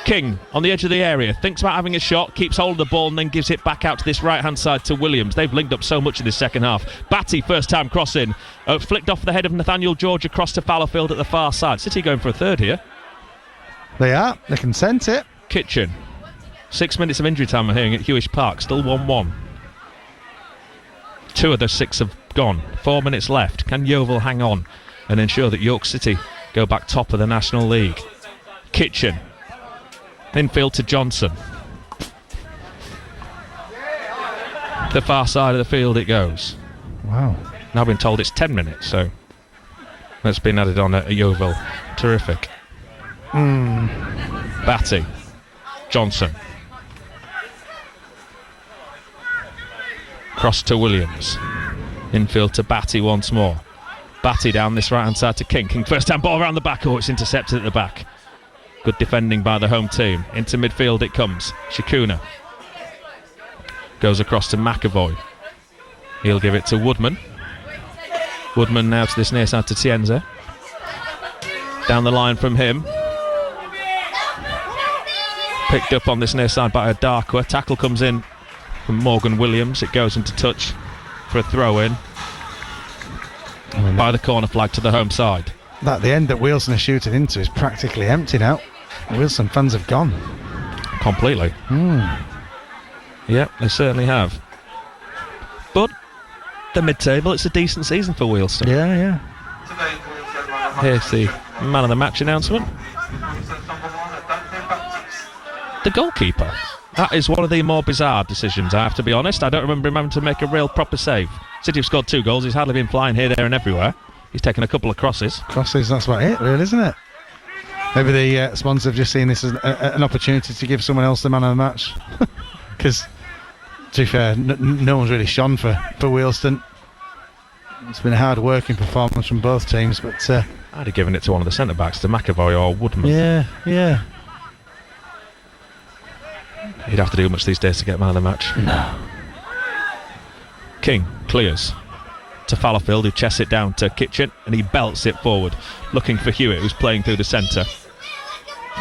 A: King on the edge of the area, thinks about having a shot, keeps hold of the ball and then gives it back out to this right hand side to Williams. They've linked up so much in this second half. Batty, first time crossing, flicked off the head of Nathaniel George across to Fallowfield at the far side. City going for a third here.
B: They are, they can sense it.
A: Kitchen, 6 minutes of injury time here at Hewish Park, still 1-1. 2 of the 6 have gone, 4 minutes left. Can Yeovil hang on and ensure that York City go back top of the National League? Kitchen, infield to Johnson. The far side of the field it goes.
B: Wow.
A: Now been told it's 10 minutes, so that's been added on at Yeovil. Terrific. Batty. Johnson. Cross to Williams. Infield to Batty once more. Batty down this right hand side to King. King first time ball around the back. Oh, it's intercepted at the back. Good defending by the home team. Into midfield it comes. Shikuna goes across to McAvoy. He'll give it to Woodman. Woodman now to this near side to Tienza. Down the line from him. Picked up on this near side by a Darkwa. Tackle comes in from Morgan Williams. It goes into touch for a throw in by the corner flag to the home side.
B: The end that Wealdstone are shooting into is practically empty now. Wealdstone fans have gone
A: completely. Yeah, they certainly have. But the mid-table, it's a decent season for Wealdstone.
B: Yeah.
A: Here's the man of the match announcement. The goalkeeper. That is one of the more bizarre decisions, I have to be honest. I don't remember him having to make a real proper save. City have scored 2 goals. He's hardly been flying here, there and everywhere. He's taken a couple of crosses.
B: That's about it, really, isn't it? Maybe the sponsors have just seen this as an opportunity to give someone else the man of the match. Because, to be fair, no one's really shone for Wealdstone. It's been a hard-working performance from both teams, but...
A: I'd have given it to one of the centre-backs, to McAvoy or Woodman.
B: Yeah.
A: He'd have to do much these days to get man of the match.
B: No.
A: King clears to Fallowfield, who chests it down to Kitchen, and he belts it forward, looking for Hewitt, who's playing through the centre.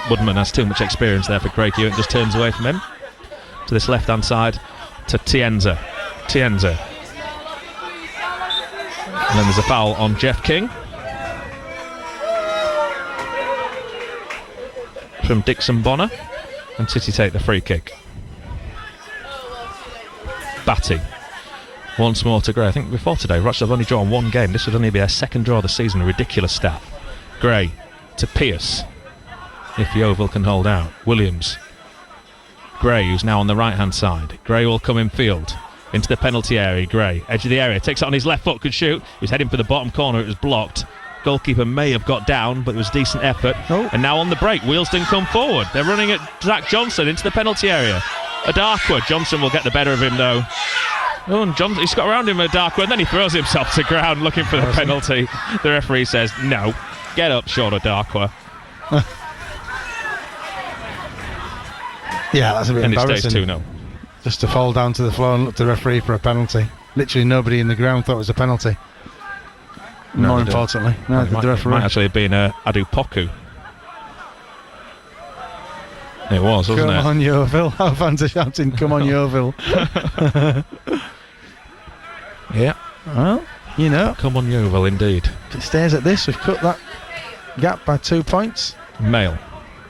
A: Woodman has too much experience there for Craig Hewitt, just turns away from him. To this left-hand side, to Tienza. And then there's a foul on Jeff King. From Dixon Bonner, and City take the free kick. Batty. Once more to Gray. I think before today, Rochdale have only drawn 1 game. This would only be their 2nd draw of the season. A ridiculous stat. Gray to Pierce. If Yeovil can hold out. Williams. Gray, who's now on the right-hand side. Gray will come in field. Into the penalty area. Gray, edge of the area. Takes it on his left foot. Could shoot. He was heading for the bottom corner. It was blocked. Goalkeeper may have got down, but it was decent effort. And now on the break, Wealdstone come forward. They're running at Zach Johnson into the penalty area. Adarkwa. Johnson will get the better of him, though. Oh, and Johnson, he's got around him with Darkwood, and then he throws himself to ground looking for the penalty. The referee says, no, get up, short of Darkwa.
B: Yeah, that's a bit embarrassing.
A: And it stays 2-0.
B: just to fall down to the floor and look to the referee for a penalty. Literally nobody in the ground thought it was a penalty. More importantly, no, the referee.
M: It might actually have been Adu Poku. It was, wasn't it?
B: Come on, Yeovil. Our fans are shouting, come on, Yeovil.
M: Yeah.
B: Well, you know.
M: Come on, Yeovil, indeed.
B: If it stays at this, we've cut that gap by 2 points.
M: Mail.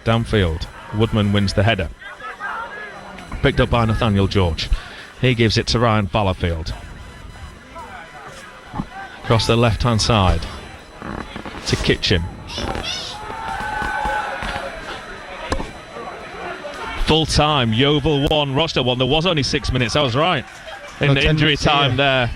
M: Downfield. Woodman wins the header. Picked up by Nathaniel George. He gives it to Ryan Fallowfield. Across the left-hand side to Kitchen. Full time, Yeovil 1, Rochdale 1. There was only 6 minutes, I was right. In the injury time there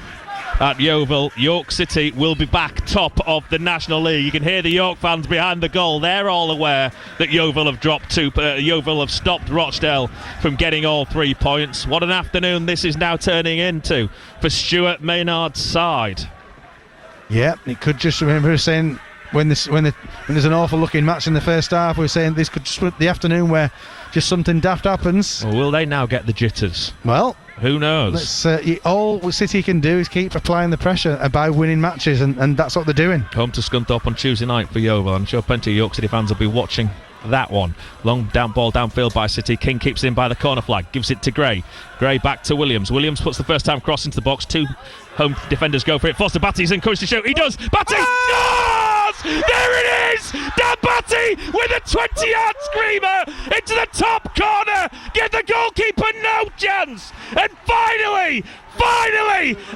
M: at Yeovil. York City will be back top of the National League. You can hear the York fans behind the goal. They're all aware that Yeovil have stopped Rochdale from getting all 3 points. What an afternoon this is now turning into for Stuart Maynard's side.
B: Yeah, it could just, remember we were saying when there's an awful looking match in the first half, we were saying this could just be the afternoon where just something daft happens.
M: Well, will they now get the jitters?
B: Well,
M: who knows?
B: All City can do is keep applying the pressure by winning matches, and that's what they're doing.
M: Home to Scunthorpe on Tuesday night for Yeovil. I'm sure plenty of York City fans will be watching that one. Long ball downfield by City. King keeps in by the corner flag, gives it to Gray. Gray back to Williams. Williams puts the first time cross into the box. 2 home defenders go for it. Foster Batty's encouraged to shoot. He does. Batty scores! There it is! Dan Batty with a 20-yard screamer into the top corner. Give the goalkeeper no chance. And finally,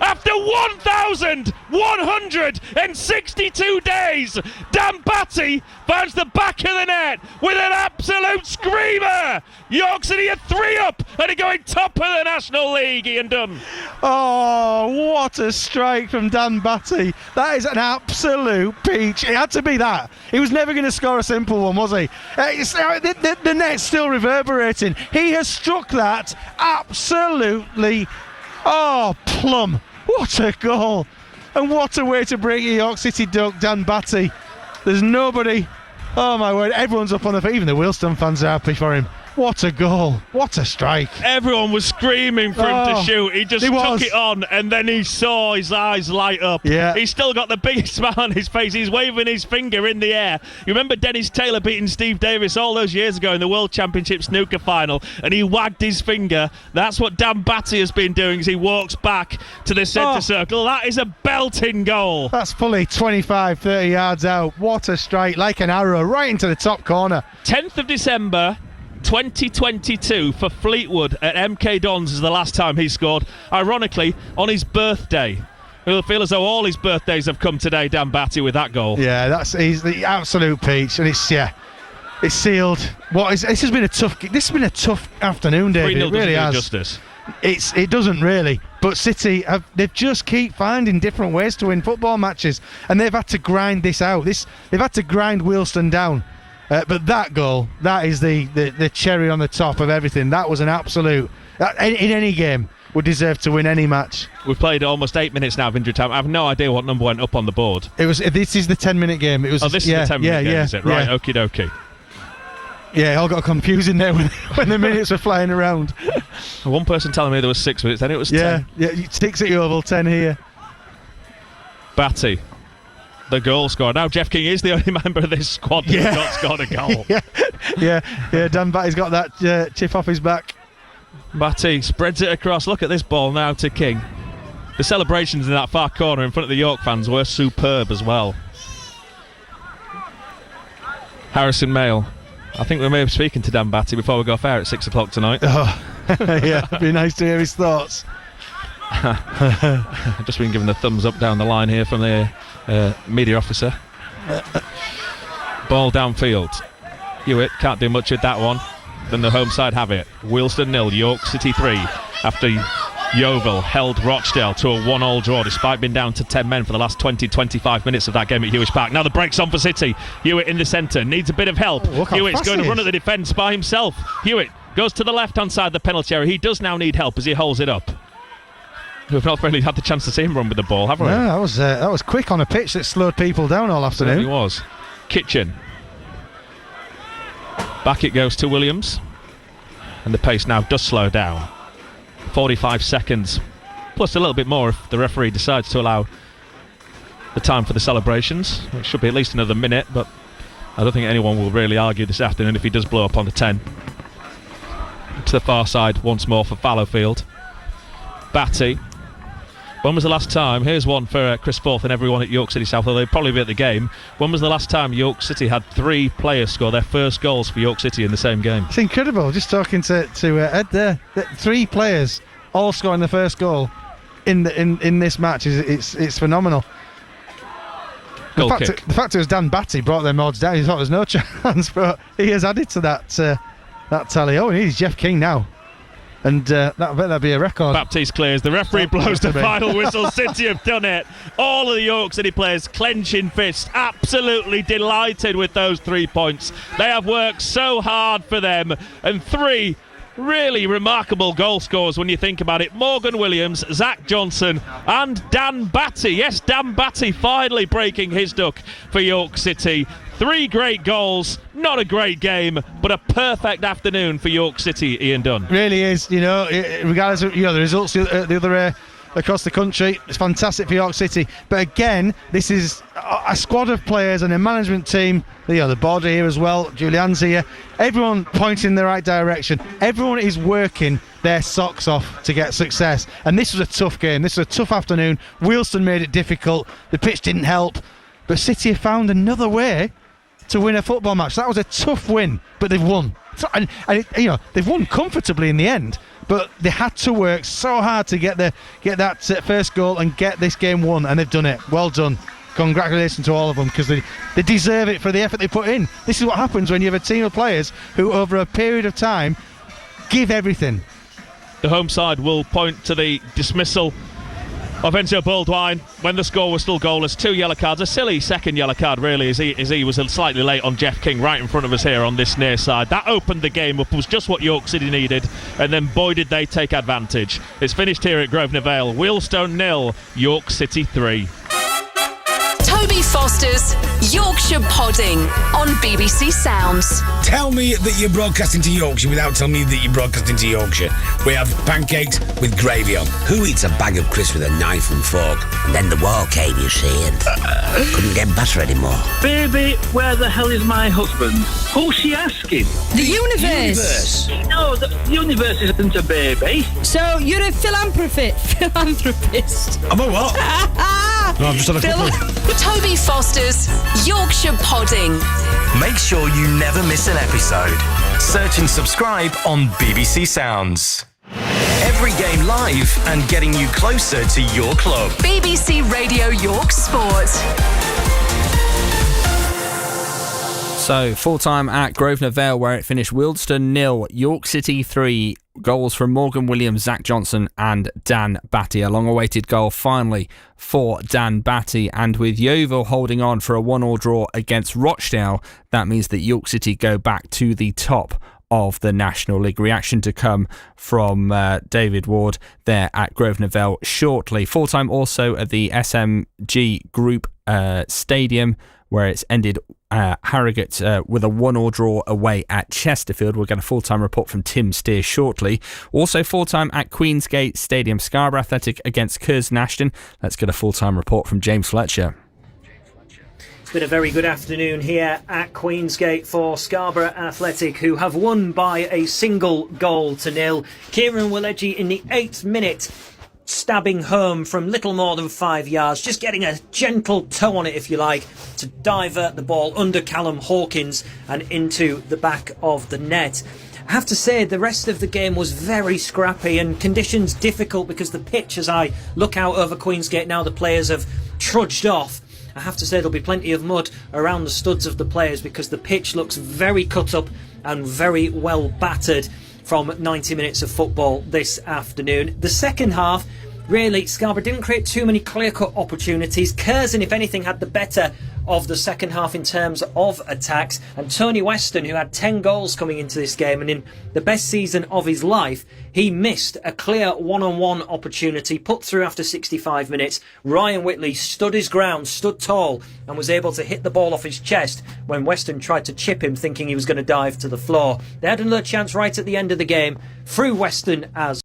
M: after 1,162 days, Dan Batty finds the back of the net with an absolute screamer. York City are 3 up and are going top of the National League. Ian Dunn.
B: Oh, what a strike from Dan Batty. That is an absolute peach. It had to be that. He was never going to score a simple one, was he? The net's still reverberating. He has struck that absolutely. Oh, plum. What a goal. And what a way to break your York City duck, Dan Batty. There's nobody. Oh, my word. Everyone's up on the feet. Even the Wealdstone fans are happy for him. What a goal. What a strike.
A: Everyone was screaming for him to shoot. He just took it on, and then he saw his eyes light up.
B: Yeah.
A: He's still got the biggest smile on his face. He's waving his finger in the air. You remember Dennis Taylor beating Steve Davis all those years ago in the World Championship snooker final, and he wagged his finger. That's what Dan Batty has been doing as he walks back to the centre circle. That is a belting goal.
B: That's fully 25, 30 yards out. What a strike, like an arrow, right into the top corner.
A: 10th of December 2022 for Fleetwood at MK Dons is the last time he scored. Ironically, on his birthday. He'll feel as though all his birthdays have come today, Dan Batty, with that goal.
B: Yeah, he's the absolute peach, and it's sealed. This has been a tough afternoon, David. It really has.
A: Justice.
B: It doesn't really, but City they just keep finding different ways to win football matches, and they've had to grind this out. They've had to grind Wealdstone down. But that goal, that is the cherry on the top of everything. That was an absolute, in any game, would deserve to win any match.
A: We've played almost 8 minutes now of injury time. I have no idea what number went up on the board.
B: This is the 10-minute game. This is the 10-minute game,
A: is it? Right, okie dokie.
B: Yeah, it all got confusing there when the minutes were flying around.
A: One person telling me there was 6 minutes, then it was 10.
B: Yeah, 6 at Yeovil, 10 here.
A: Batty. The goal scorer. Now Jeff King is the only member of this squad that has not scored a goal.
B: yeah. Dan Batty's got that chip off his back.
A: Batty spreads it across. Look at this ball now to King. The celebrations in that far corner in front of the York fans were superb as well. Harrison Mail. I think we may be speaking to Dan Batty before we go fair at 6 o'clock tonight.
B: Oh, yeah, it'd be nice to hear his thoughts.
A: I've just been given the thumbs up down the line here from the media officer. Ball downfield. Hewitt can't do much with that one. Then the home side have it. Wealdstone 0, York City 3. After Yeovil held Rochdale to a 1-1 draw despite being down to 10 men for the last 20-25 minutes of that game at Hewitt Park. Now the break's on for City. Hewitt in the centre, needs a bit of help. Hewitt's going to run at the defence by himself. Hewitt goes to the left-hand side of the penalty area. He does now need help as he holds it up. We've not really had the chance to see him run with the ball, have we?
B: No, that was quick on a pitch that slowed people down all afternoon.
A: It was. Kitchen. Back it goes to Williams. And the pace now does slow down.
M: 45 seconds, plus a little bit more if the referee decides to allow the time for the celebrations. It should be at least another minute, but I don't think anyone will really argue this afternoon if he does blow up on the 10. To the far side once more for Fallowfield. Batty. When was the last time? Here's one for Chris Forth and everyone at York City South, although they'll probably be at the game. When was the last time York City had 3 players score their first goals for York City in the same game?
B: It's incredible. Just talking to Ed there, that 3 players all scoring the first goal in this match it's phenomenal. The fact it was Dan Batty brought them odds down. He thought there was no chance, but he has added to that tally. Oh, and he's Jeff King now. And that'd be a record.
A: Baptiste clears. The referee blows the final whistle. City have done it. All of the York City players clenching fists, absolutely delighted with those 3 points. They have worked so hard for them. And 3 really remarkable goal scorers when you think about it. Morgan Williams, Zach Johnson and Dan Batty. Yes, Dan Batty finally breaking his duck for York City. 3 great goals, not a great game, but a perfect afternoon for York City, Ian Dunn.
B: Really is, regardless of the results the other across the country, it's fantastic for York City. But again, this is a squad of players and a management team, the board here as well, Julianne's here, everyone pointing in the right direction. Everyone is working their socks off to get success. And this was a tough game, this was a tough afternoon. Wealdstone made it difficult, the pitch didn't help, but City have found another way to win a football match. That was a tough win, but they've won. And they've won comfortably in the end, but they had to work so hard to get that first goal and get this game won, and they've done it. Well done. Congratulations to all of them, because they deserve it for the effort they put in. This is what happens when you have a team of players who, over a period of time, give everything.
A: The home side will point to the dismissal of Enzo Baldwin when the score was still goalless. 2 yellow cards, a silly second yellow card really, as he was slightly late on Jeff King right in front of us here on this near side. That opened the game up, was just what York City needed, and then boy did they take advantage. It's finished here at Grosvenor Vale. Wealdstone 0, York City 3.
N: Toby Foster's Yorkshire Podding on BBC Sounds.
O: Tell me that you're broadcasting to Yorkshire without telling me that you're broadcasting to Yorkshire. We have pancakes with gravy on. Who eats a bag of crisps with a knife and fork? And then the war came, you see, and couldn't get butter anymore.
P: Baby, where the hell is my husband? Who's she asking?
Q: The universe.
P: No, the universe isn't a baby.
Q: So you're a philanthropist.
O: I'm a what? No, I'm just on a couple.
N: Toby Foster's Yorkshire Podding.
F: Make sure you never miss an episode. Search and subscribe on BBC Sounds. Every game live and getting you closer to your club.
N: BBC Radio York Sport.
E: So, full time at Grosvenor Vale, where it finished Wealdstone 0, York City 3. Goals from Morgan Williams, Zach Johnson and Dan Batty. A long-awaited goal finally for Dan Batty. And with Yeovil holding on for a 1-1 draw against Rochdale, that means that York City go back to the top of the National League. Reaction to come from David Ward there at Grosvenor Vale shortly. Full time also at the SMG Group Stadium, where it's ended Harrogate with a 1-1 draw away at Chesterfield. We'll get a full-time report from Tim Steer shortly. Also full-time at Queensgate Stadium, Scarborough Athletic against Curzon Ashton. Let's get a full-time report from James Fletcher.
I: It's been a very good afternoon here at Queensgate for Scarborough Athletic, who have won by a single goal to nil. Kieran Willegy in the 8th minute, stabbing home from little more than 5 yards, just getting a gentle toe on it, if you like, to divert the ball under Callum Hawkins and into the back of the net. I have to say, the rest of the game was very scrappy and conditions difficult because the pitch, as I look out over Queensgate now, the players have trudged off. I have to say there'll be plenty of mud around the studs of the players because the pitch looks very cut up and very well battered from 90 minutes of football this afternoon. The second half, really, Scarborough didn't create too many clear-cut opportunities. Curzon, if anything, had the better of the second half in terms of attacks. And Tony Weston, who had 10 goals coming into this game, and in the best season of his life, he missed a clear one-on-one opportunity, put through after 65 minutes. Ryan Whitley stood his ground, stood tall, and was able to hit the ball off his chest when Weston tried to chip him, thinking he was going to dive to the floor. They had another chance right at the end of the game, through Weston as